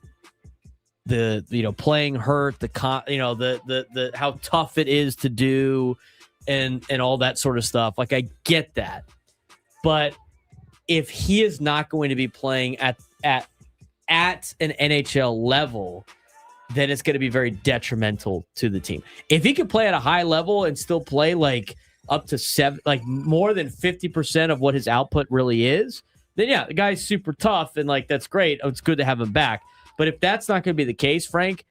The playing hurt, the how tough it is to do, and all that sort of stuff. I get that. But if he is not going to be playing at an NHL level, then it's going to be very detrimental to the team. If he can play at a high level and still play like up to more than 50% of what his output really is, then yeah, the guy's super tough and like that's great. It's good to have him back. But if that's not going to be the case, Frank,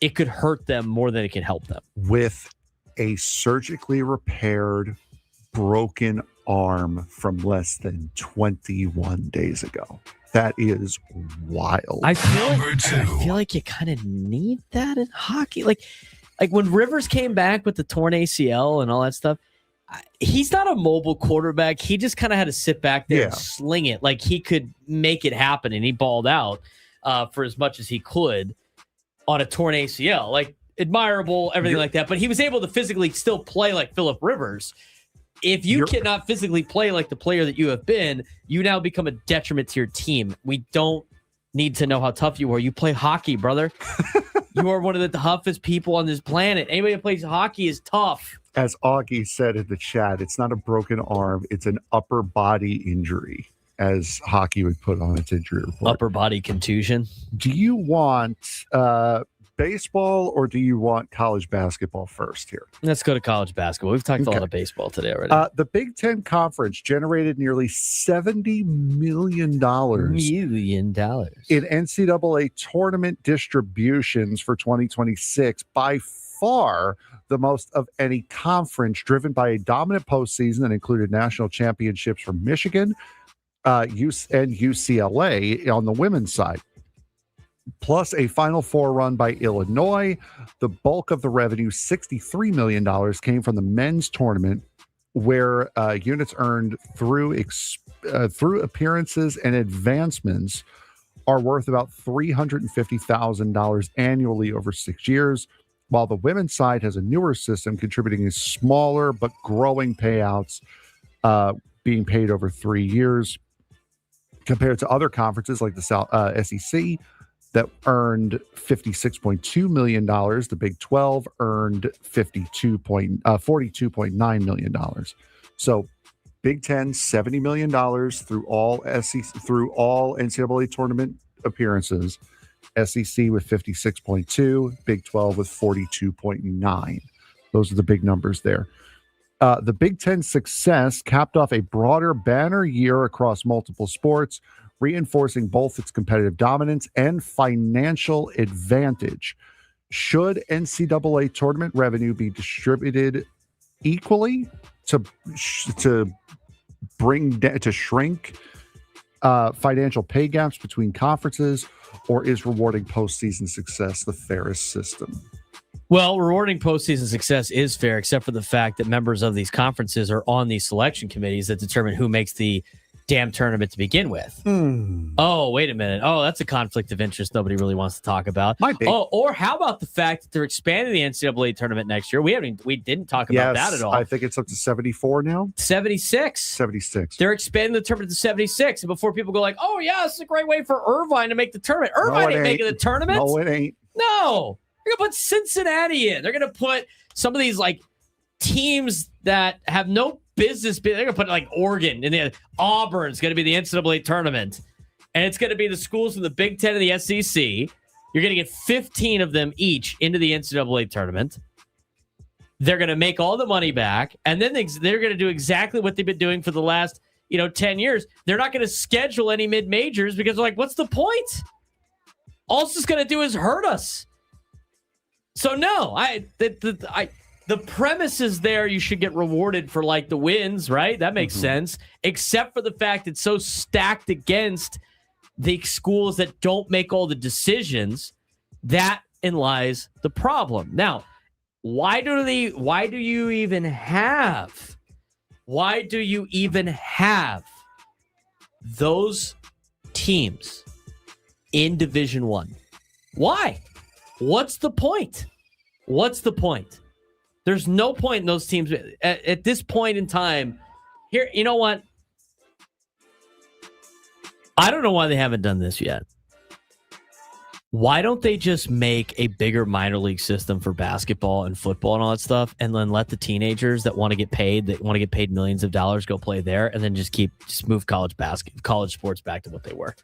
it could hurt them more than it can help them. With a surgically repaired, broken arm from less than 21 days ago. That is wild. I feel like you kind of need that in hockey. Like when Rivers came back with the torn ACL and all that stuff, he's not a mobile quarterback. He just kind of had to sit back there and sling it. Like he could make it happen, and he balled out for as much as he could on a torn ACL. Like admirable, everything like that. But he was able to physically still play like Phillip Rivers. If you cannot physically play like the player that you have been, you now become a detriment to your team. We don't need to know how tough you are. You play hockey, brother. You are one of the toughest people on this planet. Anybody who plays hockey is tough. As Augie said in the chat, it's not a broken arm. It's an upper body injury, as hockey would put on its injury report. Upper body contusion. Do you want baseball or do you want college basketball first here? Let's go to college basketball. We've talked a lot of baseball today already. The Big Ten Conference generated nearly $70 million in NCAA tournament distributions for 2026, by far the most of any conference, driven by a dominant postseason that included national championships from Michigan and UCLA on the women's side, plus a Final Four run by Illinois. The bulk of the revenue, $63 million, came from the men's tournament, where units earned through appearances and advancements are worth about $350,000 annually over 6 years, while the women's side has a newer system contributing a smaller but growing payouts being paid over 3 years compared to other conferences like the SEC that earned $56.2 million. The Big 12 earned $42.9 million. So Big 10, $70 million through all NCAA tournament appearances. SEC with 56.2, Big 12 with 42.9. Those are the big numbers there. The Big Ten success capped off a broader banner year across multiple sports, reinforcing both its competitive dominance and financial advantage. Should NCAA tournament revenue be distributed equally to shrink financial pay gaps between conferences, or is rewarding postseason success the fairest system? Well, rewarding postseason success is fair, except for the fact that members of these conferences are on these selection committees that determine who makes the damn tournament to begin with. Oh, wait a minute. Oh, that's a conflict of interest nobody really wants to talk about. Might be. Oh, or how about the fact that they're expanding the NCAA tournament next year? We didn't talk about that at all. I think it's up to 74 now. 76. They're expanding the tournament to 76. And before people go like, oh, yeah, this is a great way for Irvine to make the tournament. Irvine ain't making the tournament. No, it ain't. No. They're going to put Cincinnati in. They're going to put some of these like teams that have no business. They're going to put like Oregon and Auburn's going to be the NCAA tournament. And it's going to be the schools from the Big Ten and the SEC. You're going to get 15 of them each into the NCAA tournament. They're going to make all the money back. And then they're going to do exactly what they've been doing for the last 10 years. They're not going to schedule any mid-majors because they're like, what's the point? All it's just going to do is hurt us. So no, the premise is there. You should get rewarded for like the wins, right? That makes sense. Except for the fact it's so stacked against the schools that don't make all the decisions. That in lies the problem. Now, why do you even have those teams in Division I? Why? What's the point? There's no point in those teams at this point in time. Here, you know what? I don't know why they haven't done this yet. Why don't they just make a bigger minor league system for basketball and football and all that stuff, and then let the teenagers that want to get paid millions of dollars, go play there, and then just move college sports back to what they were?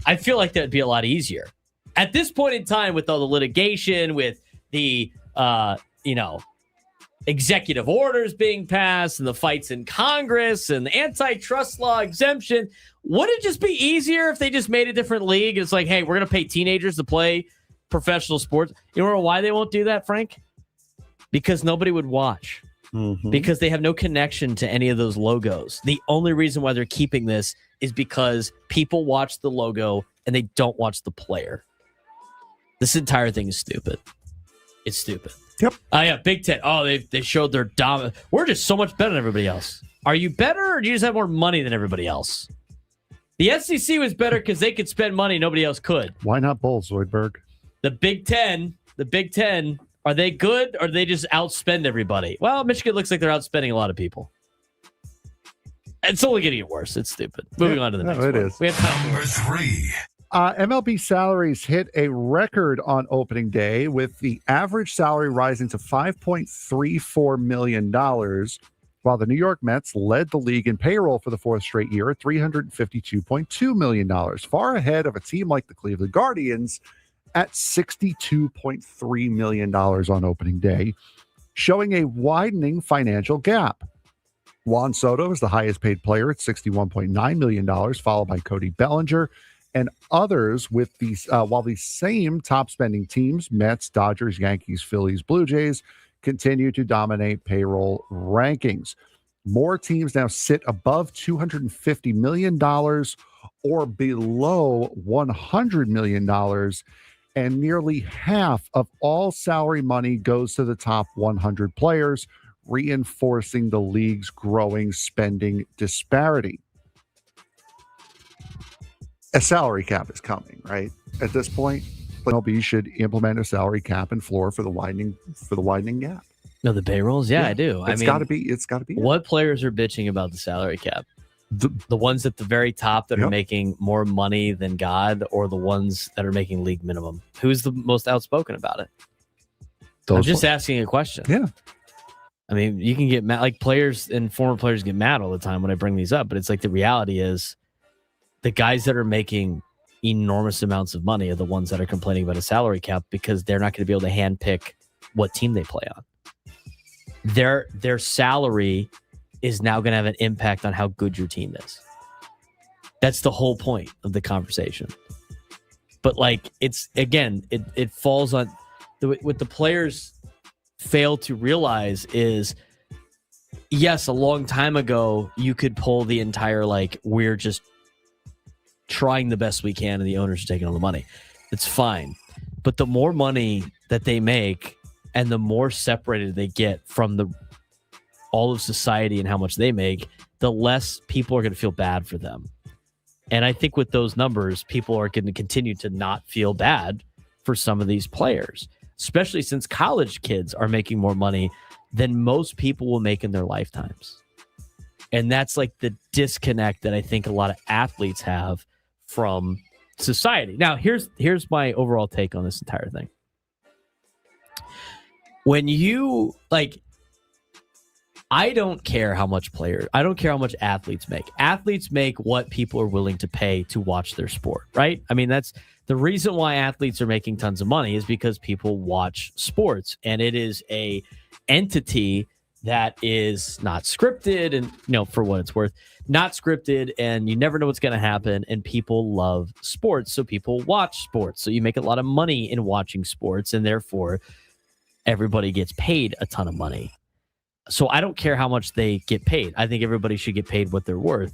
I feel like that'd be a lot easier. At this point in time, with all the litigation, with the executive orders being passed and the fights in Congress and the antitrust law exemption, would it just be easier if they just made a different league? It's like, hey, we're going to pay teenagers to play professional sports. You know why they won't do that, Frank? Because nobody would watch. Mm-hmm. Because they have no connection to any of those logos. The only reason why they're keeping this is because people watch the logo and they don't watch the player. This entire thing is stupid. It's stupid. Yep. Yeah, Big Ten. Oh, they showed their dominance. We're just so much better than everybody else. Are you better, or do you just have more money than everybody else? The SEC was better because they could spend money nobody else could. Why not both, Zoidberg? The Big Ten, are they good, or do they just outspend everybody? Well, Michigan looks like they're outspending a lot of people. It's only going to get worse. It's stupid. Moving on to the next one. It is. We have Number 3. MLB salaries hit a record on opening day, with the average salary rising to $5.34 million, while the New York Mets led the league in payroll for the fourth straight year at $352.2 million, far ahead of a team like the Cleveland Guardians at $62.3 million on opening day, showing a widening financial gap. Juan Soto is the highest paid player at $61.9 million, followed by Cody Bellinger and others, with these while these same top spending teams, Mets, Dodgers, Yankees, Phillies, Blue Jays, continue to dominate payroll rankings. More teams now sit above $250 million or below $100 million, and nearly half of all salary money goes to the top 100 players, reinforcing the league's growing spending disparity. A salary cap is coming, right? At this point, MLB should implement a salary cap and floor for the widening gap. No, the payrolls? Yeah, I do. It's got to be. What players are bitching about the salary cap? The ones at the very top that are making more money than God, or the ones that are making league minimum? Who's the most outspoken about it? I'm just asking a question. Yeah. I mean, you can get mad. Like, players and former players get mad all the time when I bring these up, but it's like, the reality is the guys that are making enormous amounts of money are the ones that are complaining about a salary cap, because they're not going to be able to handpick what team they play on. Their salary is now going to have an impact on how good your team is. That's the whole point of the conversation. But like, it's, again, it falls on what the players fail to realize is, yes, a long time ago, you could pull the entire, like, we're just trying the best we can and the owners are taking all the money. It's fine. But the more money that they make and the more separated they get from all of society and how much they make, the less people are going to feel bad for them. And I think with those numbers, people are going to continue to not feel bad for some of these players, especially since college kids are making more money than most people will make in their lifetimes. And that's like the disconnect that I think a lot of athletes have from society. Now, here's my overall take on this entire thing. When you, like, I don't care how much athletes make. Athletes make what people are willing to pay to watch their sport, right? I mean, that's the reason why athletes are making tons of money, is because people watch sports, and it is a entity that is not scripted, and, for what it's worth, not scripted, and you never know what's going to happen, and people love sports, so people watch sports. So you make a lot of money in watching sports, and therefore everybody gets paid a ton of money. So I don't care how much they get paid. I think everybody should get paid what they're worth.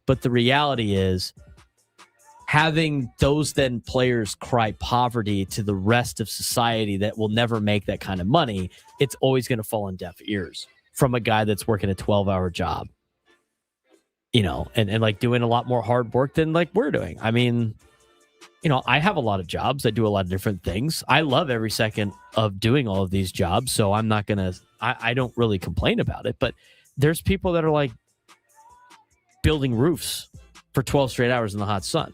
But the reality is, having those then players cry poverty to the rest of society that will never make that kind of money, it's always going to fall on deaf ears from a guy that's working a 12-hour job, and like doing a lot more hard work than like we're doing. I mean, I have a lot of jobs. I do a lot of different things. I love every second of doing all of these jobs. So I'm not going to, I don't really complain about it, but there's people that are like building roofs for 12 straight hours in the hot sun.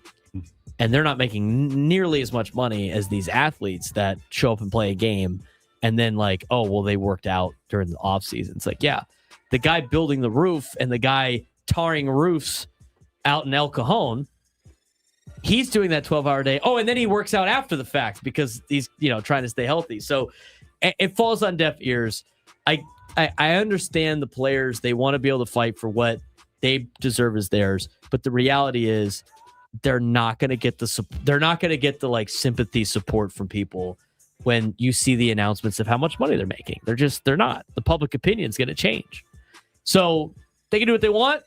And they're not making nearly as much money as these athletes that show up and play a game and then like, oh, well, they worked out during the off season. It's like, yeah, the guy building the roof and the guy tarring roofs out in El Cajon, he's doing that 12-hour day. Oh, and then he works out after the fact because he's, trying to stay healthy. So it falls on deaf ears. I understand the players. They want to be able to fight for what they deserve as theirs. But the reality is they're not going to get the like sympathy support from people when you see the announcements of how much money they're making. They're not. The public opinion is going to change. So they can do what they want,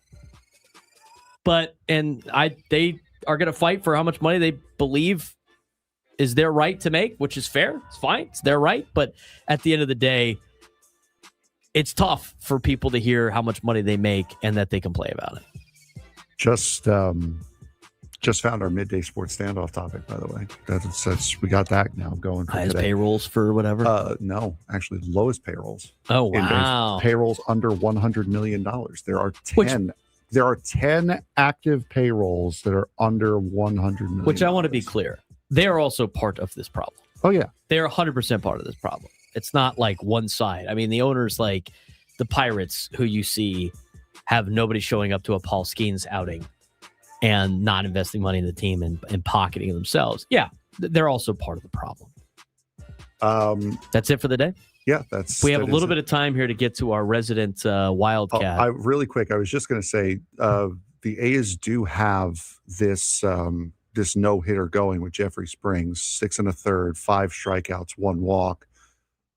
they are going to fight for how much money they believe is their right to make, which is fair. It's fine. It's their right. But at the end of the day, it's tough for people to hear how much money they make and that they complain about it. Just found our midday sports standoff topic, by the way. We got that now going for highest today. Payrolls for whatever? No, actually lowest payrolls. Oh, wow. Payrolls under $100 million. There are 10 active payrolls that are under $100 million. Which I want to be clear. They are also part of this problem. Oh, yeah. They are 100% part of this problem. It's not like one side. I mean, the owners like the Pirates, who you see have nobody showing up to a Paul Skeens outing and not investing money in the team and pocketing themselves. Yeah, they're also part of the problem. That's it for the day? Yeah, we have a little bit of time here to get to our resident Wildcat. Really quick, I was just going to say the A's do have this no-hitter going with Jeffrey Springs, 6 1/3, 5 strikeouts, 1 walk.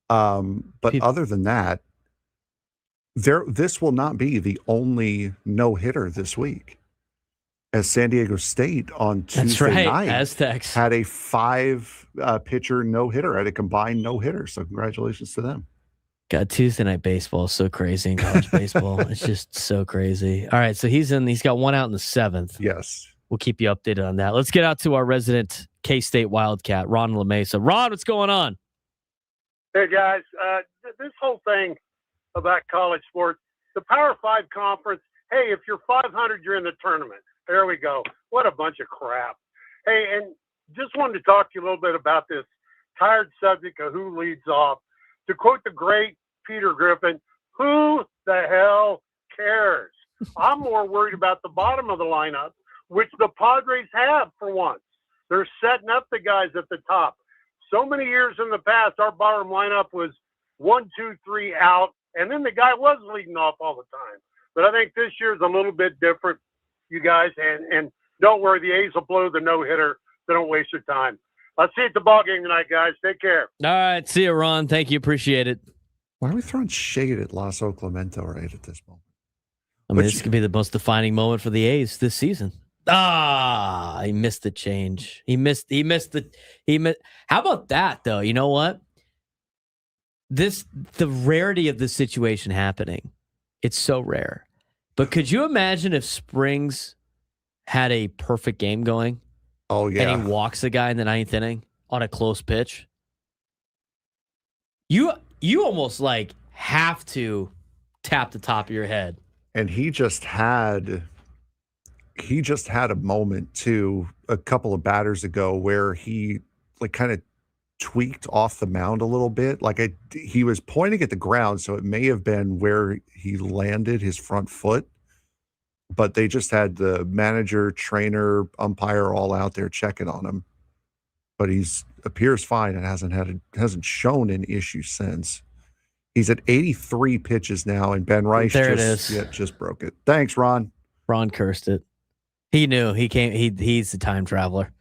But other than that, this will not be the only no-hitter this week. As San Diego State on Tuesday night Aztecs had a 5-pitcher no-hitter, had a combined no-hitter. So congratulations to them. God, Tuesday night baseball is so crazy in college baseball. It's just so crazy. All right, so he's got 1 out in the 7th. Yes. We'll keep you updated on that. Let's get out to our resident K-State Wildcat, Ron LaMesa. Ron, what's going on? Hey, guys. This whole thing about college sports, the Power 5 conference, hey, if you're 500, you're in the tournament. There we go. What a bunch of crap. Hey, and just wanted to talk to you a little bit about this tired subject of who leads off. To quote the great Peter Griffin, who the hell cares? I'm more worried about the bottom of the lineup, which the Padres have for once. They're setting up the guys at the top. So many years in the past, our bottom lineup was 1, 2, 3 out, and then the guy was leading off all the time. But I think this year's a little bit different, you guys, and don't worry, the A's will blow the no-hitter, so don't waste your time. I'll see you at the ballgame tonight, guys. Take care. All right, see you, Ron. Thank you. Appreciate it. Why are we throwing shade at Lasso Clemento right at this moment? I mean, this could be the most defining moment for the A's this season. He missed the change. He missed. How about that, though? You know what? The rarity of this situation happening, it's so rare. But could you imagine if Springs had a perfect game going? Oh, yeah. And he walks the guy in the 9th inning on a close pitch? You almost like have to tap the top of your head. And he just had a moment too a couple of batters ago where he like kind of tweaked off the mound a little bit. Like he was pointing at the ground, so it may have been where he landed his front foot. But they just had the manager, trainer, umpire all out there checking on him. But appears fine and hasn't shown an issue since. He's at 83 pitches now, and Ben Reich just broke it. Thanks, Ron. Ron cursed it. He knew. He's a time traveler.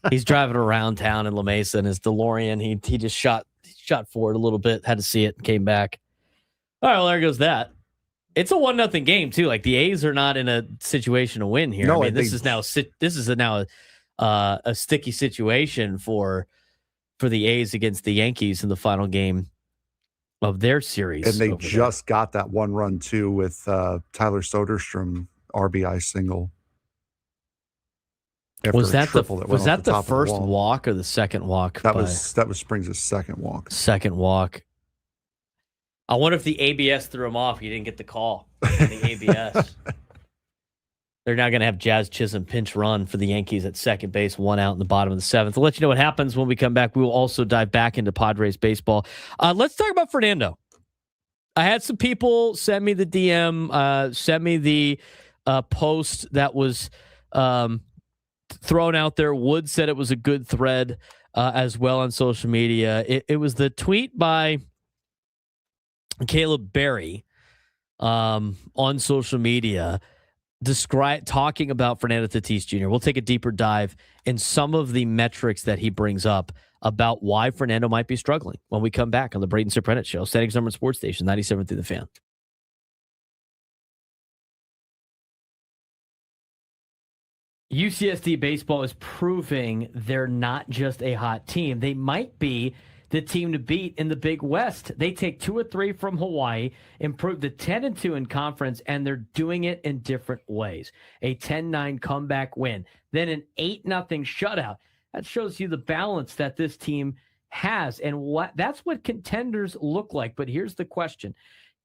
He's driving around town in La Mesa in his DeLorean. He just shot forward a little bit, had to see it, and came back. All right, well, there goes that. It's a 1-0 game too. Like the A's are not in a situation to win here. No, I mean, this is now a sticky situation for the A's against the Yankees in the final game of their series. And they just got that 1-run too with Tyler Soderstrom RBI single. Was that the first walk or the second walk? That was Springs' second walk. Second walk. I wonder if the ABS threw him off. He didn't get the call. The ABS. They're now going to have Jazz Chisholm pinch run for the Yankees at second base, 1 out in the bottom of the 7th. We'll let you know what happens when we come back. We will also dive back into Padres baseball. Let's talk about Fernando. I had some people send me the DM, send me the post that was thrown out there. Wood said it was a good thread as well on social media. It was the tweet by Caleb Berry on social media talking about Fernando Tatis Jr. We'll take a deeper dive in some of the metrics that he brings up about why Fernando might be struggling when we come back on the Braden Surprenant Show. Settings number Sports Station 97 through the Fan. UCSD baseball is proving they're not just a hot team. They might be the team to beat in the Big West. They take 2 or 3 from Hawaii, improve to 10-2 in conference, and they're doing it in different ways. A 10-9 comeback win, then an 8-0 shutout. That shows you the balance that this team has, and that's what contenders look like. But here's the question: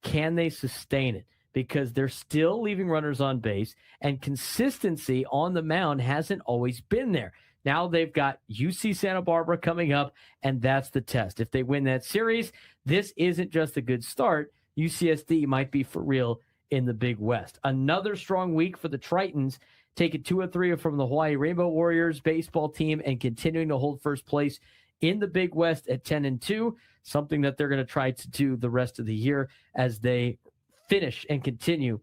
can they sustain it? Because they're still leaving runners on base, and consistency on the mound hasn't always been there. Now they've got UC Santa Barbara coming up, and that's the test. If they win that series, this isn't just a good start. UCSD might be for real in the Big West. Another strong week for the Tritons, taking 2 or 3 from the Hawaii Rainbow Warriors baseball team and continuing to hold first place in the Big West at 10-2, something that they're going to try to do the rest of the year as they finish and continue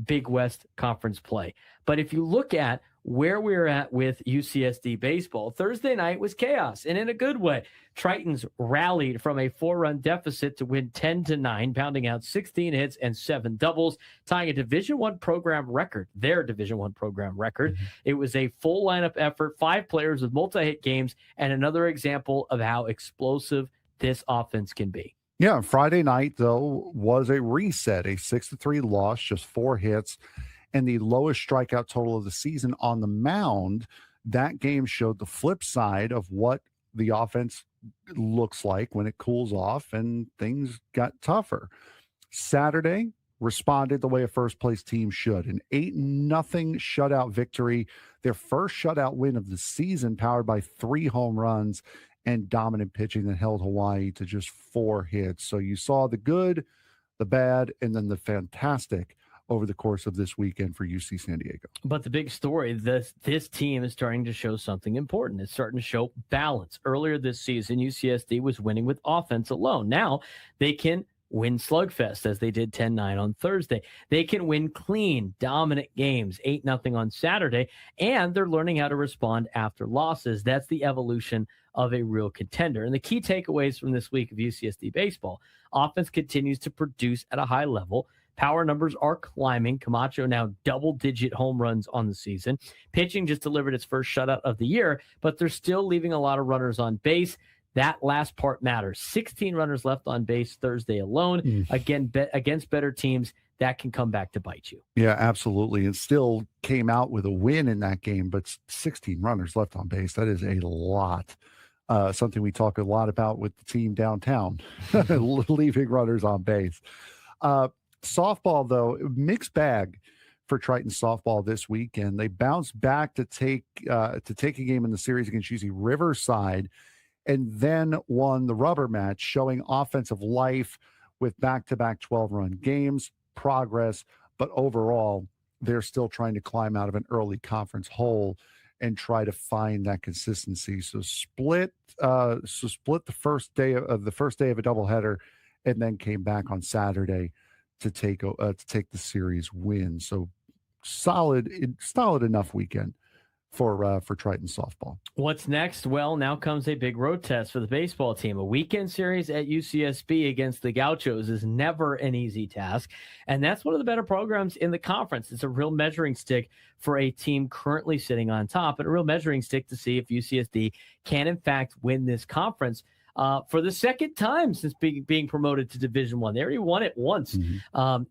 Big West Conference play. But if you look at where we're at with UCSD baseball, Thursday night was chaos, and in a good way. Tritons rallied from a 4-run deficit to win 10-9, pounding out 16 hits and 7 doubles, tying a Division I program record, their Division I program record. Mm-hmm. It was a full lineup effort, 5 players with multi-hit games, and another example of how explosive this offense can be. Yeah, Friday night, though, was a reset, a 6-3 loss, just 4 hits, and the lowest strikeout total of the season on the mound. That game showed the flip side of what the offense looks like when it cools off and things got tougher. Saturday responded the way a first-place team should. An 8-0 shutout victory, their first shutout win of the season, powered by 3 home runs and dominant pitching that held Hawaii to just 4 hits. So you saw the good, the bad, and then the fantastic over the course of this weekend for UC San Diego. But the big story, this team is starting to show something important. It's starting to show balance. Earlier this season, UCSD was winning with offense alone. Now they can win slugfest, as they did 10-9 on Thursday. They can win clean, dominant games, 8-0 on Saturday, and they're learning how to respond after losses. That's the evolution of a real contender. And the key takeaways from this week of UCSD baseball: offense continues to produce at a high level. Power numbers are climbing. Camacho now double-digit home runs on the season. Pitching just delivered its first shutout of the year, but they're still leaving a lot of runners on base. That last part matters. 16 runners left on base Thursday alone. Again, against better teams, that can come back to bite you. Yeah, absolutely. And still came out with a win in that game, but 16 runners left on base. That is a lot. Something we talk a lot about with the team downtown, leaving runners on base. Softball, though, mixed bag for Triton softball this weekend. They bounced back to take a game in the series against UC Riverside, and then won the rubber match, showing offensive life with back-to-back 12-run games, progress, but overall, they're still trying to climb out of an early conference hole and try to find that consistency. So split the first day of a doubleheader, and then came back on Saturday to take the series win. So solid enough weekend for Triton softball. What's next? Well, now comes a big road test for the baseball team. A weekend series at UCSB against the Gauchos is never an easy task, and that's one of the better programs in the conference. It's a real measuring stick for a team currently sitting on top, and a real measuring stick to see if UCSD can in fact win this conference for the second time since being promoted to Division I. They already won it once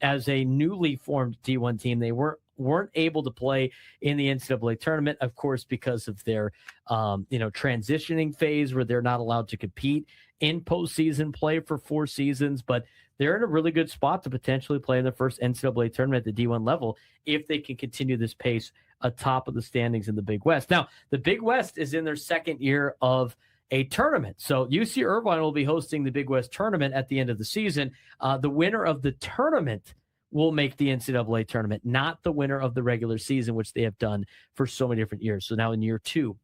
as a newly formed D1 team. They weren't weren't able to play in the NCAA tournament, of course, because of their, transitioning phase where they're not allowed to compete in postseason play for 4 seasons, but they're in a really good spot to potentially play in the first NCAA tournament at the D1 level if they can continue this pace atop of the standings in the Big West. Now, the Big West is in their second year of a tournament. So UC Irvine will be hosting the Big West tournament at the end of the season. The winner of the tournament will make the NCAA tournament, not the winner of the regular season, which they have done for so many different years. So now in year 2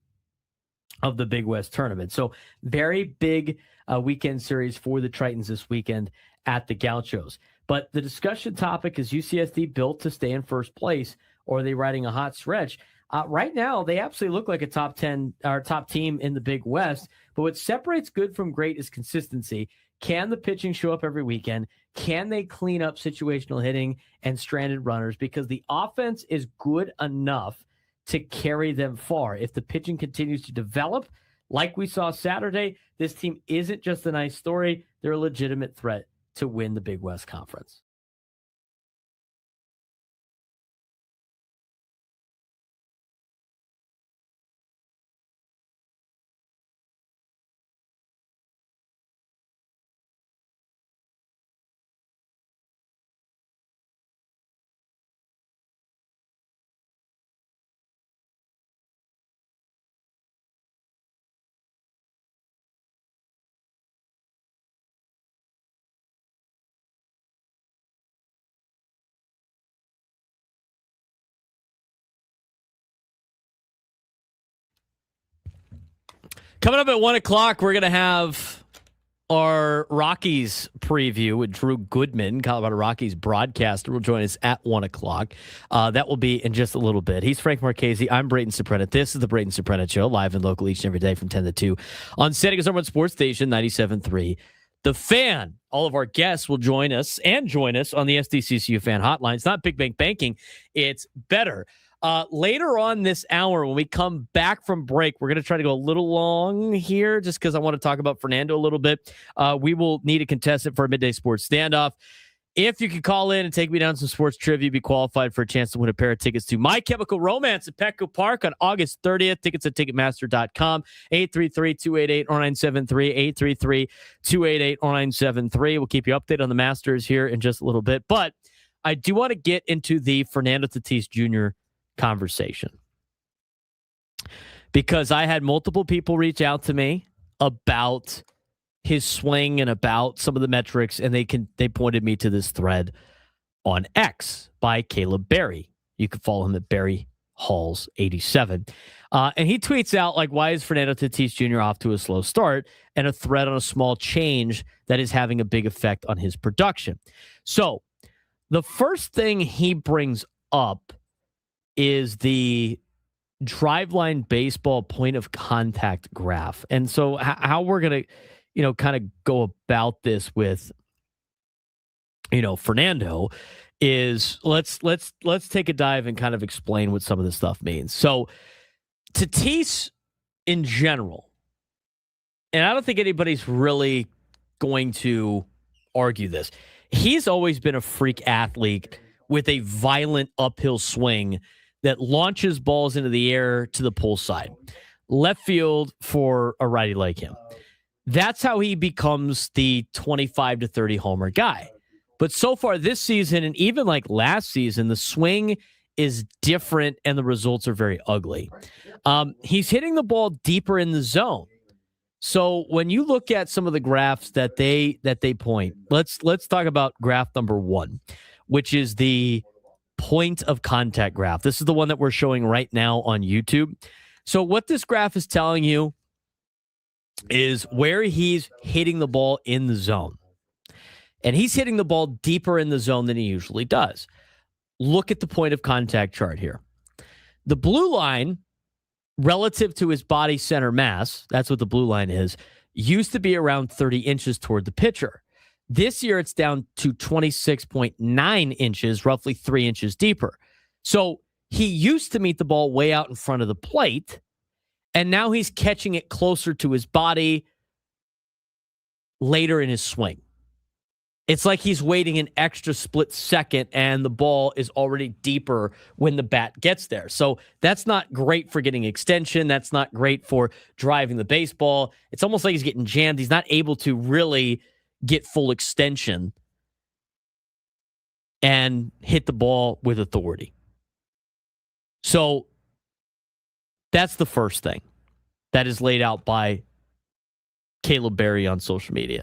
of the Big West tournament. So very big weekend series for the Tritons this weekend at the Gauchos. But the discussion topic is UCSD built to stay in first place, or are they riding a hot stretch? Right now, they absolutely look like a top 10 or top team in the Big West. But what separates good from great is consistency. Can the pitching show up every weekend? Can they clean up situational hitting and stranded runners? Because the offense is good enough to carry them far. If the pitching continues to develop, like we saw Saturday, this team isn't just a nice story. They're a legitimate threat to win the Big West Conference. Coming up at 1 o'clock, we're going to have our Rockies preview with Drew Goodman, Colorado Rockies broadcaster, will join us at 1 o'clock. That will be in just a little bit. He's Frank Marchese. I'm Braden Surprenant. This is the Braden Surprenant Show, live and local each and every day from 10 to 2 on San Diego's #1 sports station, 97.3. The Fan. All of our guests will join us on the SDCCU Fan Hotline. It's not Big Bank Banking. It's better. Later on this hour, when we come back from break, we're going to try to go a little long here just because I want to talk about Fernando a little bit. We will need a contestant for a midday sports standoff. If you can call in and take me down some sports trivia, be qualified for a chance to win a pair of tickets to My Chemical Romance at Petco Park on August 30th. Tickets at Ticketmaster.com. 833-288-0973. 833-288-0973. We'll keep you updated on the Masters here in just a little bit. But I do want to get into the Fernando Tatis Jr. conversation, because I had multiple people reach out to me about his swing and about some of the metrics, and they pointed me to this thread on X by Caleb Berry. You can follow him at Barry Halls 87. And he tweets out, like, why is Fernando Tatis Jr. off to a slow start, and a thread on a small change that is having a big effect on his production. So the first thing he brings up is the Driveline Baseball point of contact graph. And so how we're going to, kind of go about this with, Fernando is let's take a dive and kind of explain what some of this stuff means. So Tatis in general, and I don't think anybody's really going to argue this, he's always been a freak athlete with a violent uphill swing that launches balls into the air to the pull side, left field for a righty like him. That's how he becomes the 25 to 30 homer guy. But so far this season, and even like last season, the swing is different and the results are very ugly. He's hitting the ball deeper in the zone. So when you look at some of the graphs that they point, let's talk about graph number 1, which is the point of contact graph. This is the one that we're showing right now on YouTube. So what this graph is telling you is where he's hitting the ball in the zone. And he's hitting the ball deeper in the zone than he usually does. Look at the point of contact chart here. The blue line, relative to his body center mass, that's what the blue line is, used to be around 30 inches toward the pitcher. This year, it's down to 26.9 inches, roughly 3 inches deeper. So he used to meet the ball way out in front of the plate, and now he's catching it closer to his body later in his swing. It's like he's waiting an extra split second and the ball is already deeper when the bat gets there. So that's not great for getting extension. That's not great for driving the baseball. It's almost like he's getting jammed. He's not able to really get full extension and hit the ball with authority. So that's the first thing that is laid out by Caleb Berry on social media.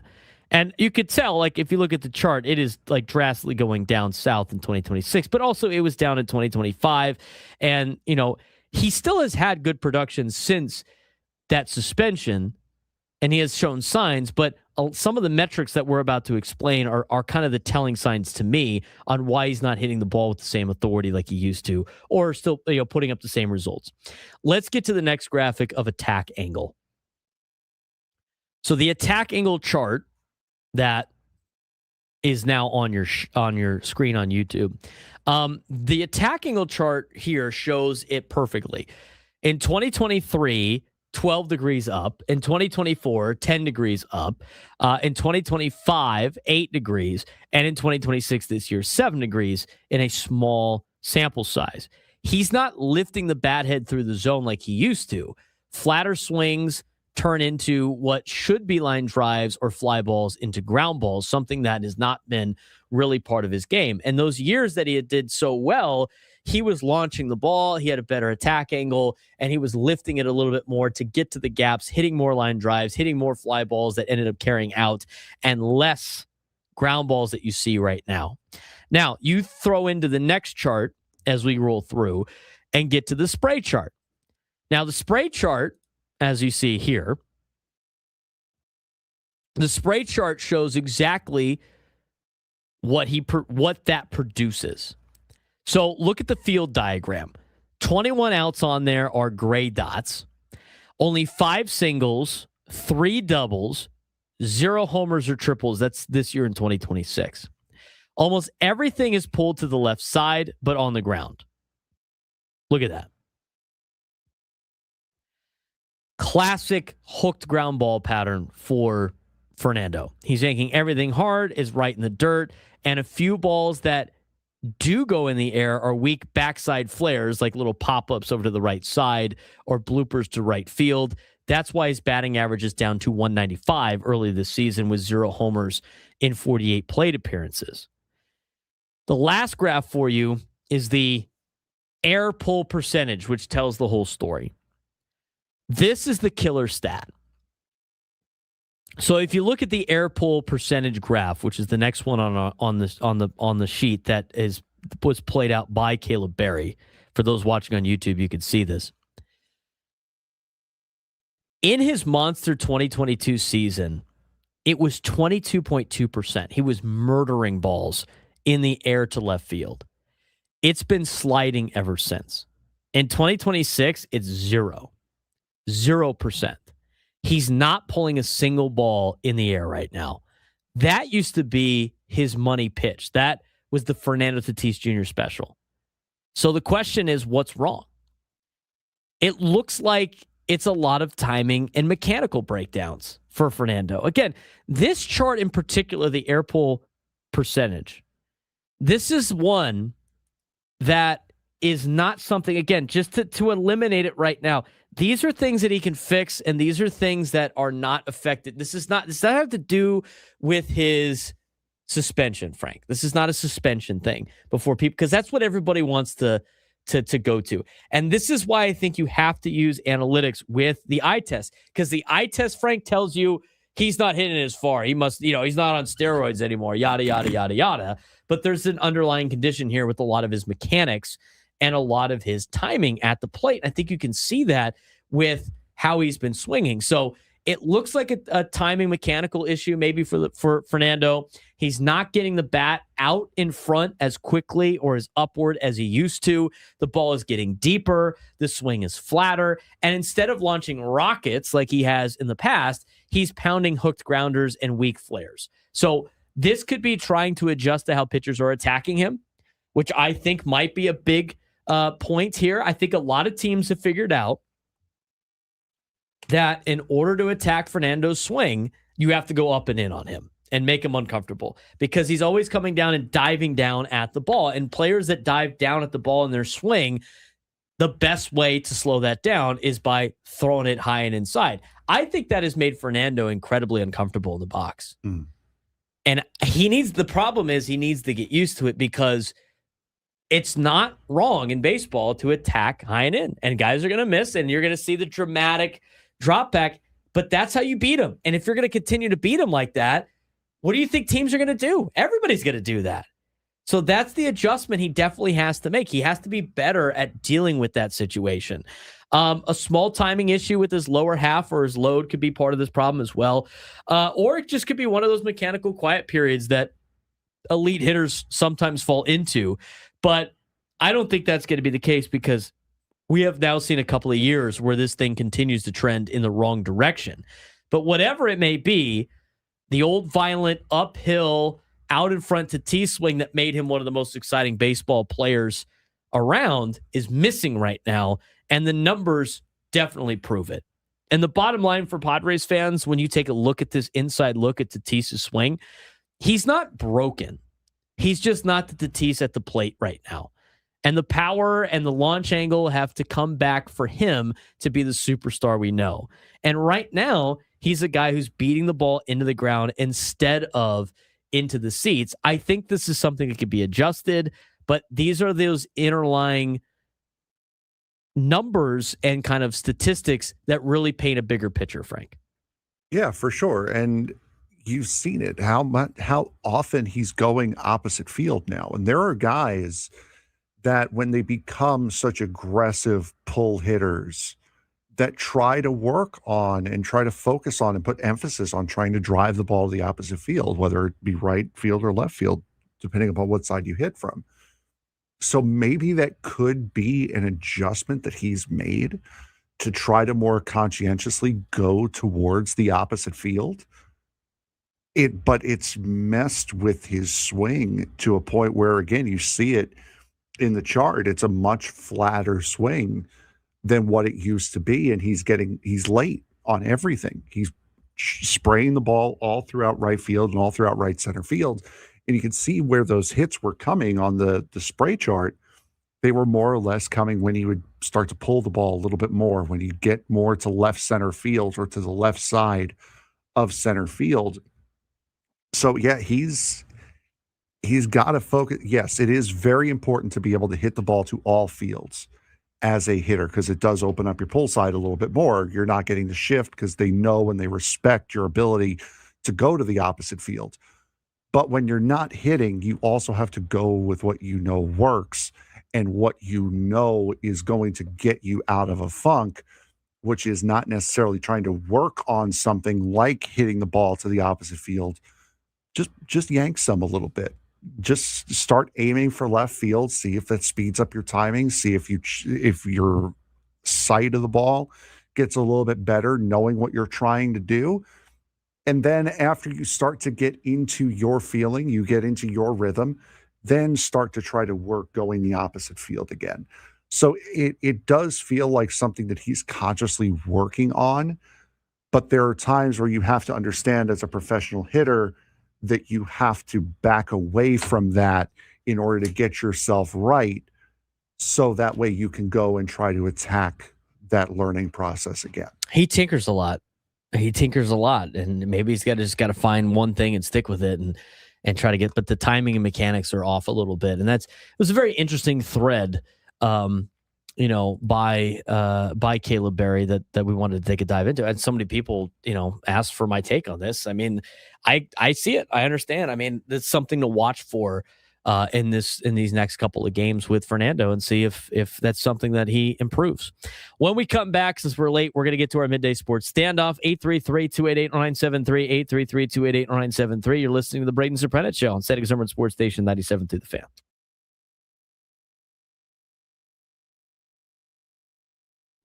And you could tell, like, if you look at the chart, it is like drastically going down south in 2026, but also it was down in 2025. And, you know, he still has had good production since that suspension, and he has shown signs, but some of the metrics that we're about to explain are kind of the telling signs to me on why he's not hitting the ball with the same authority like he used to, or still, you know, putting up the same results. Let's get to the next graphic of attack angle. So the attack angle chart that is now on your screen on YouTube. The attack angle chart here shows it perfectly. In 2023, 12 degrees up. In 2024, 10 degrees up. In 2025, 8 degrees. And in 2026, this year, 7 degrees in a small sample size. He's not lifting the bat head through the zone like he used to. Flatter swings turn into what should be line drives or fly balls into ground balls, something that has not been really part of his game. And those years that he did so well, he was launching the ball, he had a better attack angle, and he was lifting it a little bit more to get to the gaps, hitting more line drives, hitting more fly balls that ended up carrying out, and less ground balls that you see right now. Now, you throw into the next chart as we roll through and get to the spray chart. Now, the spray chart, as you see here, the spray chart shows exactly what that produces. So look at the field diagram. 21 outs on there are gray dots. Only 5 singles, 3 doubles, 0 homers or triples. That's this year in 2026. Almost everything is pulled to the left side, but on the ground. Look at that. Classic hooked ground ball pattern for Fernando. He's yanking everything hard, is right in the dirt, and a few balls that do go in the air are weak backside flares, like little pop-ups over to the right side or bloopers to right field. That's why his batting average is down to 195 early this season with 0 homers in 48 plate appearances. The last graph for you is the air pull percentage, which tells the whole story. This is the killer stat. So if you look at the air pull percentage graph, which is the next one on the sheet that was played out by Caleb Berry, for those watching on YouTube, you can see this. In his monster 2022 season, it was 22.2%. He was murdering balls in the air to left field. It's been sliding ever since. In 2026, it's 0%. He's not pulling a single ball in the air right now. That used to be his money pitch. That was the Fernando Tatis Jr. special. So the question is, what's wrong? It looks like it's a lot of timing and mechanical breakdowns for Fernando. Again, this chart in particular, the air pull percentage, this is one that is not something, again, just to eliminate it right now. These are things that he can fix, and these are things that are not affected. This does not have to do with his suspension, Frank. This is not a suspension thing before people, because that's what everybody wants to go to. And this is why I think you have to use analytics with the eye test, because the eye test, Frank, tells you he's not hitting it as far. He must, he's not on steroids anymore, yada, yada, yada, yada. But there's an underlying condition here with a lot of his mechanics and a lot of his timing at the plate. I think you can see that with how he's been swinging. So it looks like a timing mechanical issue maybe for Fernando. He's not getting the bat out in front as quickly or as upward as he used to. The ball is getting deeper. The swing is flatter. And instead of launching rockets like he has in the past, he's pounding hooked grounders and weak flares. So this could be trying to adjust to how pitchers are attacking him, which I think might be a big point here. I think a lot of teams have figured out that in order to attack Fernando's swing, you have to go up and in on him. and make him uncomfortable because he's always coming down and diving down at the ball. And players that dive down at the ball in their swing, the best way to slow that down is by throwing it high and inside. I think that has made Fernando incredibly uncomfortable in the box. And the problem is he needs to get used to it because it's not wrong in baseball to attack high and in. And guys are going to miss, and you're going to see the dramatic drop back, but that's how you beat them. And if you're going to continue to beat them like that, what do you think teams are going to do? Everybody's going to do that. So that's the adjustment he definitely has to make. He has to be better at dealing with that situation. A small timing issue with his lower half or his load could be part of this problem as well. Or it just could be one of those mechanical quiet periods that elite hitters sometimes fall into. But I don't think that's going to be the case because we have now seen a couple of years where this thing continues to trend in the wrong direction. But whatever it may be, the old violent uphill out in front to T swing that made him one of the most exciting baseball players around is missing right now. And the numbers definitely prove it. And the bottom line for Padres fans, when you take a look at this inside look at Tatis's swing, he's not broken. He's just not the Tatis at the plate right now. And the power and the launch angle have to come back for him to be the superstar we know. And right now, he's a guy who's beating the ball into the ground instead of into the seats. I think this is something that could be adjusted, but these are those interlying numbers and kind of statistics that really paint a bigger picture, Frank. Yeah, for sure. And you've seen it, how often he's going opposite field now. And there are guys that when they become such aggressive pull hitters that try to work on and try to focus on and put emphasis on trying to drive the ball to the opposite field, whether it be right field or left field, depending upon what side you hit from. So maybe that could be an adjustment that he's made to try to more conscientiously go towards the opposite field. But it's messed with his swing to a point where, again, you see it in the chart. It's a much flatter swing than what it used to be, and he's late on everything. He's spraying the ball all throughout right field and all throughout right center field, and you can see where those hits were coming on the spray chart. They were more or less coming when he would start to pull the ball a little bit more, when you get more to left center field or to the left side of center field. So yeah, he's got to focus. Yes, it is very important to be able to hit the ball to all fields as a hitter, because it does open up your pull side a little bit more. You're not getting the shift because they know and they respect your ability to go to the opposite field. But when you're not hitting, you also have to go with what you know works and what you know is going to get you out of a funk, which is not necessarily trying to work on something like hitting the ball to the opposite field. Just yank some a little bit. Just start aiming for left field. See if that speeds up your timing. See if your sight of the ball gets a little bit better, knowing what you're trying to do. And then after you start to get into your feeling, you get into your rhythm, then start to try to work going the opposite field again. So it does feel like something that he's consciously working on, but there are times where you have to understand as a professional hitter that you have to back away from that in order to get yourself right, so that way you can go and try to attack that learning process again. He tinkers a lot. And maybe he's just got to find one thing and stick with it and try to get, but the timing and mechanics are off a little bit. And it was a very interesting thread, by Caleb Berry that we wanted to take a dive into. And so many people, asked for my take on this. I mean, I see it. I understand. I mean, it's something to watch for in these next couple of games with Fernando and see if that's something that he improves. When we come back, since we're late, we're going to get to our midday sports standoff. 833-288-0973, 833-288-0973. You're listening to the Braden Surprenant Show on San Diego Sports Station 97 through the Fan.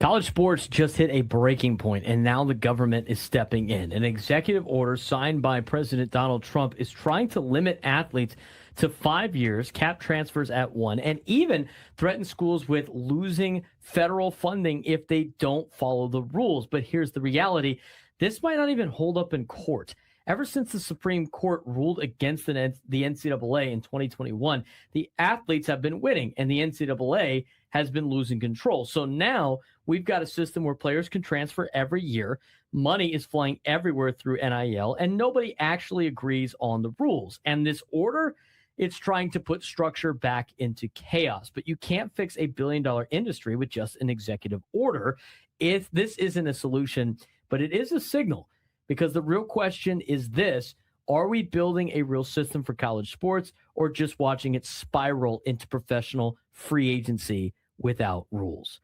College sports just hit a breaking point, and now the government is stepping in. An executive order signed by President Donald Trump is trying to limit athletes to 5 years, cap transfers at 1, and even threaten schools with losing federal funding if they don't follow the rules. But here's the reality. This might not even hold up in court, Ever since the Supreme Court ruled against the NCAA in 2021, the athletes have been winning and the NCAA has been losing control. So now we've got a system where players can transfer every year. Money is flying everywhere through NIL, and nobody actually agrees on the rules. And this order, it's trying to put structure back into chaos. But you can't fix a billion-dollar industry with just an executive order. If this isn't a solution, but it is a signal, because the real question is this: are we building a real system for college sports, or just watching it spiral into professional free agency without rules?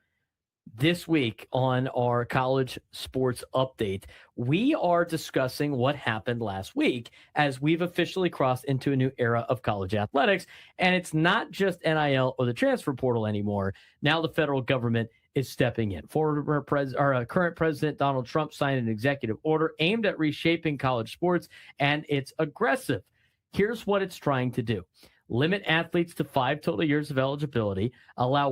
This week on our college sports update, we are discussing what happened last week as we've officially crossed into a new era of college athletics. And it's not just NIL or the transfer portal anymore. Now the federal government is stepping in. Current President Donald Trump signed an executive order aimed at reshaping college sports, and it's aggressive. Here's what it's trying to do: limit athletes to 5 total years of eligibility, allow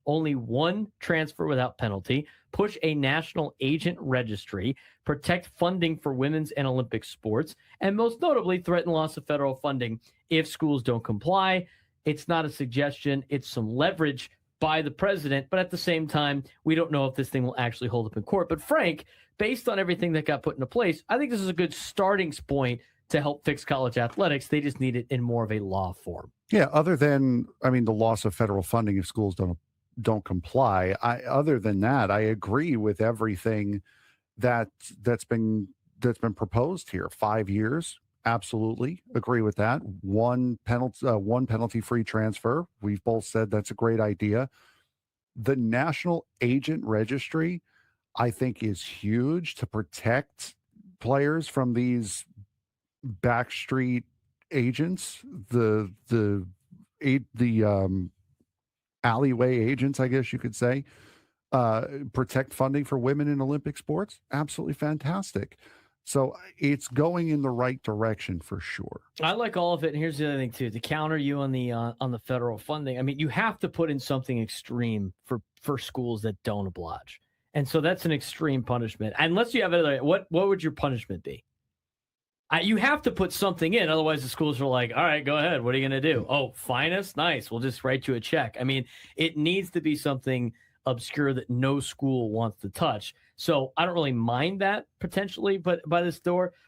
only one transfer without penalty, push a national agent registry, protect funding for women's and Olympic sports, and most notably threaten loss of federal funding if schools don't comply. It's not a suggestion, it's some leverage by the president, but at the same time, we don't know if this thing will actually hold up in court. But Frank, based on everything that got put into place, I think this is a good starting point to help fix college athletics. They just need it in more of a law form. Yeah, other than, the loss of federal funding if schools don't comply. Other than that, I agree with everything that's been proposed here. 5 years, absolutely agree with that. One penalty-free transfer. We've both said that's a great idea. The national agent registry, I think, is huge to protect players from these backstreet agents, the alleyway agents, I guess you could say. Protect funding for women in Olympic sports, absolutely fantastic. So it's going in the right direction for sure. I like all of it. And here's the other thing too, to counter you on the federal funding. You have to put in something extreme for schools that don't oblige. And so that's an extreme punishment. Unless you have another, what would your punishment be? You have to put something in. Otherwise the schools are like, all right, go ahead. What are you going to do? Oh, fine us? Nice. We'll just write you a check. It needs to be something obscure that no school wants to touch. So I don't really mind that potentially, but by this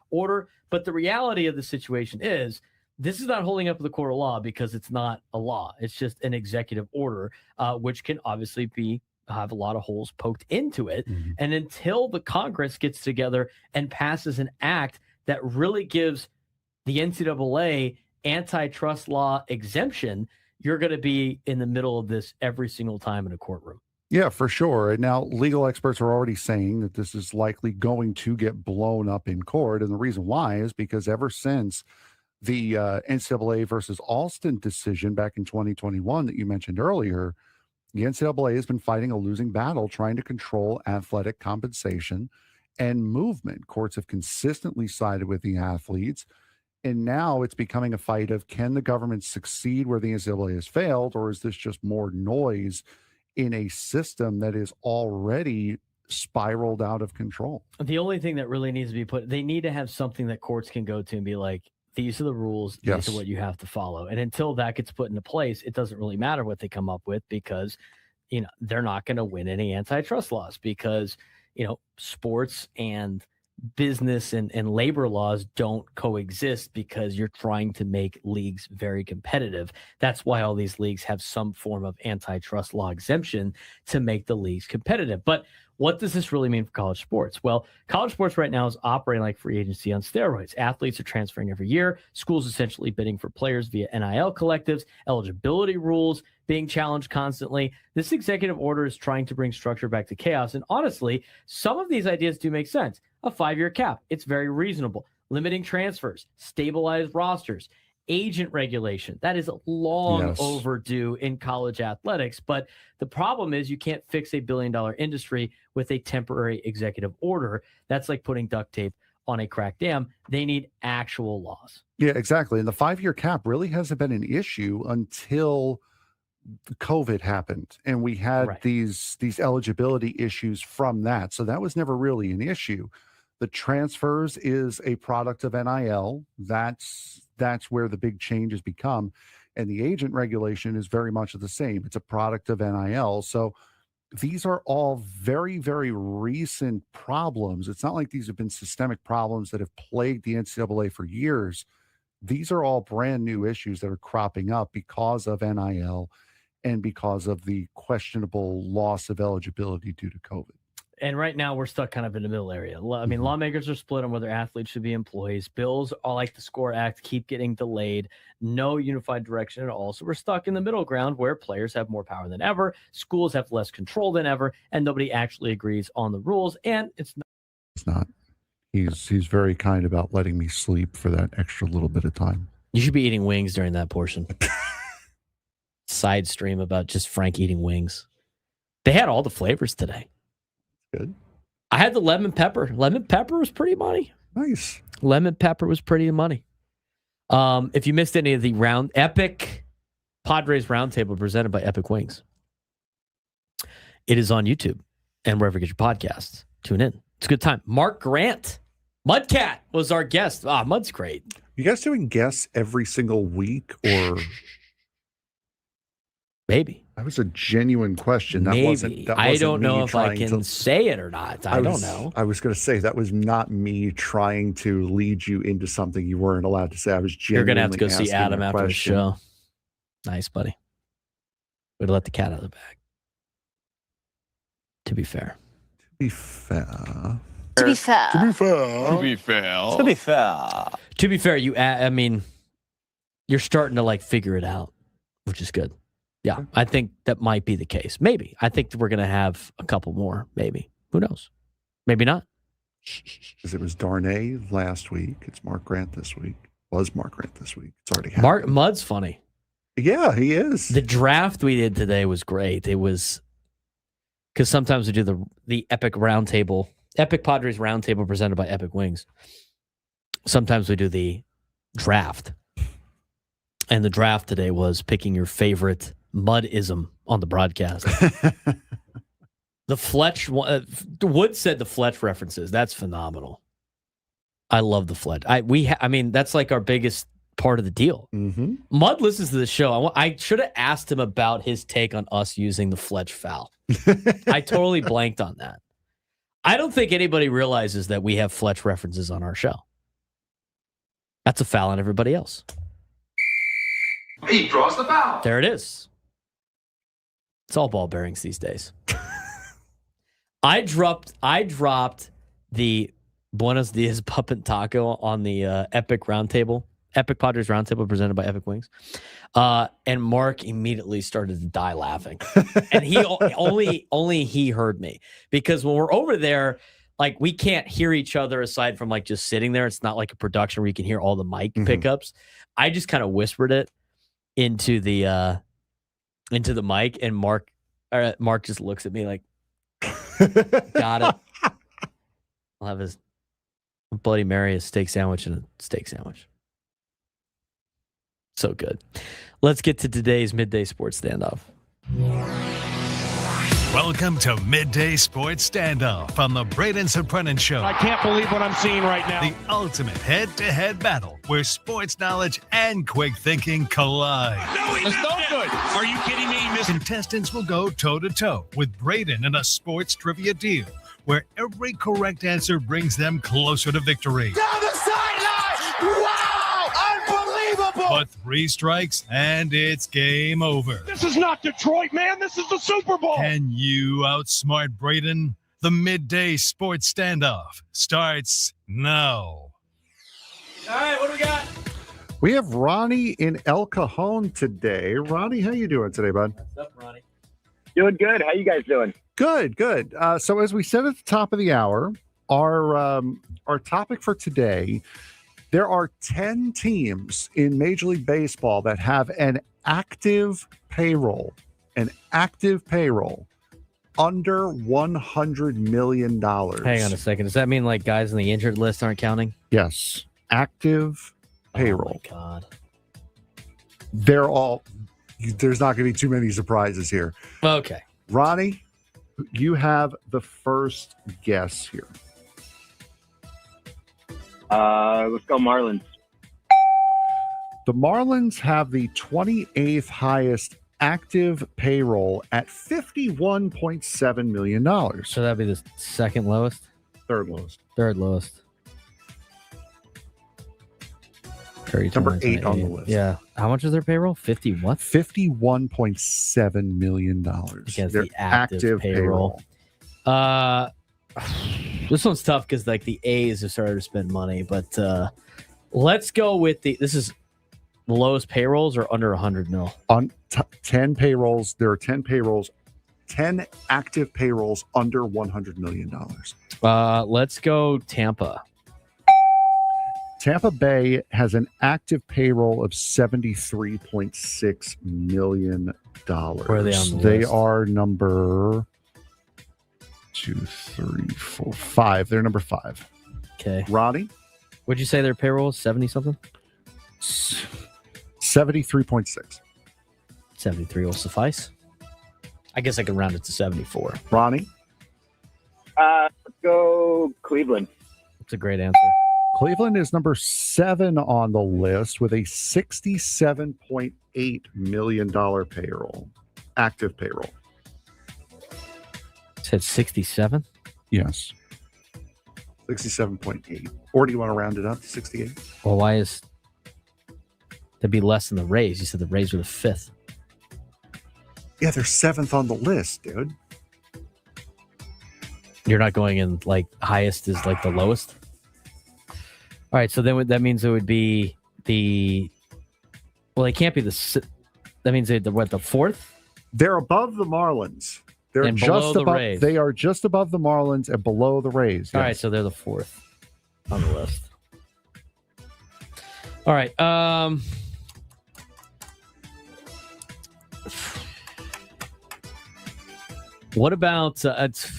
order. But the reality of the situation is this is not holding up the court of law because it's not a law. It's just an executive order, which can obviously have a lot of holes poked into it. Mm-hmm. And until the Congress gets together and passes an act that really gives the NCAA antitrust law exemption, you're going to be in the middle of this every single time in a courtroom. Yeah, for sure. And now legal experts are already saying that this is likely going to get blown up in court. And the reason why is because ever since the NCAA versus Alston decision back in 2021 that you mentioned earlier, the NCAA has been fighting a losing battle trying to control athletic compensation and movement. Courts have consistently sided with the athletes. And now it's becoming a fight of, can the government succeed where the NCAA has failed, or is this just more noise in a system that is already spiraled out of control? The only thing that really needs to be they need to have something that courts can go to and be like, these are the rules, yes, these are what you have to follow. And until that gets put into place, it doesn't really matter what they come up with because, they're not going to win any antitrust laws because, sports and business and labor laws don't coexist because you're trying to make leagues very competitive. That's why all these leagues have some form of antitrust law exemption to make the leagues competitive. But what does this really mean for college sports? Well, college sports right now is operating like free agency on steroids. Athletes are transferring every year. Schools essentially bidding for players via NIL collectives, eligibility rules being challenged constantly. This executive order is trying to bring structure back to chaos. And honestly, some of these ideas do make sense. A 5-year cap, it's very reasonable. Limiting transfers, stabilized rosters, agent regulation. That is long overdue in college athletics. But the problem is you can't fix a billion-dollar industry with a temporary executive order. That's like putting duct tape on a cracked dam. They need actual laws. Yeah, exactly. And the 5-year cap really hasn't been an issue until COVID happened and we had these eligibility issues from that. So that was never really an issue. The transfers is a product of NIL. That's where the big change has become. And the agent regulation is very much the same. It's a product of NIL. So these are all very, very recent problems. It's not like these have been systemic problems that have plagued the NCAA for years. These are all brand new issues that are cropping up because of NIL and because of the questionable loss of eligibility due to COVID. And right now we're stuck kind of in the middle area. I mean, lawmakers are split on whether athletes should be employees. Bills, all like the SCORE Act, keep getting delayed. No unified direction at all. So we're stuck in the middle ground where players have more power than ever, schools have less control than ever, and nobody actually agrees on the rules. And it's not. He's very kind about letting me sleep for that extra little bit of time. You should be eating wings during that portion. Side stream about just Frank eating wings. They had all the flavors today. Good. I had the lemon pepper. Lemon pepper was pretty money. Nice. Lemon pepper was pretty money. If you missed any of the Epic Padres Roundtable presented by Epic Wings, it is on YouTube and wherever you get your podcasts. Tune in. It's a good time. Mark Grant, Mudcat, was our guest. Mud's great. You guys doing guests every single week or... Maybe. That was a genuine question. That Maybe. wasn't I don't know if I can say it or not. I don't know. I was going to say that was not me trying to lead you into something you weren't allowed to say. I was genuinely You're going to have to go see Adam after the question. show. Nice, buddy. Way to let the cat out of the bag. To be fair. To be fair. To be fair. To be fair. To be fair. To be fair. To be fair, you're starting to like figure it out, which is good. Yeah, I think that might be the case. Maybe. I think we're going to have a couple more. Maybe. Who knows? Maybe not. Because it was Darnay last week. It's Mark Grant this week. Was Mark Grant this week. It's already happened. Mud's funny. Yeah, he is. The draft we did today was great. It was because sometimes we do the Epic Roundtable, Epic Padres Roundtable presented by Epic Wings. Sometimes we do the draft. And the draft today was picking your favorite Mudism on the broadcast. The Fletch, Wood said the Fletch references. That's phenomenal. I love the Fletch. That's like our biggest part of the deal. Mm-hmm. Mud listens to the show. I should have asked him about his take on us using the Fletch foul. I totally blanked on that. I don't think anybody realizes that we have Fletch references on our show. That's a foul on everybody else. He draws the foul. There it is. It's all ball bearings these days. I dropped the Buenos Dias Puppet Taco on the Epic Roundtable, Epic Padres Roundtable presented by Epic Wings. And Mark immediately started to die laughing. And he only he heard me. Because when we're over there, like we can't hear each other aside from like just sitting there. It's not like a production where you can hear all the mic pickups. I just kind of whispered it into the mic, and Mark just looks at me like, got it. I'll have his Bloody Mary, a steak sandwich, and a steak sandwich. So good. Let's get to today's Midday Sports Standoff. Welcome to Midday Sports Standoff on the Braden Surprenant Show. I can't believe what I'm seeing right now. The ultimate head-to-head battle where sports knowledge and quick thinking collide. No, it's no good. Are you kidding me? Contestants will go toe-to-toe with Braden in a sports trivia deal where every correct answer brings them closer to victory. Down the sideline! Wow! Unbelievable! But 3 strikes and it's game over. This is not Detroit, man. This is the Super Bowl. Can you outsmart Braden? The Midday Sports Standoff starts now. All right, what do we got? We have Ronnie in El Cajon today. Ronnie, how you doing today, bud? What's up, Ronnie? Doing good. How you guys doing? Good. So as we said at the top of the hour, our topic for today, there are 10 teams in Major League Baseball that have an active payroll under $100 million. Hang on a second. Does that mean like guys on the injured list aren't counting? Yes. Active payroll. Oh, my God. There's not going to be too many surprises here. Okay. Ronnie, you have the first guess here. Let's go Marlins. The Marlins have the 28th highest active payroll at $51.7 million. So that'd be the second lowest? Third lowest. Third lowest. Number 8 on the list. Yeah. How much is their payroll? 50 what? $51.7 million. Against Their the active payroll. This one's tough because like the A's have started to spend money, but let's go with this is the lowest payrolls or under 100 mil. On 10 payrolls, there are 10 payrolls, 10 active payrolls under $100 million. Let's go Tampa. Tampa Bay has an active payroll of $73.6 million. Where are they on the They list? are number 2, 3, 4, 5. They're number 5. Okay. Roddy? Would you say their payroll is 70 something? 73.6. 73 will suffice. I guess I can round it to 74. Ronnie? Let's go Cleveland. That's a great answer. Cleveland is number 7 on the list with a $67.8 million payroll, active payroll. Said 67? Yes. 67.8. Or do you want to round it up to 68? Well, why is that'd be less than the Rays? You said the Rays were the 5th. Yeah, they're 7th on the list, dude. You're not going in like highest is like the lowest? All right, so then that means it would be they can't be that means they're the 4th? They're above the Marlins. They're And below just the above. Rays. They are just above the Marlins and below the Rays. All yes. right, so they're the 4th on the list. All right. What about it's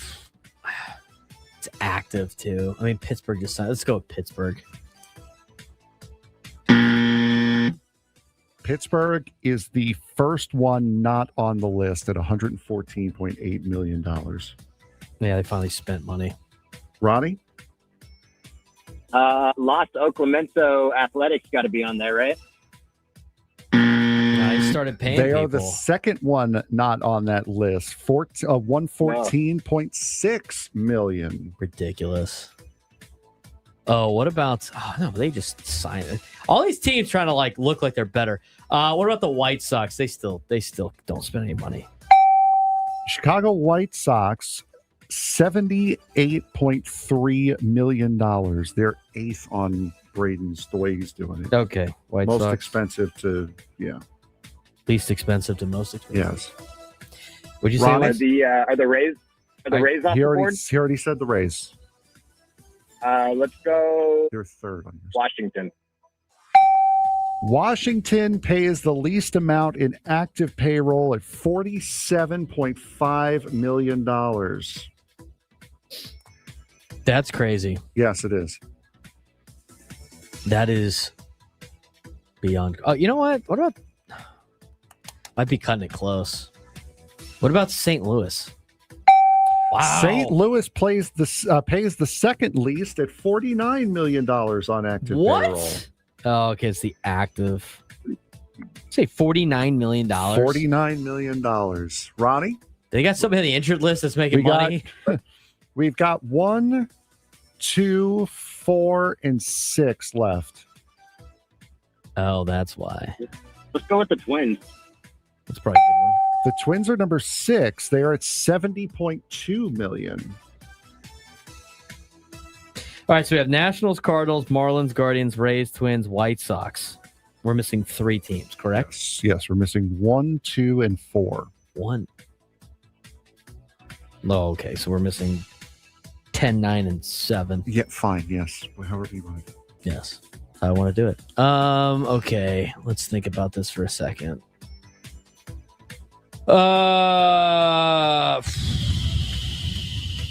active too? I mean, Pittsburgh just signed. Let's go with Pittsburgh. Pittsburgh is the first one not on the list at $114.8 million. Yeah, they finally spent money. Ronnie? Los Oklahomento Athletics got to be on there, right? They started paying They people. are the second one not on that list. 114.6 million. Ridiculous. Oh, what about? Oh no, they just signed it. All these teams trying to like look like they're better. What about the White Sox? They still don't spend any money. Chicago White Sox, $78.3 million. They're 8th on Braden's the way he's doing it. Okay, White most Sox. expensive to Least expensive to most expensive. Yes. Would you say Are the Rays? Are the Rays off he the board? already said the Rays. Let's go. They're 3rd on yours. Washington. Washington pays the least amount in active payroll at $47.5 million. That's crazy. Yes, it is. That is beyond. Oh, you know what? What about? Might be cutting it close. What about St. Louis? Wow. St. Louis pays the second least at $49 million on active payroll. What? Oh, okay. It's the active. Say $49 million. $49 million. Ronnie? They got somebody on the injured list that's making money. We've got 1, 2, 4, and 6 left. Oh, that's why. Let's go with the Twins. That's probably a good one. The Twins are number 6. They are at $70.2 million. All right, so we have Nationals, Cardinals, Marlins, Guardians, Rays, Twins, White Sox. We're missing 3 teams, correct? Yes, we're missing 1, 2, and 4. 1. Oh, okay. So we're missing 10, 9, and 7. Yeah, fine. Yes. However you want. Yes. I want to do it. Okay. Let's think about this for a second.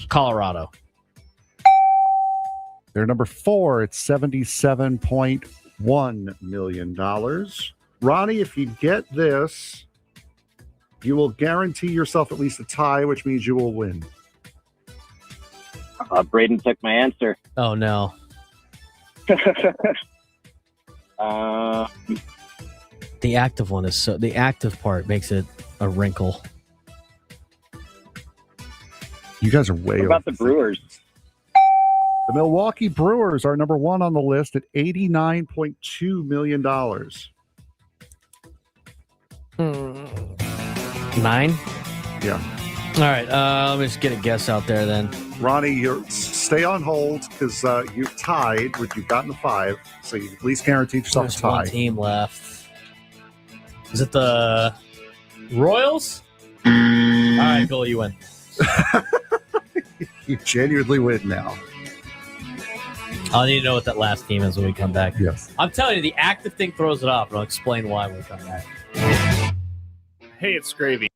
Colorado. They're number 4 at $77.1 million. Ronnie, if you get this, you will guarantee yourself at least a tie, which means you will win. Braden took my answer. Oh, no. The active one is the active part makes it a wrinkle. You guys are way What about the Brewers? The Milwaukee Brewers are number one on the list at $89.2 million. 9? Yeah. All right. Let me just get a guess out there then. Ronnie, stay on hold because you're tied with you've gotten the 5, so you at least guaranteed yourself There's a tie. one team left. Is it the Royals? All right, Cole, you win. You genuinely win now. I'll need to know what that last team is when we come back. Yes. I'm telling you, the active thing throws it off, and I'll explain why when we come back. Hey, it's Gravy.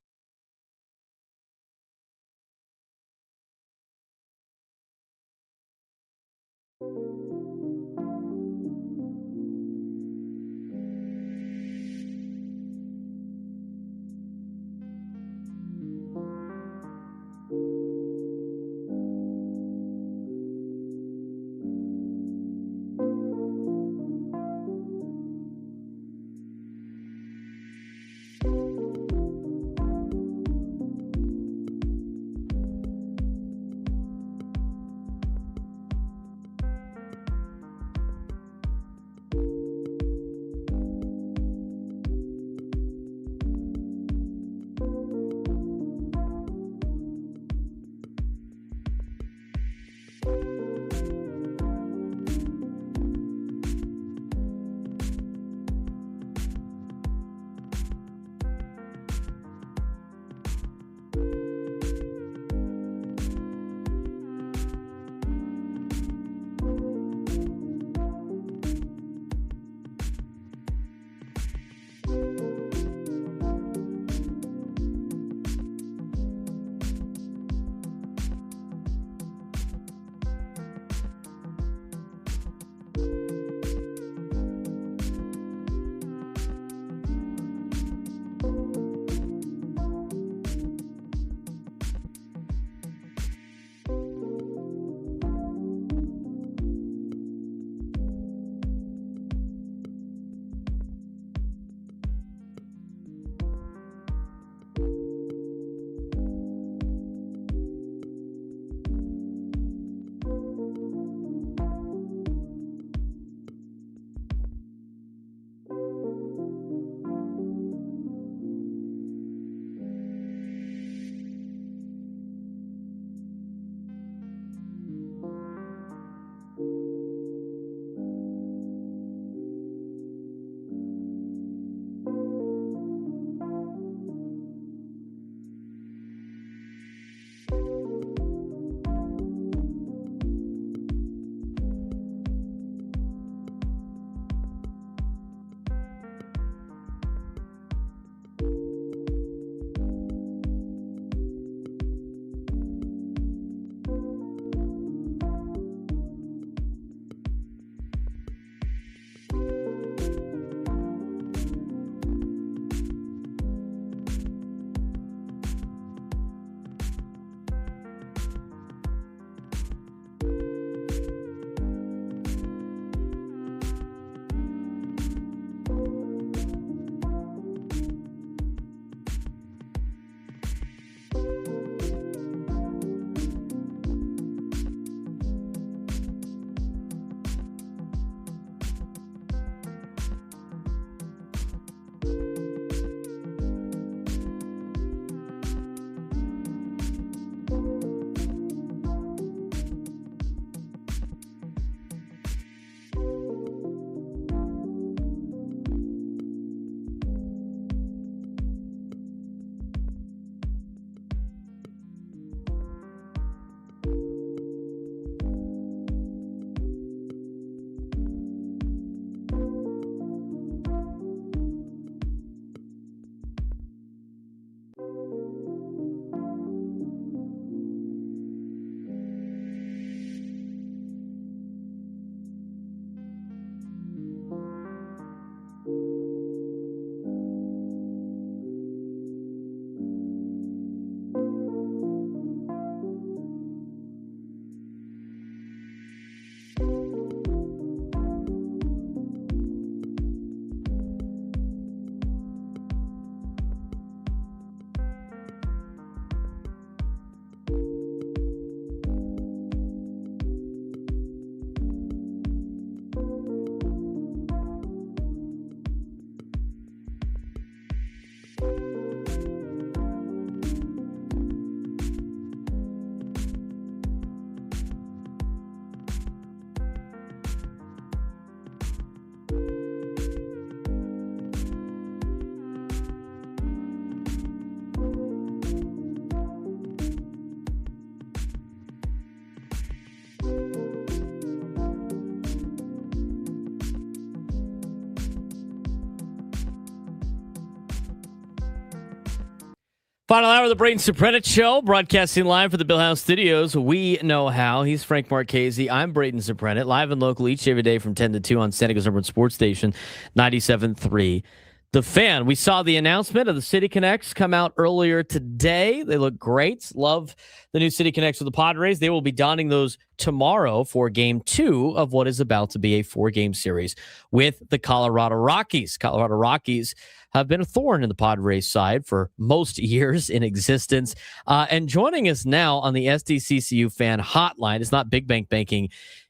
Final hour of the Braden Surprenant Show, broadcasting live for the Bill House Studios. We know how. He's Frank Marchese. I'm Braden Surprenant, live and local each every day from 10 to 2 on San Diego's number one sports station, 97.3. The Fan. We saw the announcement of the City Connects come out earlier today. They look great. Love the new City Connects with the Padres. They will be donning those tomorrow for Game 2 of what is about to be a 4-game series with the Colorado Rockies. Colorado Rockies have been a thorn in the Padres side for most years in existence. And joining us now on the SDCCU Fan Hotline, it's not Big Bank Banking,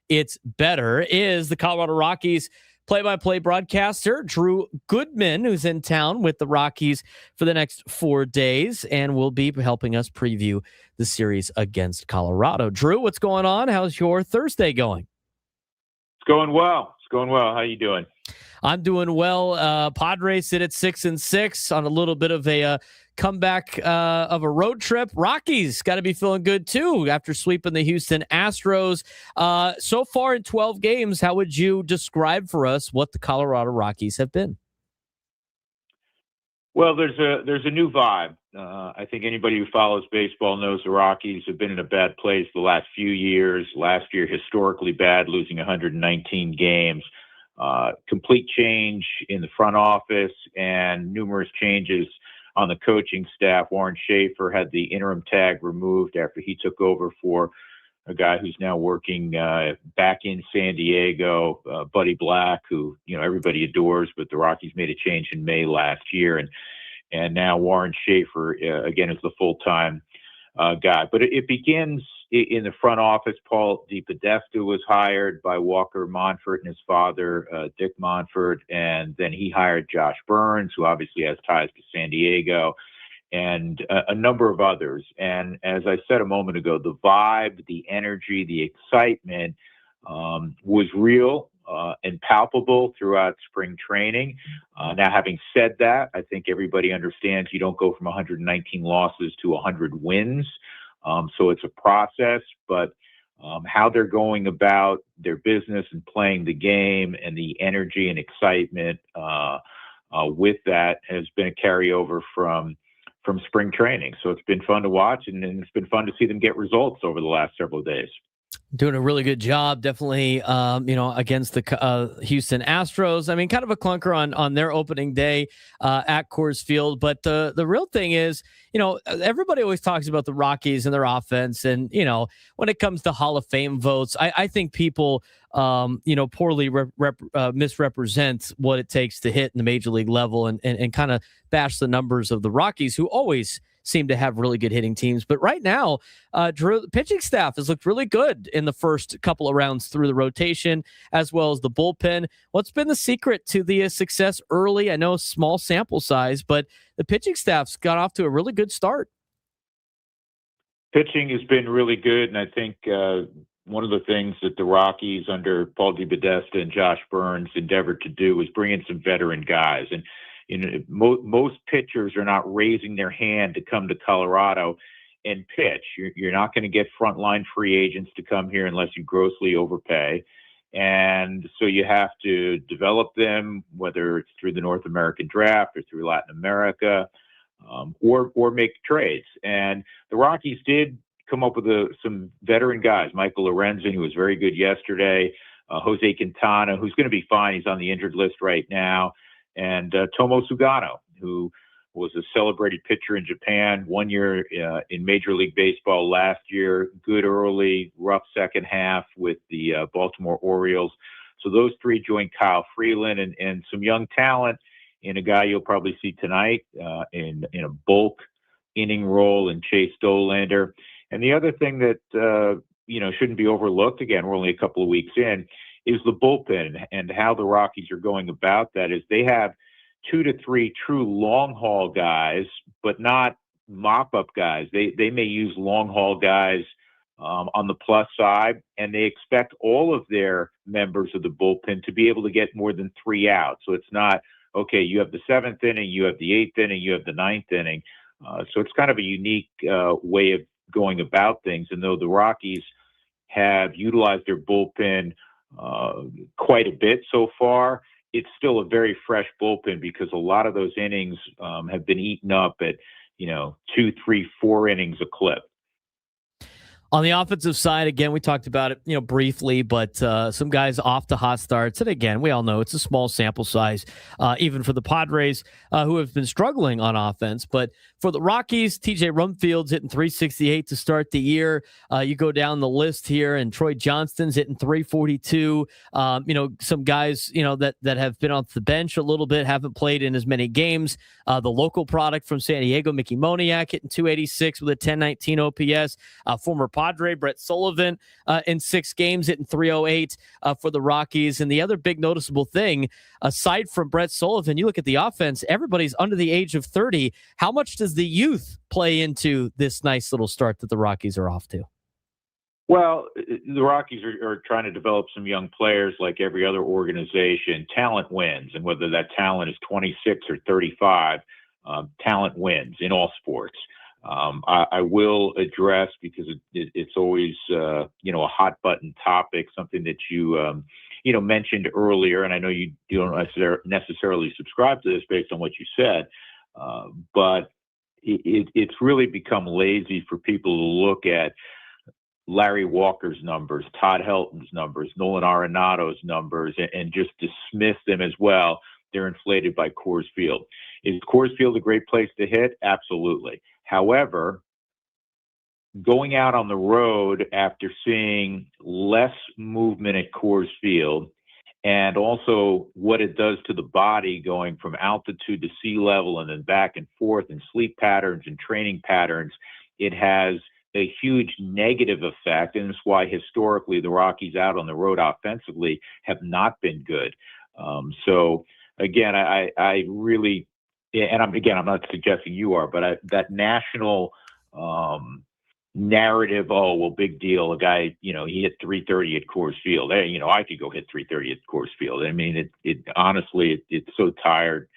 it's better, is the Colorado Rockies play-by-play broadcaster Drew Goodman, who's in town with the Rockies for the next 4 days and will be helping us preview the series against Colorado. Drew, what's going on? How's your Thursday going? It's going well. How you doing? I'm doing well. Padres sit at 6-6 on a little bit of a comeback of a road trip. Rockies got to be feeling good too after sweeping the Houston Astros. So far in 12 games, how would you describe for us what the Colorado Rockies have been? Well, there's a new vibe. I think anybody who follows baseball knows the Rockies have been in a bad place the last few years. Last year, historically bad, losing 119 games. Complete change in the front office and numerous changes on the coaching staff. Warren Schaefer had the interim tag removed after he took over for a guy who's now working back in San Diego, Buddy Black, who everybody adores, but the Rockies made a change in May last year, and now Warren Schaefer again is the full-time guy. But it begins in the front office. Paul DePodesta was hired by Walker Monfort and his father, Dick Monfort, and then he hired Josh Burns, who obviously has ties to San Diego, and a number of others. And as I said a moment ago, the vibe, the energy, the excitement was real and palpable throughout spring training. Now, having said that, I think everybody understands you don't go from 119 losses to 100 wins. So it's a process, but how they're going about their business and playing the game and the energy and excitement with that has been a carryover from spring training. So it's been fun to watch, and it's been fun to see them get results over the last several days. Doing a really good job, definitely, against the Houston Astros. I mean, kind of a clunker on their opening day at Coors Field. But the real thing is, everybody always talks about the Rockies and their offense. And, when it comes to Hall of Fame votes, I think people, poorly misrepresent what it takes to hit in the major league level and kind of bash the numbers of the Rockies, who always seem to have really good hitting teams. But right now, Drew, the pitching staff has looked really good in the first couple of rounds through the rotation, as well as the bullpen. What's been the secret to the success early? I know small sample size, but the pitching staff's got off to a really good start. Pitching has been really good, and I think one of the things that the Rockies under Paul DePodesta and Josh Burns endeavored to do was bring in some veteran guys. And most pitchers are not raising their hand to come to Colorado and pitch. You're not going to get frontline free agents to come here unless you grossly overpay. And so you have to develop them, whether it's through the North American draft or through Latin America, or make trades. And the Rockies did come up with some veteran guys. Michael Lorenzen, who was very good yesterday, Jose Quintana, who's going to be fine. He's on the injured list right now. And Tomo Sugano, who was a celebrated pitcher in Japan, 1 year in Major League Baseball last year, good early, rough second half with the Baltimore Orioles. So those three joined Kyle Freeland and some young talent in a guy you'll probably see tonight in a bulk inning role in Chase Dollander. And the other thing that, shouldn't be overlooked, again, we're only a couple of weeks in, is the bullpen, and how the Rockies are going about that is they have 2 to 3 true long haul guys, but not mop up guys. They may use long haul guys on the plus side, and they expect all of their members of the bullpen to be able to get more than 3 outs. So it's not, okay, you have the 7th inning, you have the 8th inning, you have the 9th inning. So it's kind of a unique way of going about things. And though the Rockies have utilized their bullpen quite a bit so far, it's still a very fresh bullpen because a lot of those innings have been eaten up at 2, 3, 4 innings a clip. On the offensive side, again, we talked about it, briefly, but some guys off to hot starts. And again, we all know it's a small sample size, even for the Padres, who have been struggling on offense. But for the Rockies, TJ Rumfield's hitting .368 to start the year. You go down the list here, and Troy Johnston's hitting .342. Some guys, that have been off the bench a little bit, haven't played in as many games. The local product from San Diego, Mickey Moniak, hitting .286 with a 1019 OPS. Former Padre Brett Sullivan in 6 games hitting .308 for the Rockies. And the other big noticeable thing, aside from Brett Sullivan, you look at the offense, everybody's under the age of 30. How much does the youth play into this nice little start that the Rockies are off to? Well, the Rockies are trying to develop some young players like every other organization. Talent wins, and whether that talent is 26 or 35, talent wins in all sports. I will address, because it's always, a hot button topic, something that you mentioned earlier, and I know you don't necessarily subscribe to this based on what you said, but it's really become lazy for people to look at Larry Walker's numbers, Todd Helton's numbers, Nolan Arenado's numbers, and just dismiss them as well. They're inflated by Coors Field. Is Coors Field a great place to hit? Absolutely. However, going out on the road after seeing less movement at Coors Field, and also what it does to the body going from altitude to sea level and then back and forth, and sleep patterns and training patterns, it has a huge negative effect. And that's why historically the Rockies out on the road offensively have not been good. So again, I really, and I'm not suggesting you are, but that national narrative, oh, well, big deal. A guy, he hit .330 at Coors Field. Hey, I could go hit .330 at Coors Field. I mean, it honestly, it's so tired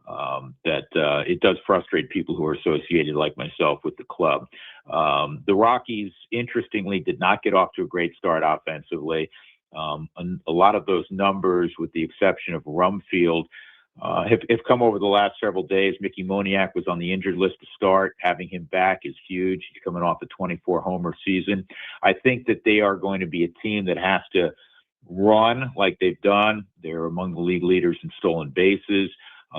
that it does frustrate people who are associated, like myself, with the club. The Rockies, interestingly, did not get off to a great start offensively. A lot of those numbers, with the exception of Rumfield, have come over the last several days. Mickey Moniak was on the injured list to start. Having him back is huge. He's coming off a 24-homer season. I think that they are going to be a team that has to run like they've done. They're among the league leaders in stolen bases.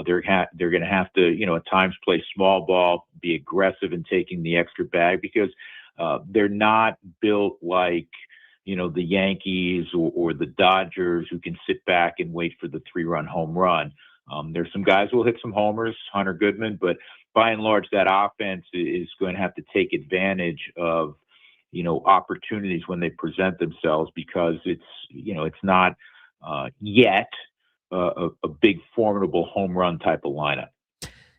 They're going to have to, at times play small ball, be aggressive in taking the extra bag, because they're not built like, the Yankees or the Dodgers, who can sit back and wait for the 3-run home run. There's some guys who will hit some homers, Hunter Goodman, but by and large, that offense is going to have to take advantage of, opportunities when they present themselves, because it's not yet a big formidable home run type of lineup.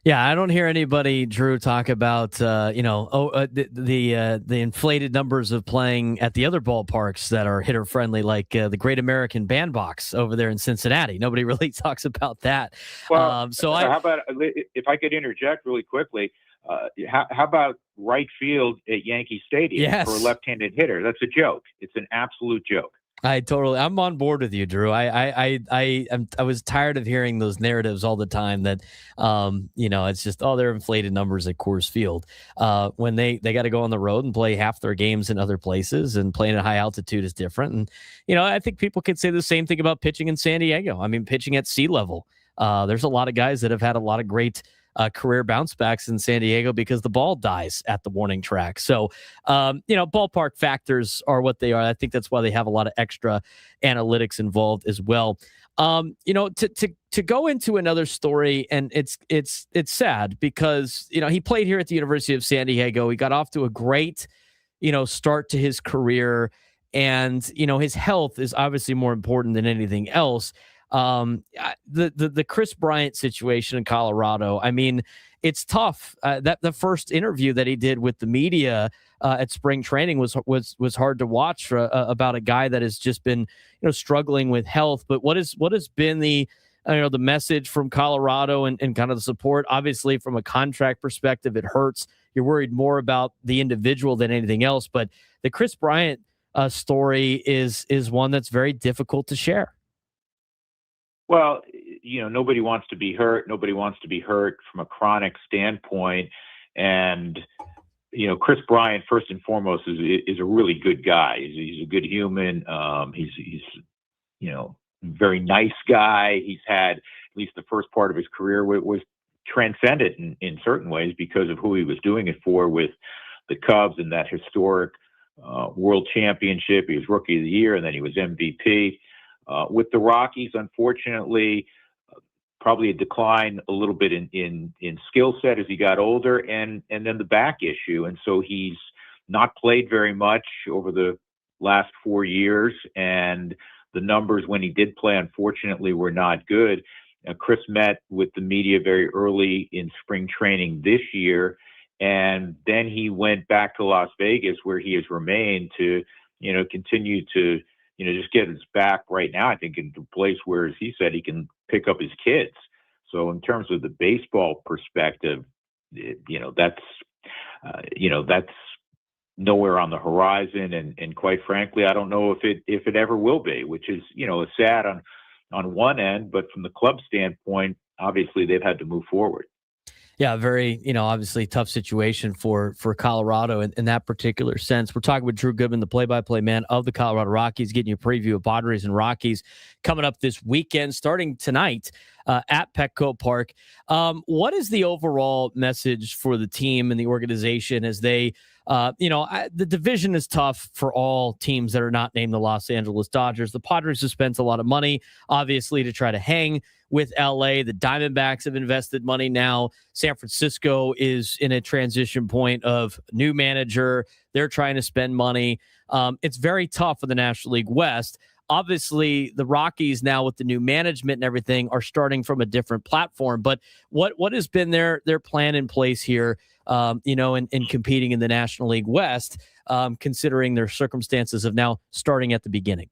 Yeah, I don't hear anybody, Drew, talk about the inflated numbers of playing at the other ballparks that are hitter friendly, like the Great American Bandbox over there in Cincinnati. Nobody really talks about that. Well, how about, if I could interject really quickly, how about right field at Yankee Stadium for a left-handed hitter? That's a joke. It's an absolute joke. I'm on board with you, Drew. I was tired of hearing those narratives all the time that, it's just, they're inflated numbers at Coors Field. When they got to go on the road and play half their games in other places, and playing at high altitude is different. And, I think people could say the same thing about pitching in San Diego. I mean, pitching at sea level. There's a lot of guys that have had a lot of great career bounce backs in San Diego because the ball dies at the warning track. So, ballpark factors are what they are. I think that's why they have a lot of extra analytics involved as well. To go into another story, and it's sad because, he played here at the University of San Diego. He got off to a great, start to his career, and, his health is obviously more important than anything else. The Chris Bryant situation in Colorado, I mean, it's tough. That the first interview that he did with the media at spring training was hard to watch about a guy that has just been, struggling with health. But what has been the message from Colorado and kind of the support? Obviously, from a contract perspective, it hurts. You're worried more about the individual than anything else. But the Chris Bryant story is one that's very difficult to share. Well, nobody wants to be hurt. Nobody wants to be hurt from a chronic standpoint. And, Chris Bryant, first and foremost, is a really good guy. He's a good human. He's very nice guy. He's had, at least the first part of his career, was transcendent in certain ways because of who he was doing it for with the Cubs and that historic World Championship. He was Rookie of the Year, and then he was MVP. With the Rockies, unfortunately, probably a decline a little bit in skill set as he got older, and then the back issue. And so he's not played very much over the last 4 years, and the numbers when he did play, unfortunately, were not good. Chris met with the media very early in spring training this year, and then he went back to Las Vegas, where he has remained to, continue to, just get his back right now, I think, into a place where, as he said, he can pick up his kids. So in terms of the baseball perspective, that's nowhere on the horizon. And quite frankly, I don't know if it ever will be, which is, sad on one end, but from the club standpoint, obviously they've had to move forward. Yeah, very, obviously tough situation for Colorado in that particular sense. We're talking with Drew Goodman, the play-by-play man of the Colorado Rockies, getting you a preview of Padres and Rockies coming up this weekend, starting tonight at Petco Park. What is the overall message for the team and the organization as they, the division is tough for all teams that are not named the Los Angeles Dodgers. The Padres have spent a lot of money, obviously, to try to hang with LA. The Diamondbacks have invested money now. San Francisco is in a transition point of new manager. They're trying to spend money. It's very tough for the National League West. Obviously, the Rockies now with the new management and everything are starting from a different platform. But what has been their plan in place here, in competing in the National League West, considering their circumstances of now starting at the beginning?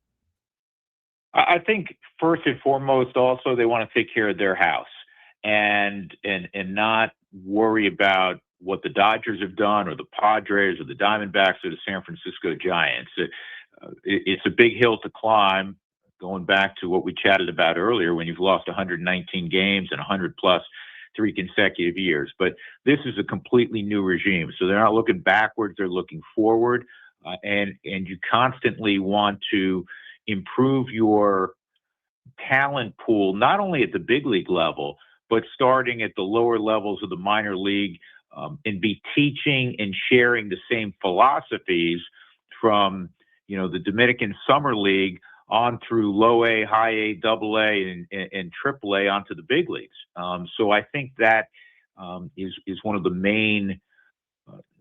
I think first and foremost, also they want to take care of their house and not worry about what the Dodgers have done or the Padres or the Diamondbacks or the San Francisco Giants. It's a big hill to climb, going back to what we chatted about earlier when you've lost 119 games and 100 plus 3 consecutive years. But this is a completely new regime. So they're not looking backwards, they're looking forward. And you constantly want to improve your talent pool, not only at the big league level, but starting at the lower levels of the minor league, and be teaching and sharing the same philosophies from, the Dominican Summer League on through low A, high A, double A, and triple A onto the big leagues. So I think that is one of the main,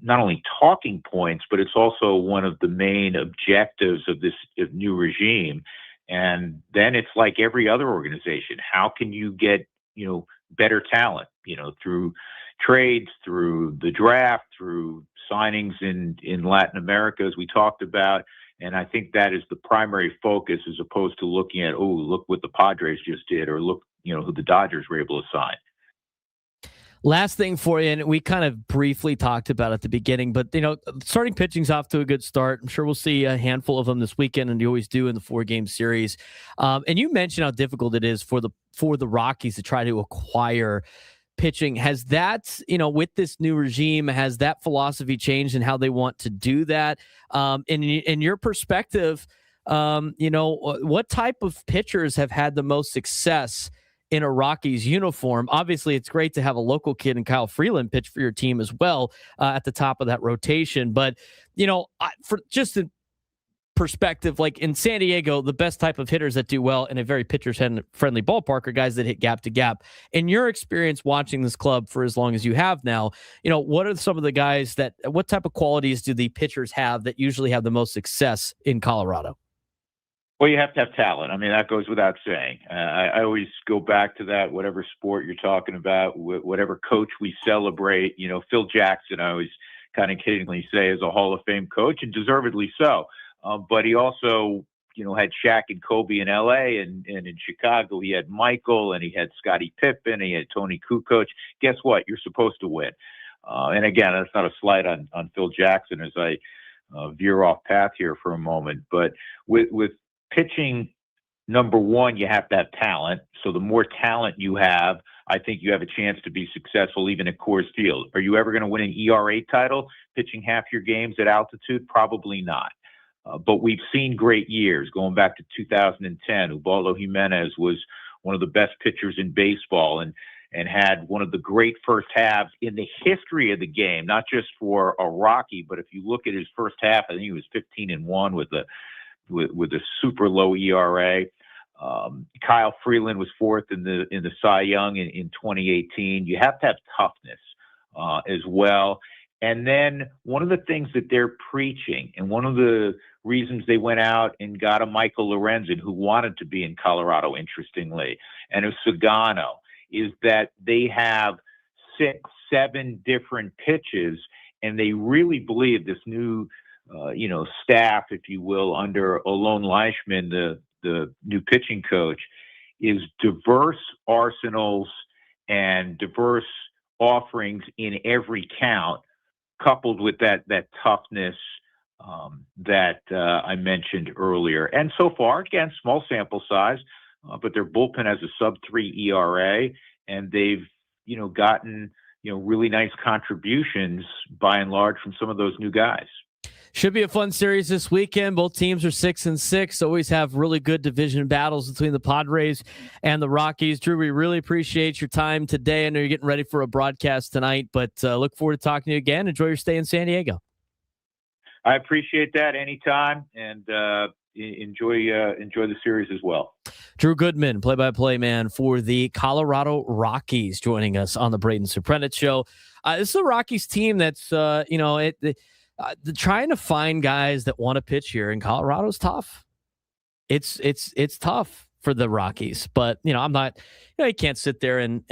not only talking points, but it's also one of the main objectives of this new regime. And then it's like every other organization. How can you get, better talent, through trades, through the draft, through signings in Latin America, as we talked about. And I think that is the primary focus, as opposed to looking at, look what the Padres just did, or look, who the Dodgers were able to sign. Last thing for you, and we kind of briefly talked about at the beginning, but, starting pitching's off to a good start. I'm sure we'll see a handful of them this weekend, and you always do in the 4-game series. And you mentioned how difficult it is for the Rockies to try to acquire pitching. Has that, with this new regime, has that philosophy changed in how they want to do that? In your perspective, what type of pitchers have had the most success in a Rockies uniform? Obviously, it's great to have a local kid and Kyle Freeland pitch for your team as well at the top of that rotation. But, for just in perspective, like in San Diego, the best type of hitters that do well in a very pitcher-friendly ballpark are guys that hit gap to gap. In your experience watching this club for as long as you have now, what are some of the guys what type of qualities do the pitchers have that usually have the most success in Colorado? Well, you have to have talent. I mean, that goes without saying. I always go back to that, whatever sport you're talking about, whatever coach we celebrate. Phil Jackson, I always kind of kiddingly say, is a Hall of Fame coach, and deservedly so. But he also, had Shaq and Kobe in L.A., and in Chicago he had Michael, and he had Scottie Pippen, and he had Tony Kukoc. Guess what? You're supposed to win. And again, that's not a slight on Phil Jackson as I veer off path here for a moment. But with pitching, number one, you have to have talent. So the more talent you have, I think you have a chance to be successful even at Coors Field. Are you ever going to win an ERA title pitching half your games at altitude? Probably not. But we've seen great years going back to 2010. Ubaldo Jimenez was one of the best pitchers in baseball and had one of the great first halves in the history of the game, not just for a Rocky, but if you look at his first half, I think he was 15-1 with a super low ERA. Kyle Freeland was fourth in the Cy Young in 2018. You have to have toughness as well. And then one of the things that they're preaching, and one of the reasons they went out and got a Michael Lorenzen, who wanted to be in Colorado, interestingly, and a Sagano, is that they have 6-7 different pitches, and they really believe this new, staff, if you will, under Alon Leishman, the new pitching coach, is diverse arsenals and diverse offerings in every count, coupled with that toughness that I mentioned earlier. And so far, again, small sample size, but their bullpen has a sub-3 ERA, and they've, gotten, really nice contributions by and large from some of those new guys. Should be a fun series this weekend. Both teams are 6-6. Always have really good division battles between the Padres and the Rockies. Drew, we really appreciate your time today. I know you're getting ready for a broadcast tonight, but look forward to talking to you again. Enjoy your stay in San Diego. I appreciate that anytime, and enjoy the series as well. Drew Goodman, play-by-play man for the Colorado Rockies, joining us on the Braden Surprenant Show. This is a Rockies team that's, trying to find guys that want to pitch here in Colorado is tough. It's tough for the Rockies, but I'm not. You can't sit there and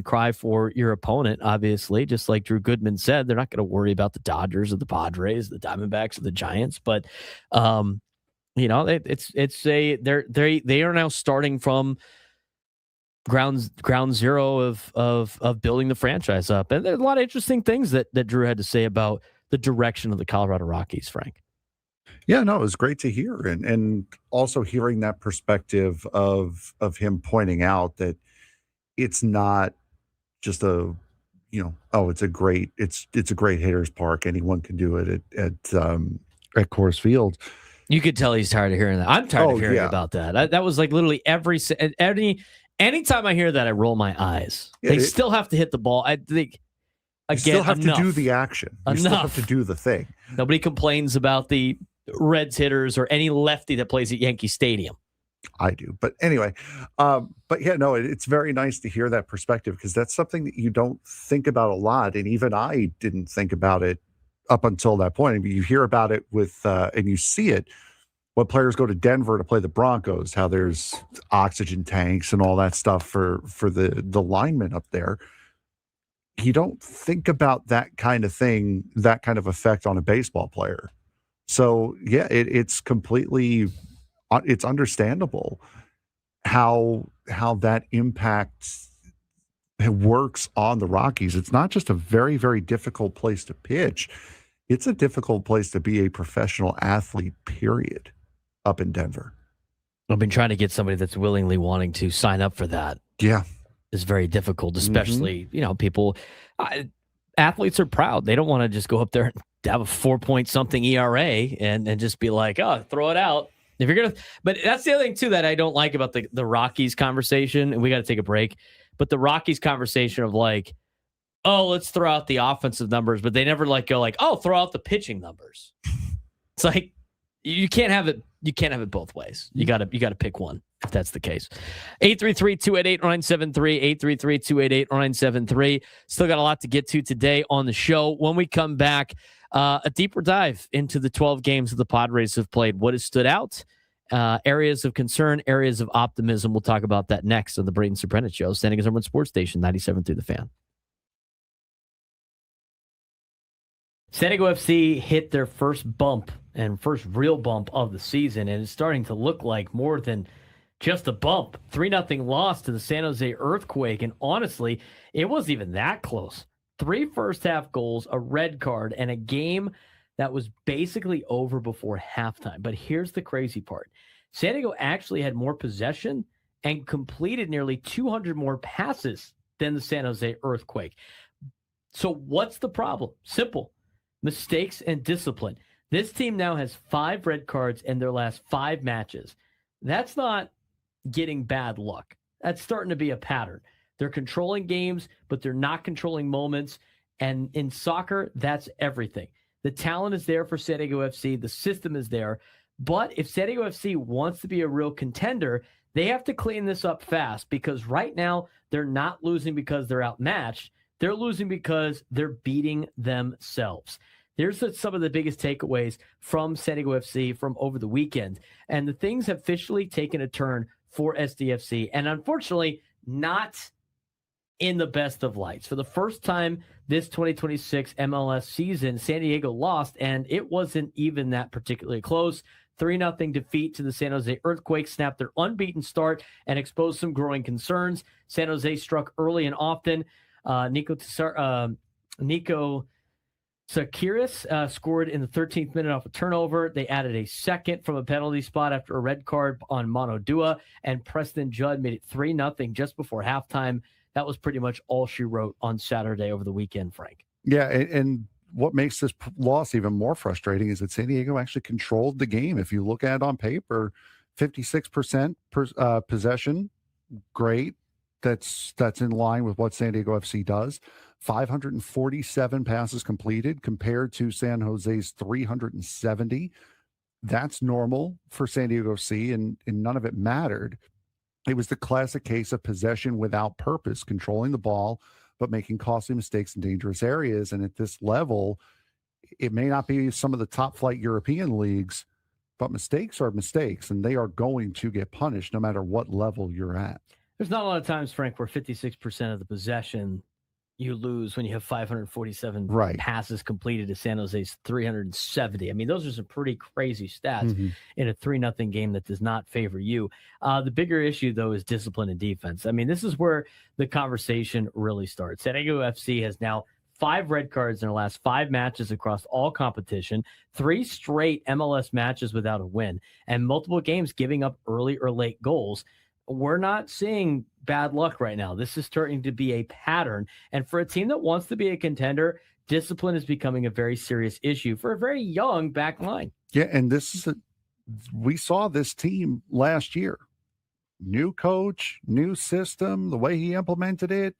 cry for your opponent. Obviously, just like Drew Goodman said, they're not going to worry about the Dodgers or the Padres, the Diamondbacks or the Giants. But they are now starting from ground zero of building the franchise up. And there's a lot of interesting things that Drew had to say about the direction of the Colorado Rockies, Frank. Yeah, no, it was great to hear. And also hearing that perspective of him pointing out that it's not just it's a great hitter's park. Anyone can do it at at Coors Field. You could tell he's tired of hearing that. I'm tired of hearing about that. That was like literally anytime I hear that, I roll my eyes. They still have to hit the ball. I think again, you still have to do the action. You still have to do the thing. Nobody complains about the Reds hitters or any lefty that plays at Yankee Stadium. I do. But anyway, it's very nice to hear that perspective, because that's something that you don't think about a lot. And even I didn't think about it up until that point. I mean, you hear about it and you see it when players go to Denver to play the Broncos, how there's oxygen tanks and all that stuff for the linemen up there. You don't think about that kind of thing, that kind of effect on a baseball player. So yeah, it's completely, it's understandable how that impacts works on the Rockies. It's not just a very, very difficult place to pitch. It's a difficult place to be a professional athlete, period, up in Denver. I've been trying to get somebody that's willingly wanting to sign up for that. Yeah. It's very difficult, especially, people, athletes are proud. They don't want to just go up there and have a 4-point-something ERA and just be like, oh, throw it out. If you're but that's the other thing too that I don't like about the Rockies conversation, and we got to take a break. But the Rockies conversation of like, oh, let's throw out the offensive numbers, but they never go like, oh, throw out the pitching numbers. It's like you can't have it. You can't have it both ways. You got to pick one if that's the case. 833-288-0973, 833-288-0973. Still got a lot to get to today on the show. When we come back, a deeper dive into the 12 games that the Padres have played. What has stood out? Areas of concern, areas of optimism. We'll talk about that next on the Braden Surprenant Show. San Diego's #1 sports station, 97.3 The Fan. San Diego FC hit their first real bump of the season, and it's starting to look like more than just a bump. 3-0 loss to the San Jose Earthquake, and honestly, it wasn't even that close. 3 first-half goals, a red card, and a game that was basically over before halftime. But here's the crazy part. San Diego actually had more possession and completed nearly 200 more passes than the San Jose Earthquake. So what's the problem? Simple. Mistakes and discipline. This team now has 5 red cards in their last 5 matches. That's not getting bad luck. That's starting to be a pattern. They're controlling games, but they're not controlling moments. And in soccer, that's everything. The talent is there for San Diego FC. The system is there. But if San Diego FC wants to be a real contender, they have to clean this up fast, because right now they're not losing because they're outmatched. They're losing because they're beating themselves. There's some of the biggest takeaways from San Diego FC from over the weekend. And the things have officially taken a turn for SDFC. And unfortunately, not in the best of lights. For the first time this 2026 MLS season, San Diego lost, and it wasn't even that particularly close. 3-0 defeat to the San Jose Earthquake snapped their unbeaten start and exposed some growing concerns. San Jose struck early and often. Nico Sakiris scored in the 13th minute off a turnover. They added a second from a penalty spot after a red card on Mono Dua, and Preston Judd made it 3-0 just before halftime. That was pretty much all she wrote on Saturday over the weekend, Frank. Yeah, and what makes this loss even more frustrating is that San Diego actually controlled the game. If you look at it on paper, 56% possession, great. That's in line with what San Diego FC does. 547 passes completed compared to San Jose's 370. That's normal for San Diego FC, and none of it mattered. It was the classic case of possession without purpose, controlling the ball, but making costly mistakes in dangerous areas. And at this level, it may not be some of the top flight European leagues, but mistakes are mistakes, and they are going to get punished no matter what level you're at. There's not a lot of times, Frank, where 56% of the possession you lose when you have 547 passes completed to San Jose's 370. I mean, those are some pretty crazy stats in a 3-0 game that does not favor you. The bigger issue, though, is discipline and defense. I mean, this is where the conversation really starts. San Diego FC has now 5 red cards in their last 5 matches across all competition, 3 straight MLS matches without a win, and multiple games giving up early or late goals. We're not seeing bad luck right now. This is starting to be a pattern. And for a team that wants to be a contender, discipline is becoming a very serious issue for a very young back line. Yeah, and we saw this team last year. New coach, new system, the way he implemented it,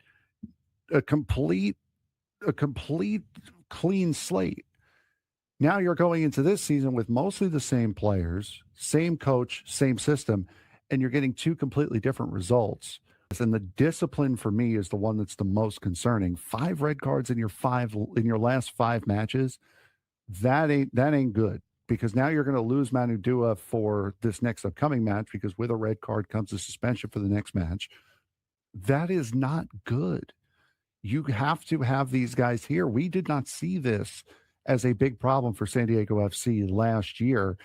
a complete clean slate. Now you're going into this season with mostly the same players, same coach, same system, and you're getting 2 completely different results. And the discipline for me is the one that's the most concerning. 5 red cards in your last 5 matches. That ain't good, because now you're going to lose Manu Dua for this next upcoming match, because with a red card comes a suspension for the next match. That is not good. You have to have these guys here. We did not see this as a big problem for San Diego FC last year.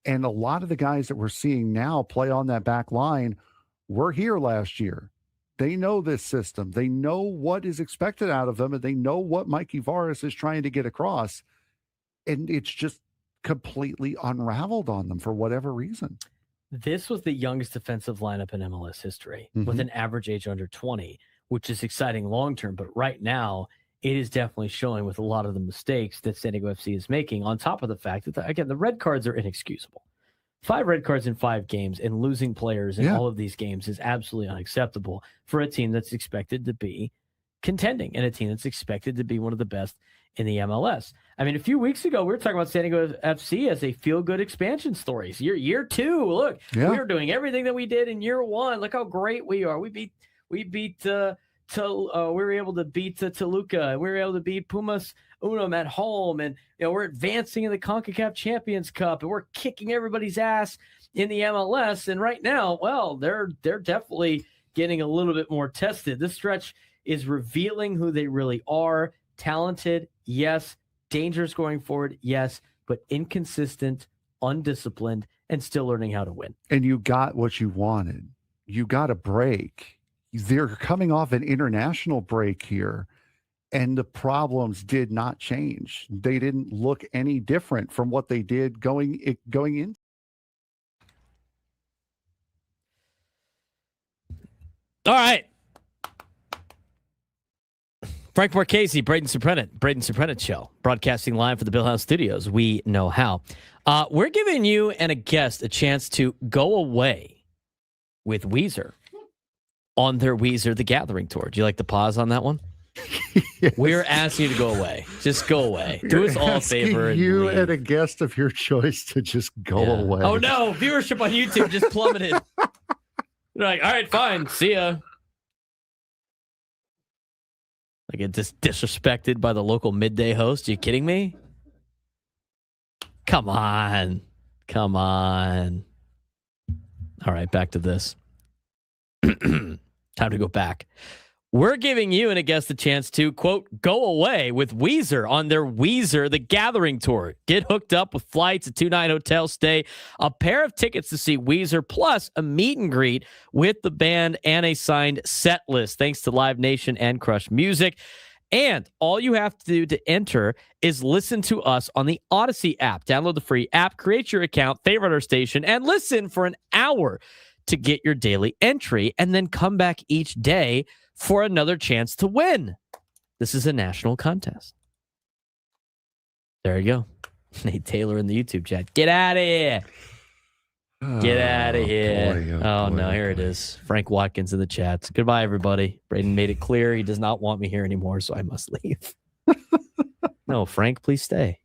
And a lot of the guys that we're seeing now play on that back line were here last year. They know this system. They know what is expected out of them, and they know what Mikey Varas is trying to get across. And it's just completely unraveled on them for whatever reason. This was the youngest defensive lineup in MLS history with an average age under 20, which is exciting long-term. But right now, it is definitely showing with a lot of the mistakes that San Diego FC is making, on top of the fact that, again, the red cards are inexcusable. 5 red cards in 5 games and losing players in all of these games is absolutely unacceptable for a team that's expected to be contending and a team that's expected to be one of the best in the MLS. I mean, a few weeks ago, we were talking about San Diego FC as a feel-good expansion story. Year 2, look, we were doing everything that we did in year 1. Look how great we are. We were able to beat Toluca. We were able to beat Pumas Unum at home, and we're advancing in the CONCACAF Champions Cup, and we're kicking everybody's ass in the MLS. And right now, well, they're definitely getting a little bit more tested. This stretch is revealing who they really are. Talented, yes. Dangerous going forward, yes. But inconsistent, undisciplined, and still learning how to win. And you got what you wanted. You got a break. They're coming off an international break here, and the problems did not change. They didn't look any different from what they did going in. All right. Frank Marchese, Braden Surprenant Show, broadcasting live for the Bill House Studios. We know how. We're giving you and a guest a chance to go away with Weezer on their Weezer The Gathering tour. Do you like the pause on that one? Yes. We're asking you to go away. Just go away. Do us all a favor. You and a guest of your choice to just go away. Oh, no. Viewership on YouTube just plummeted. They're like, all right, fine. See ya. Like, get disrespected by the local midday host. Are you kidding me? Come on. All right, back to this. Time to go back. We're giving you and a guest a chance to, quote, go away with Weezer on their Weezer The Gathering tour. Get hooked up with flights, a 2-night hotel stay, a pair of tickets to see Weezer, plus a meet and greet with the band and a signed set list, thanks to Live Nation and Crush Music. And all you have to do to enter is listen to us on the Odyssey app. Download the free app, create your account, favorite our station, and listen for an hour to get your daily entry, and then come back each day for another chance to win. This is a national contest. There you go. Nate Taylor in the YouTube chat. Get out of here. Get out of here. No, here it is. Frank Watkins in the chats. Goodbye, everybody. Braden made it clear he does not want me here anymore, so I must leave. No, Frank, please stay.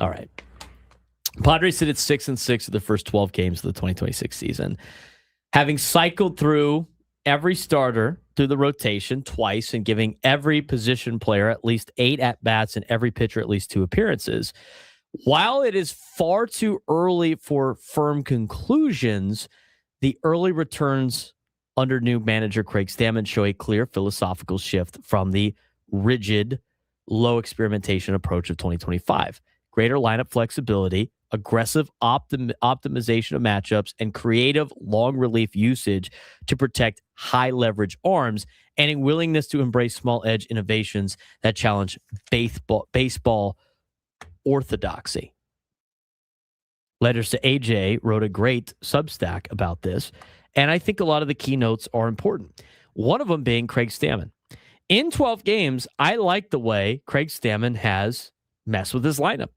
All right. Padres sit at 6-6 of the first 12 games of the 2026 season. Having cycled through every starter through the rotation twice and giving every position player at least 8 at-bats and every pitcher at least 2 appearances. While it is far too early for firm conclusions, the early returns under new manager Craig Stammen show a clear philosophical shift from the rigid, low experimentation approach of 2025. Greater lineup flexibility, aggressive optimization of matchups, and creative long relief usage to protect high leverage arms, and a willingness to embrace small edge innovations that challenge baseball orthodoxy. Letters to AJ wrote a great Substack about this, and I think a lot of the keynotes are important. One of them being Craig Stammen. In 12 games, I like the way Craig Stammen has messed with his lineup.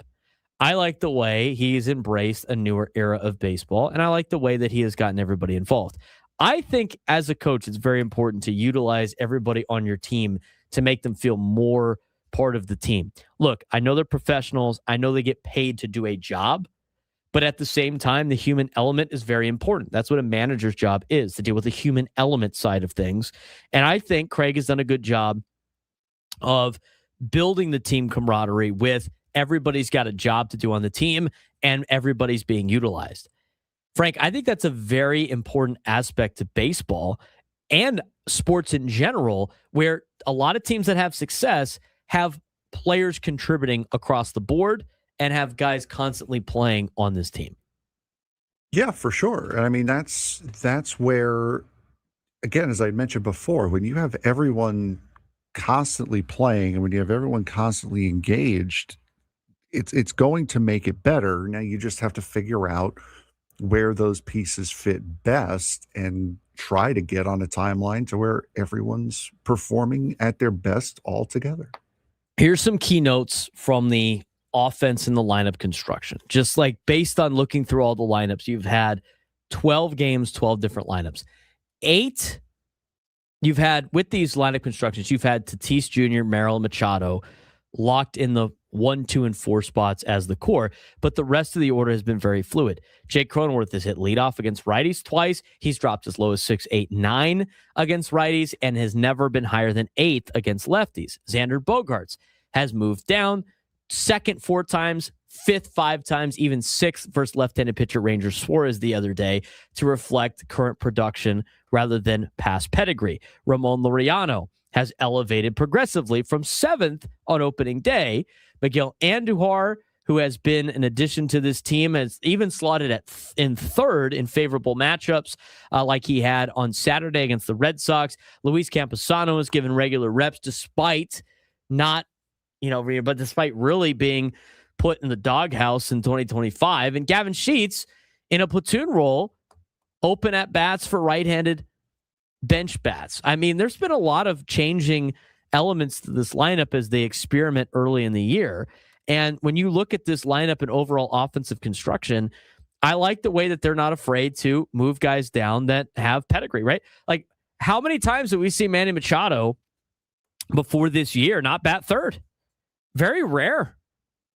I like the way he's embraced a newer era of baseball, and I like the way that he has gotten everybody involved. I think as a coach, it's very important to utilize everybody on your team to make them feel more part of the team. Look, I know they're professionals. I know they get paid to do a job, but at the same time, the human element is very important. That's what a manager's job is, to deal with the human element side of things. And I think Craig has done a good job of building the team camaraderie with everybody's got a job to do on the team and everybody's being utilized. Frank, I think that's a very important aspect to baseball and sports in general, where a lot of teams that have success have players contributing across the board and have guys constantly playing on this team. Yeah, for sure. I mean, that's where, again, as I mentioned before, when you have everyone constantly playing and when you have everyone constantly engaged, it's going to make it better. Now you just have to figure out where those pieces fit best and try to get on a timeline to where everyone's performing at their best all together. Here's some keynotes from the offense and the lineup construction. Just like based on looking through all the lineups, you've had 12 games, 12 different lineups. 8, you've had, with these lineup constructions, you've had Tatis Jr., Merrill, Machado locked in the 1, 2, and 4 spots as the core, but the rest of the order has been very fluid. Jake Cronenworth has hit leadoff against righties twice. He's dropped as low as 6, 8, 9 against righties and has never been higher than 8th against lefties. Xander Bogaerts has moved down, 2nd 4 times, 5th 5 times, even 6th versus left-handed pitcher Ranger Suarez the other day to reflect current production rather than past pedigree. Ramon Laureano has elevated progressively from 7th on opening day. Miguel Andujar, who has been an addition to this team, has even slotted in 3rd in favorable matchups like he had on Saturday against the Red Sox. Luis Camposano has given regular reps despite not, but despite really being put in the doghouse in 2025. And Gavin Sheets in a platoon role, open at bats for right-handed bench bats. I mean, there's been a lot of changing elements to this lineup as they experiment early in the year. And when you look at this lineup and overall offensive construction, I like the way that they're not afraid to move guys down that have pedigree, right? Like, how many times have we seen Manny Machado before this year not bat third? Very rare.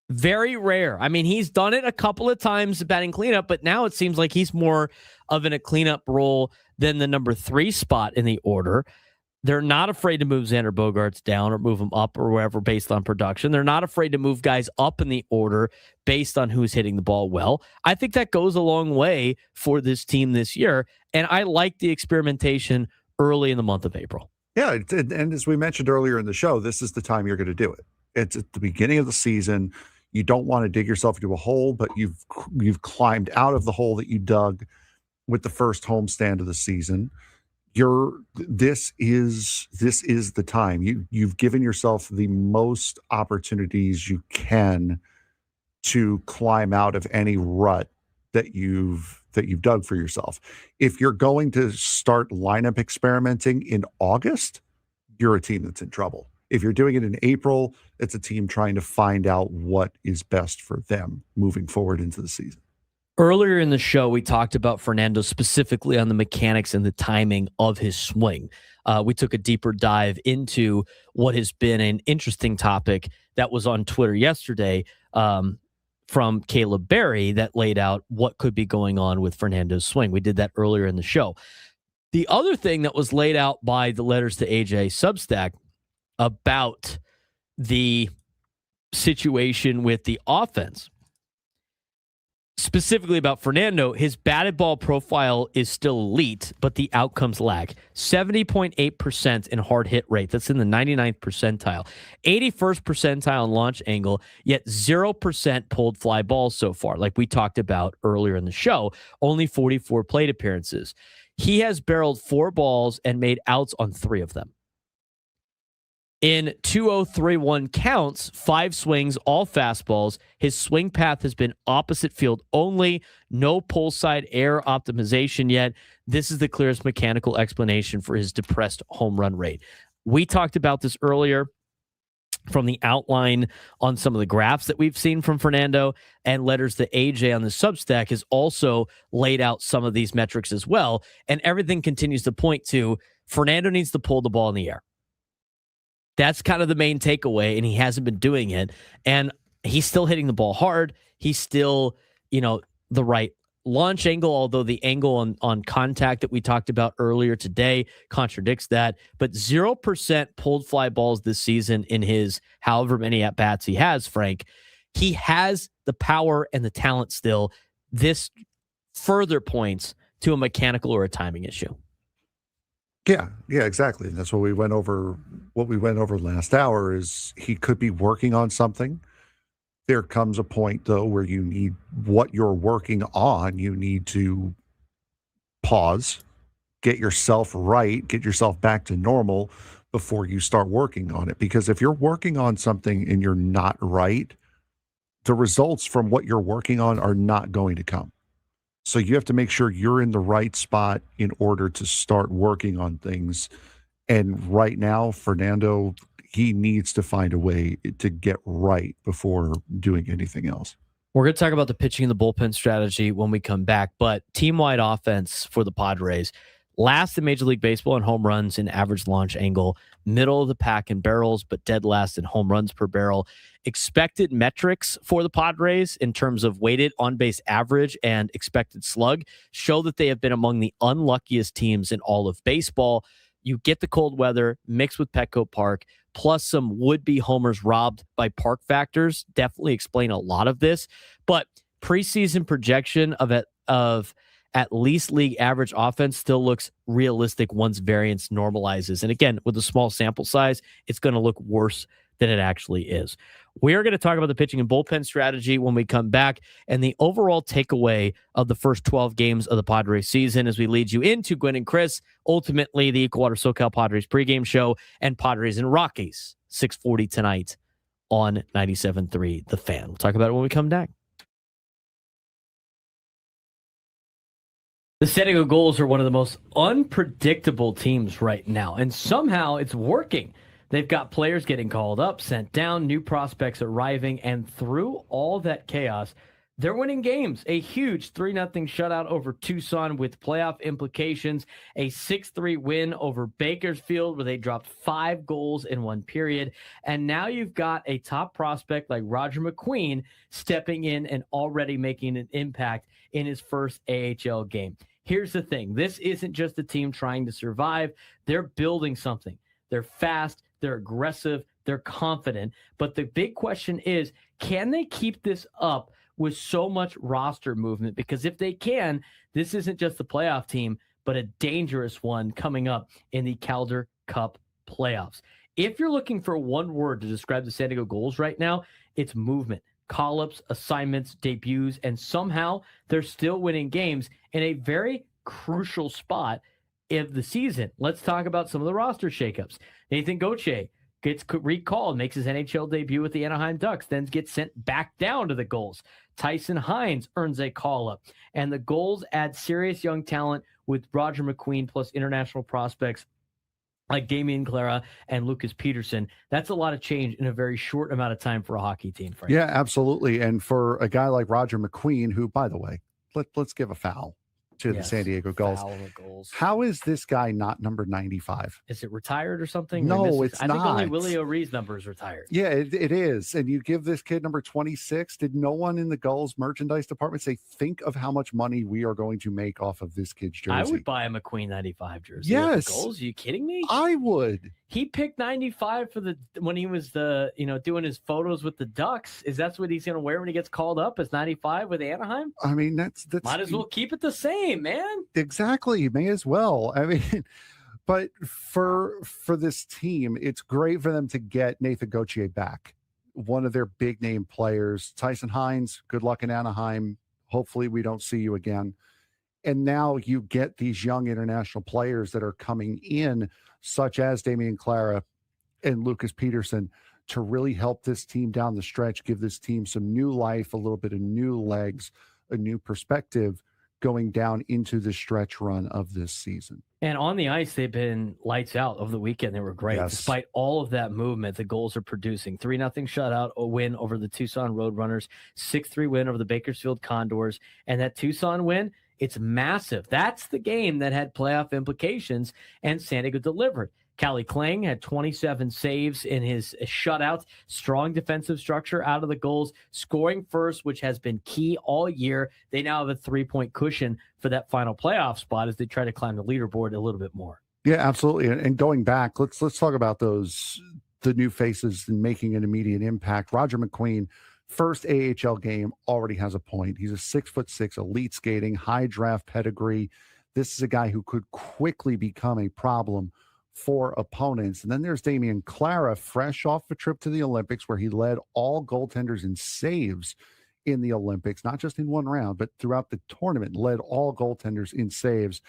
Very rare. I mean, he's done it a couple of times batting cleanup, but now it seems like he's more of in a cleanup role than the number 3 spot in the order. They're not afraid to move Xander Bogaerts down or move him up or wherever based on production. They're not afraid to move guys up in the order based on who's hitting the ball well. I think that goes a long way for this team this year, and I like the experimentation early in the month of April. Yeah, and as we mentioned earlier in the show, this is the time you're going to do it. It's at the beginning of the season. You don't want to dig yourself into a hole, but you've climbed out of the hole that you dug with the first homestand of the season. This is the time. You've given yourself the most opportunities you can to climb out of any rut that you've dug for yourself. If you're going to start lineup experimenting in August, you're a team that's in trouble. If you're doing it in April, it's a team trying to find out what is best for them moving forward into the season. Earlier in the show, we talked about Fernando specifically on the mechanics and the timing of his swing. We took a deeper dive into what has been an interesting topic that was on Twitter yesterday from Caleb Berry that laid out what could be going on with Fernando's swing. We did that earlier in the show. The other thing that was laid out by the Letters to AJ Substack about the situation with the offense, specifically about Fernando, his batted ball profile is still elite, but the outcomes lag. 70.8% in hard hit rate. That's in the 99th percentile. 81st percentile in launch angle, yet 0% pulled fly balls so far, like we talked about earlier in the show. Only 44 plate appearances. He has barreled 4 balls and made outs on 3 of them. In 2-0-3-1 counts, 5 swings, all fastballs. His swing path has been opposite field only. No pull side air optimization yet. This is the clearest mechanical explanation for his depressed home run rate. We talked about this earlier from the outline on some of the graphs that we've seen from Fernando, and Letters to AJ on the Substack has also laid out some of these metrics as well. And everything continues to point to Fernando needs to pull the ball in the air. That's kind of the main takeaway, and he hasn't been doing it. And he's still hitting the ball hard. He's still, the right launch angle, although the angle on contact that we talked about earlier today contradicts that. But 0% pulled fly balls this season in his however many at-bats he has, Frank. He has the power and the talent still. This further points to a mechanical or a timing issue. Yeah, exactly. That's what we went over. What we went over last hour is he could be working on something. There comes a point, though, where you need what you're working on. You need to pause, get yourself right, get yourself back to normal before you start working on it. Because if you're working on something and you're not right, the results from what you're working on are not going to come. So you have to make sure you're in the right spot in order to start working on things. And right now, Fernando, he needs to find a way to get right before doing anything else. We're going to talk about the pitching and the bullpen strategy when we come back, but team-wide offense for the Padres, last in Major League Baseball in home runs in average launch angle, middle of the pack in barrels, but dead last in home runs per barrel. Expected metrics for the Padres in terms of weighted on-base average and expected slug show that they have been among the unluckiest teams in all of baseball. You get the cold weather mixed with Petco Park, plus some would-be homers robbed by park factors definitely explain a lot of this. But preseason projection of at least league average offense still looks realistic once variance normalizes. And again, with a small sample size, it's going to look worse than it actually is. We're going to talk about the pitching and bullpen strategy when we come back and the overall takeaway of the first 12 games of the Padres season as we lead you into Gwen and Chris, ultimately the Equal Water SoCal Padres pregame show, and Padres and Rockies, 6:40 tonight on 97.3 The Fan. We'll talk about it when we come back. The San Diego Gulls are one of the most unpredictable teams right now, and somehow it's working. They've got players getting called up, sent down, new prospects arriving, and through all that chaos, they're winning games. A huge 3-0 shutout over Tucson with playoff implications, a 6-3 win over Bakersfield where they dropped 5 goals in one period, and now you've got a top prospect like Roger McQueen stepping in and already making an impact in his first AHL game. Here's the thing. This isn't just a team trying to survive. They're building something. They're fast, they're aggressive, they're confident. But the big question is, can they keep this up with so much roster movement? Because if they can, this isn't just a playoff team, but a dangerous one coming up in the Calder Cup playoffs. If you're looking for one word to describe the San Diego Gulls right now, it's movement. Call-ups, assignments, debuts, and somehow they're still winning games in a very crucial spot of the season. Let's talk about some of the roster shakeups. Nathan Gauthier gets recalled, makes his NHL debut with the Anaheim Ducks, then gets sent back down to the Gulls. Tyson Hines earns a call-up, and the Gulls add serious young talent with Roger McQueen plus international prospects like Damian Clara and Lucas Peterson. That's a lot of change in a very short amount of time for a hockey team. Frank. Yeah, absolutely. And for a guy like Roger McQueen, who, by the way, let's give a foul to the San Diego Gulls. How is this guy not number 95? Is it retired or something? No, it's not. I think only Willie O'Ree's number is retired. Yeah, it is. And you give this kid number 26. Did no one in the Gulls merchandise department say, think of how much money we are going to make off of this kid's jersey? I would buy a McQueen 95 jersey. Yes. The Gulls? Are you kidding me? I would. He picked 95 for when he was doing his photos with the Ducks. Is that what he's going to wear when he gets called up as 95 with Anaheim? I mean, that's might as well keep it the same, man. Exactly. May as well. I mean, but for this team, it's great for them to get Nathan Gauthier back, one of their big name players. Tyson Hines, good luck in Anaheim. Hopefully we don't see you again. And now you get these young international players that are coming in, such as Damian Clara and Lucas Peterson, to really help this team down the stretch, give this team some new life, a little bit of new legs, a new perspective going down into the stretch run of this season. And on the ice, they've been lights out over the weekend. They were great. Yes. Despite all of that movement, the Gulls are producing. 3-0 shutout, a win over the Tucson Roadrunners, 6-3 win over the Bakersfield Condors. And that Tucson win, it's massive. That's the game that had playoff implications, and San Diego delivered. Callie Klang had 27 saves in his shutout. Strong defensive structure out of the Gulls, scoring first, which has been key all year. They now have a 3-point cushion for that final playoff spot as they try to climb the leaderboard a little bit more. Yeah, absolutely. And going back, let's talk about the new faces and making an immediate impact. Roger McQueen, first AHL game, already has a point. He's a 6'6", elite skating, high draft pedigree. This is a guy who could quickly become a problem for opponents. And then there's Damian Clara, fresh off a trip to the Olympics where he led all goaltenders in saves in the Olympics, not just in one round, but throughout the tournament, led all goaltenders in saves.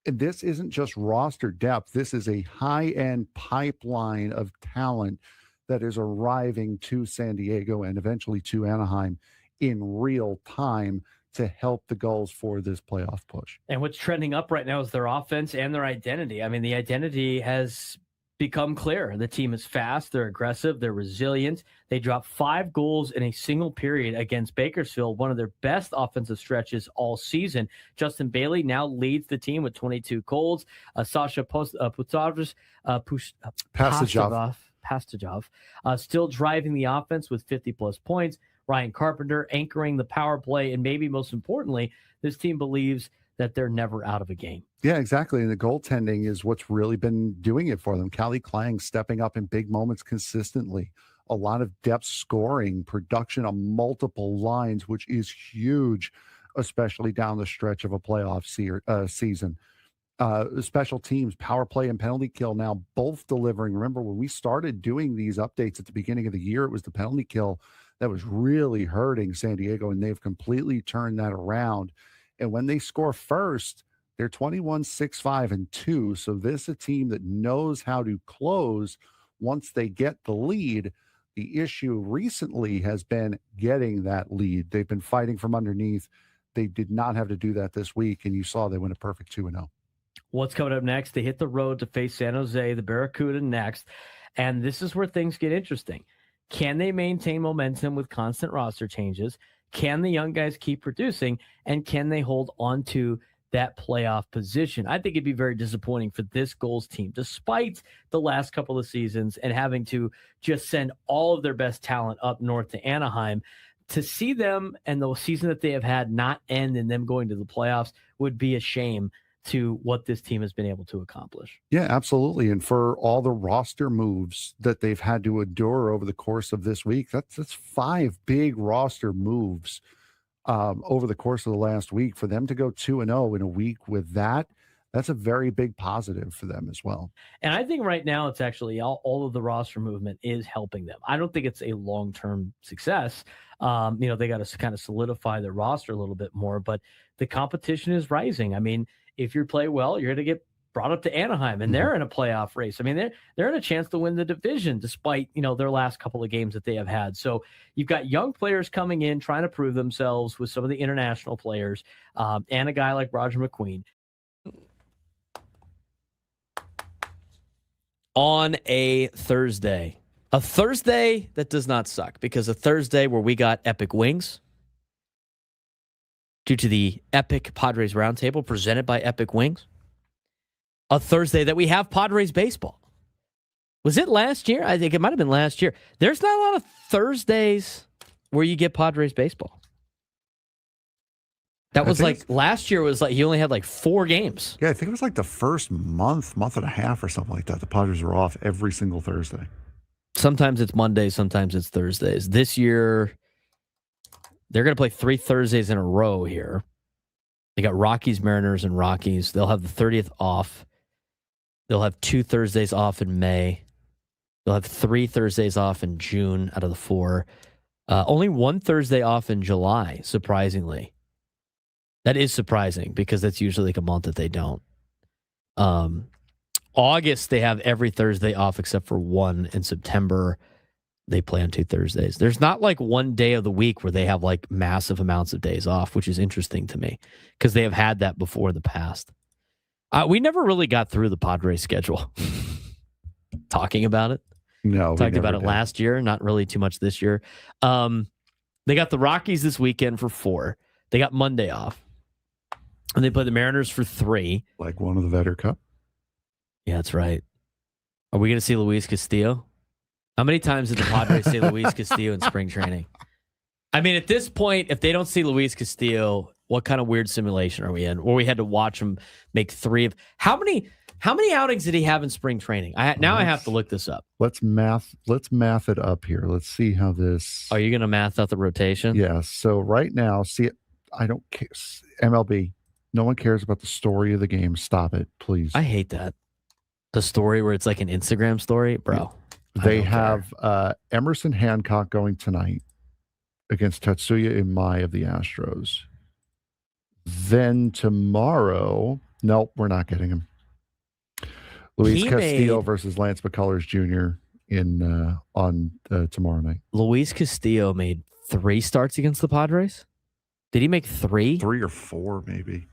And this isn't just roster depth. This is a high-end pipeline of talent that is arriving to San Diego and eventually to Anaheim in real time to help the Gulls for this playoff push. And what's trending up right now is their offense and their identity. I mean, the identity has become clear. The team is fast, they're aggressive, they're resilient. They dropped 5 goals in a single period against Bakersfield, one of their best offensive stretches all season. Justin Bailey now leads the team with 22 goals. Sasha Pastajov still driving the offense with 50-plus points. Ryan Carpenter anchoring the power play. And maybe most importantly, this team believes that they're never out of a game. Yeah, exactly. And the goaltending is what's really been doing it for them. Callie Klang stepping up in big moments consistently. A lot of depth scoring, production on multiple lines, which is huge, especially down the stretch of a playoff season. Special teams, power play and penalty kill now both delivering. Remember, when we started doing these updates at the beginning of the year, it was the penalty kill that was really hurting San Diego, and they've completely turned that around. And when they score first, they're 21-6-5-2. So this is a team that knows how to close once they get the lead. The issue recently has been getting that lead. They've been fighting from underneath. They did not have to do that this week, and you saw they went a perfect 2-0. What's coming up next? They hit the road to face San Jose, the Barracuda next, and this is where things get interesting. Can they maintain momentum with constant roster changes? Can the young guys keep producing? And can they hold on to that playoff position? I think it'd be very disappointing for this Gulls team, despite the last couple of seasons and having to just send all of their best talent up north to Anaheim. To see them and the season that they have had not end in them going to the playoffs would be a shame to what this team has been able to accomplish. Yeah, absolutely. And for all the roster moves that they've had to endure over the course of this week, that's 5 big roster moves over the course of the last week. For them to go 2-0 in a week with that's a very big positive for them as well. And I think right now it's actually all of the roster movement is helping them. I don't think it's a long-term success. They got to kind of solidify their roster a little bit more, but the competition is rising. I mean, if you play well, you're going to get brought up to Anaheim, and they're in a playoff race. I mean, they're in a chance to win the division despite, their last couple of games that they have had. So you've got young players coming in, trying to prove themselves with some of the international players, and a guy like Roger McQueen. On a Thursday that does not suck, because a Thursday where we got epic wings due to the Epic Padres Roundtable presented by Epic Wings. A Thursday that we have Padres baseball. Was it last year? I think it might have been last year. There's not a lot of Thursdays where you get Padres baseball. That was last year was you only had 4 games. Yeah, I think it was the first month and a half or something like that. The Padres were off every single Thursday. Sometimes it's Mondays, sometimes it's Thursdays. This year, they're going to play 3 Thursdays in a row here. They got Rockies, Mariners, and Rockies. They'll have the 30th off. They'll have 2 Thursdays off in May. They'll have 3 Thursdays off in June out of the 4. Only 1 Thursday off in July, surprisingly. That is surprising because that's usually a month that they don't. August, they have every Thursday off except for 1 in September. They play on 2 Thursdays. There's not one day of the week where they have massive amounts of days off, which is interesting to me because they have had that before in the past. We never really got through the Padres schedule. Talking about it. No, talked about it last year, not really too much this year. They got the Rockies this weekend for 4. They got Monday off. And they play the Mariners for 3. One of the Vedder Cup. Yeah, that's right. Are we going to see Luis Castillo? How many times did the Padres say Luis Castillo in spring training? I mean, at this point, if they don't see Luis Castillo, what kind of weird simulation are we in? Or we had to watch him make 3 of... How many outings did he have in spring training? I have to look this up. Let's math it up here. Let's see how this... Are you going to math out the rotation? Yeah. So right now, I don't care. MLB, no one cares about the story of the game. Stop it, please. I hate that. The story where it's an Instagram story, bro. They have Emerson Hancock going tonight against Tatsuya Imai of the Astros. Then tomorrow, nope, we're not getting him. Luis Castillo versus Lance McCullers Jr. on tomorrow night. Luis Castillo made 3 starts against the Padres. Did he make 3? 3 or 4, maybe.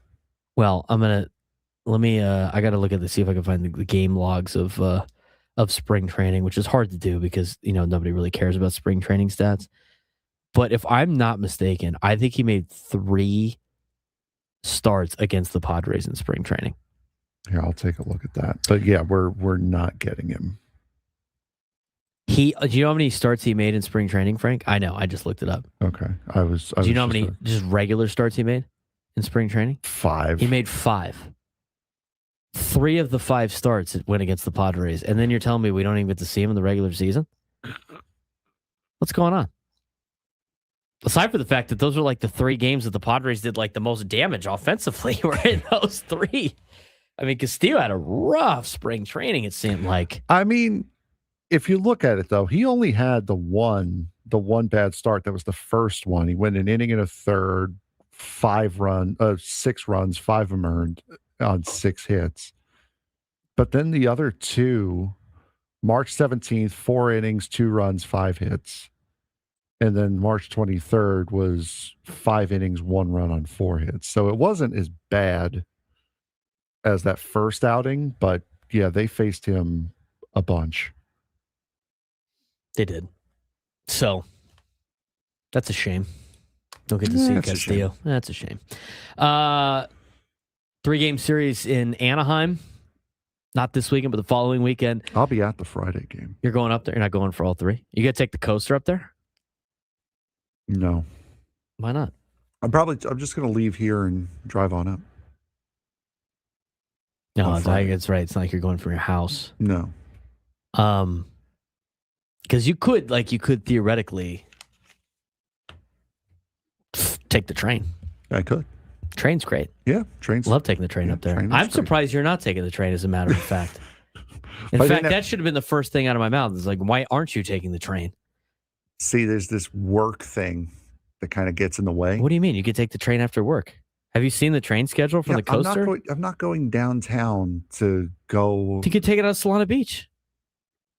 Well, I got to look at this, see if I can find the game logs of spring training, which is hard to do because, nobody really cares about spring training stats. But if I'm not mistaken, I think he made 3 starts against the Padres in spring training. Here, I'll take a look at that. But yeah, we're not getting him. Do you know how many starts he made in spring training, Frank? I know. I just looked it up. Okay. Do you know how many just regular starts he made in spring training? 5. He made 5. 3 of the 5 starts went against the Padres. And then you're telling me we don't even get to see him in the regular season? What's going on? Aside from the fact that those are the 3 games that the Padres did the most damage offensively were in those 3. I mean, Castillo had a rough spring training, it seemed like. I mean, if you look at it, though, he only had the one bad start. That was the first one. He went an inning and a third, 6 runs, 5 of them earned on 6 hits. But then the other 2, March 17th, 4 innings, 2 runs, 5 hits. And then March 23rd was 5 innings, 1 run on 4 hits. So it wasn't as bad as that first outing, but yeah, they faced him a bunch. They did. So that's a shame. Don't get to see Castillo. That's a shame. 3-game series in Anaheim. Not this weekend, but the following weekend. I'll be at the Friday game. You're going up there? You're not going for all 3? You got to take the coaster up there? No. Why not? I'm just going to leave here and drive on up. No, that's right. It's not like you're going from your house. No. Because you could theoretically take the train. I could. Train's great. Yeah, train's. Love taking the train up there. I'm surprised you're not taking the train, as a matter of fact. In fact, that should have been the first thing out of my mouth. It's like, why aren't you taking the train? See, there's this work thing that kind of gets in the way. What do you mean? You could take the train after work. Have you seen the train schedule from the coaster? I'm not going downtown to go. You could take it out of Solana Beach.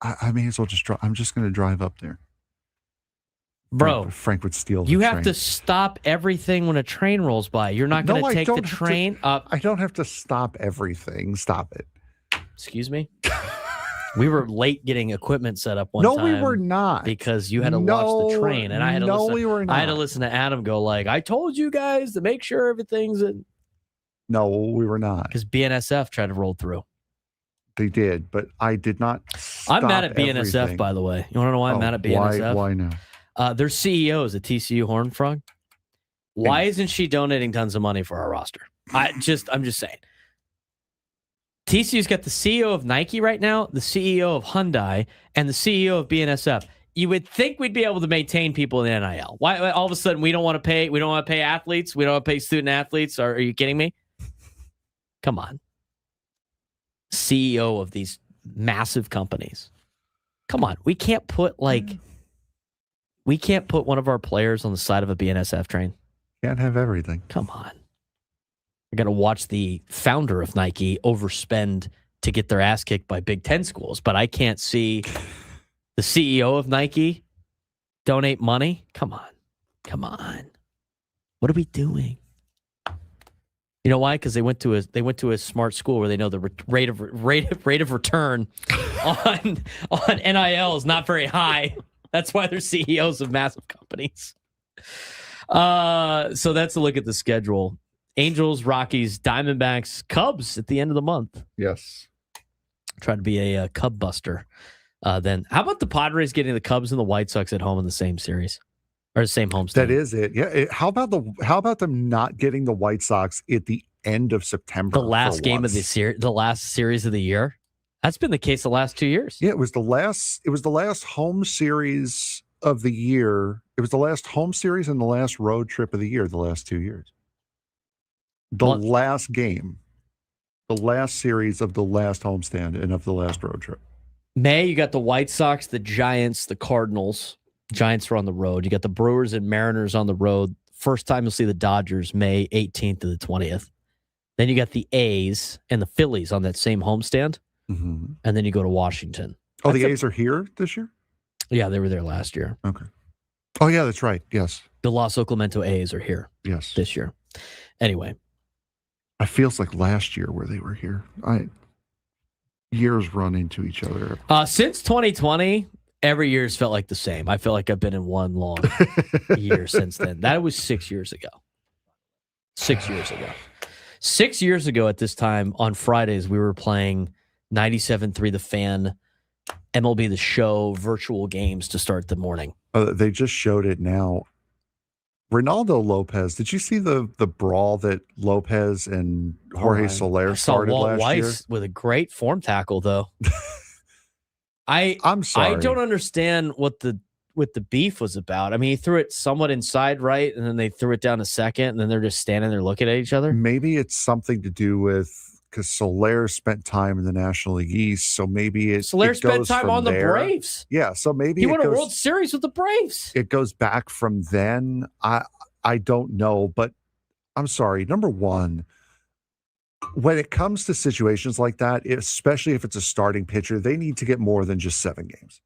I may as well just drive. I'm just going to drive up there. Bro, Frank would steal the You train. have to stop everything when a train rolls by. You're not going to take the train up. I don't have to stop everything. Stop it. Excuse me? We were late getting equipment set up one time. No, we were not. Because you had to watch the train. And I had to listen. We were not. I had to listen to Adam go like, I told you guys to make sure everything's in. No, we were not. Because BNSF tried to roll through. They did, but I did not stop I'm mad at BNSF, everything. by the way. You want to know why I'm mad at BNSF? Why now? Their CEO is a TCU Horned Frog. Why isn't she donating tons of money for our roster? I'm just saying. TCU's got the CEO of Nike right now, the CEO of Hyundai, and the CEO of BNSF. You would think we'd be able to maintain people in NIL. Why all of a sudden we don't want to pay athletes, we don't want to pay student athletes? Are you kidding me? Come on. CEO of these massive companies. Come on. We can't put one of our players on the side of a BNSF train. Can't have everything. Come on. I got to watch the founder of Nike overspend to get their ass kicked by Big Ten schools, but I can't see the CEO of Nike donate money. Come on. What are we doing? You know why? Because they went to a smart school where they know the rate of return on NIL is not very high. That's why they're CEOs of massive companies. So that's a look at the schedule. Angels, Rockies, Diamondbacks, Cubs at the end of the month. Yes. Try to be a Cub buster. Then how about the Padres getting the Cubs and the White Sox at home in the same series? Or the same homestand? That is it. Yeah. How about them not getting the White Sox at the end of September? The last game of the series, the last series of the year. That's been the case the last 2 years. Yeah, it was the last home series of the year. It was the last home series and the last road trip of the year, the last 2 years. Last game. The last series of the last homestand and of the last road trip. May, you got the White Sox, the Giants, the Cardinals. Giants are on the road. You got the Brewers and Mariners on the road. First time you'll see the Dodgers, May 18th to the 20th. Then you got the A's and the Phillies on that same homestand. Mm-hmm. And then you go to Washington. Oh, the A's are here this year? Yeah, they were there last year. Okay. Oh, yeah, that's right. Yes. The Los Oclamento A's are here. Yes. This year. Anyway. It feels like last year where they were here. Years run into each other. Since 2020, every year's felt like the same. I feel like I've been in one long year since then. That was 6 years ago. 6 years ago. 6 years ago at this time on Fridays, we were playing 97.3 The Fan, MLB The Show, virtual games to start the morning. They just showed it now. Ronaldo Lopez, did you see the brawl that Lopez and Jorge Soler started Walt last Weiss year? With a great form tackle, though. I'm sorry. I don't understand what the beef was about. I mean, he threw it somewhat inside right, and then they threw it down to second, and then they're just standing there looking at each other. Maybe it's something to do with because Soler spent time in the National League East, so maybe Soler spent time on the Braves. Yeah, so maybe he won a World Series with the Braves. It goes back from then. I don't know, but I'm sorry. Number one, when it comes to situations like that, especially if it's a starting pitcher, they need to get more than just 7 games.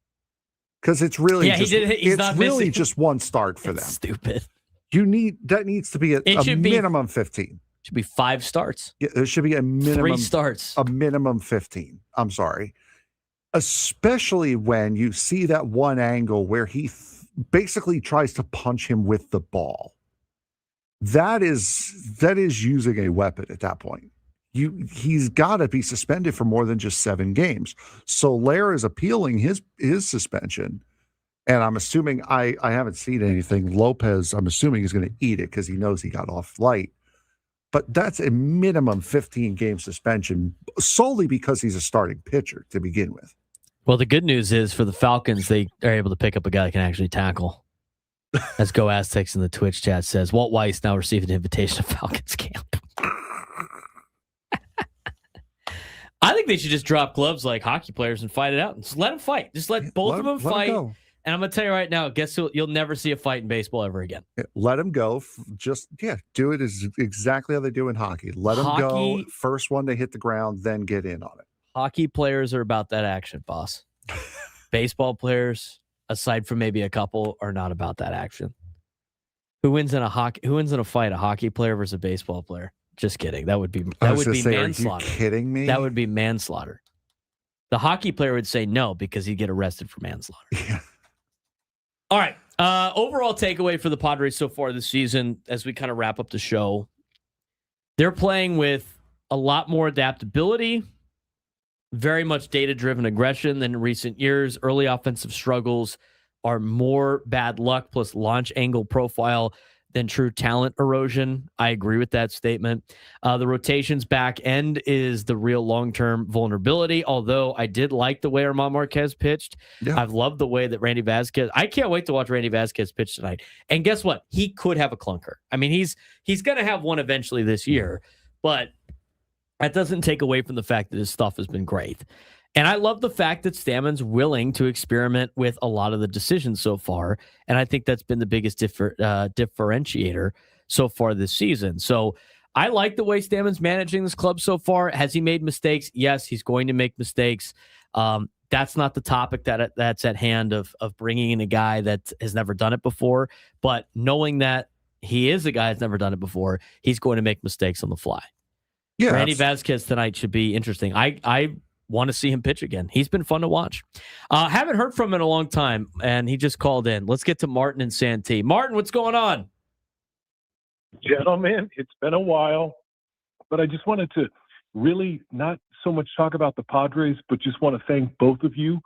because it's really he's really just one start for them. Stupid. That needs to be a minimum 15. Should be 5 starts. Yeah, there should be a minimum 3 starts. A minimum 15. I'm sorry. Especially when you see that one angle where he basically tries to punch him with the ball. That is using a weapon at that point. He's got to be suspended for more than just 7 games. Soler is appealing his suspension, and I'm assuming I haven't seen anything. Lopez, I'm assuming, is going to eat it because he knows he got off light. But that's a minimum 15-game suspension solely because he's a starting pitcher to begin with. Well, the good news is for the Falcons, they are able to pick up a guy that can actually tackle. As Go Aztecs in the Twitch chat says, Walt Weiss now received an invitation to Falcons camp. I think they should just drop gloves like hockey players and fight it out. Just let them fight. Just let both of them fight. And I'm going to tell you right now, guess who? You'll never see a fight in baseball ever again. Let them go. Do it as exactly how they do in hockey. Let them go. First one to hit the ground, then get in on it. Hockey players are about that action, boss. Baseball players, aside from maybe a couple, are not about that action. Who wins in a fight? A hockey player versus a baseball player? Just kidding. That would be manslaughter. Are you kidding me? That would be manslaughter. The hockey player would say no because he'd get arrested for manslaughter. Yeah. All right. Overall takeaway for the Padres so far this season, as we kind of wrap up the show, they're playing with a lot more adaptability, very much data-driven aggression than in recent years. Early offensive struggles are more bad luck plus launch angle profile than true talent erosion. I agree with that statement. The rotation's back end is the real long-term vulnerability, although I did like the way Armand Marquez pitched. Yeah. I've loved the way that Randy Vasquez... I can't wait to watch Randy Vasquez pitch tonight. And guess what? He could have a clunker. I mean, he's going to have one eventually this year, but that doesn't take away from the fact that his stuff has been great. And I love the fact that Stammen's willing to experiment with a lot of the decisions so far. And I think that's been the biggest differentiator so far this season. So I like the way Stammen's managing this club so far. Has he made mistakes? Yes, he's going to make mistakes. That's not the topic that's at hand of bringing in a guy that has never done it before. But knowing that he is a guy that's never done it before, he's going to make mistakes on the fly. Yeah, Randy Vasquez tonight should be interesting. I want to see him pitch again. He's been fun to watch. Haven't heard from him in a long time, and he just called in. Let's get to Martin and Santee. Martin, what's going on? Gentlemen, it's been a while, but I just wanted to really not so much talk about the Padres, but just want to thank both of you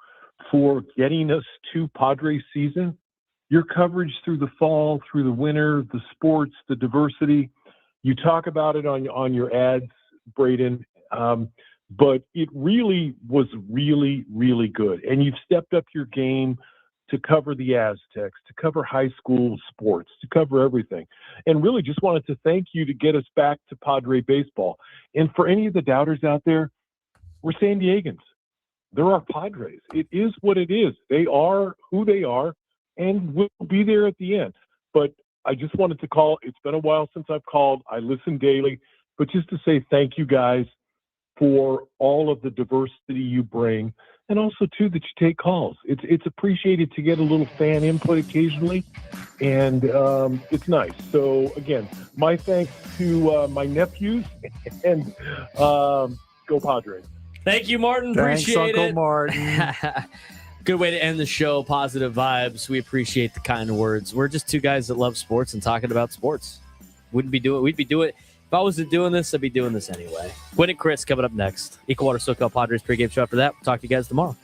for getting us to Padres season. Your coverage through the fall, through the winter, the sports, the diversity. You talk about it on your ads, Braden, but it really was really, really good. And you've stepped up your game to cover the Aztecs, to cover high school sports, to cover everything. And really just wanted to thank you to get us back to Padre baseball. And for any of the doubters out there, we're San Diegans. They're our Padres. It is what it is. They are who they are, and we'll be there at the end. But I just wanted to call. It's been a while since I've called. I listen daily. But just to say thank you guys for all of the diversity you bring, and also, too, that you take calls. It's appreciated to get a little fan input occasionally, and it's nice. So, again, my thanks to my nephews, and go Padres. Thank you, Martin. Thanks, Appreciate Uncle it. Martin. Good way to end the show. Positive vibes. We appreciate the kind words. We're just two guys that love sports and talking about sports. We'd be doing it. If I wasn't doing this, I'd be doing this anyway. Gwynn and Chris coming up next. Equal Water SoCal Padres pregame show after that. We'll talk to you guys tomorrow.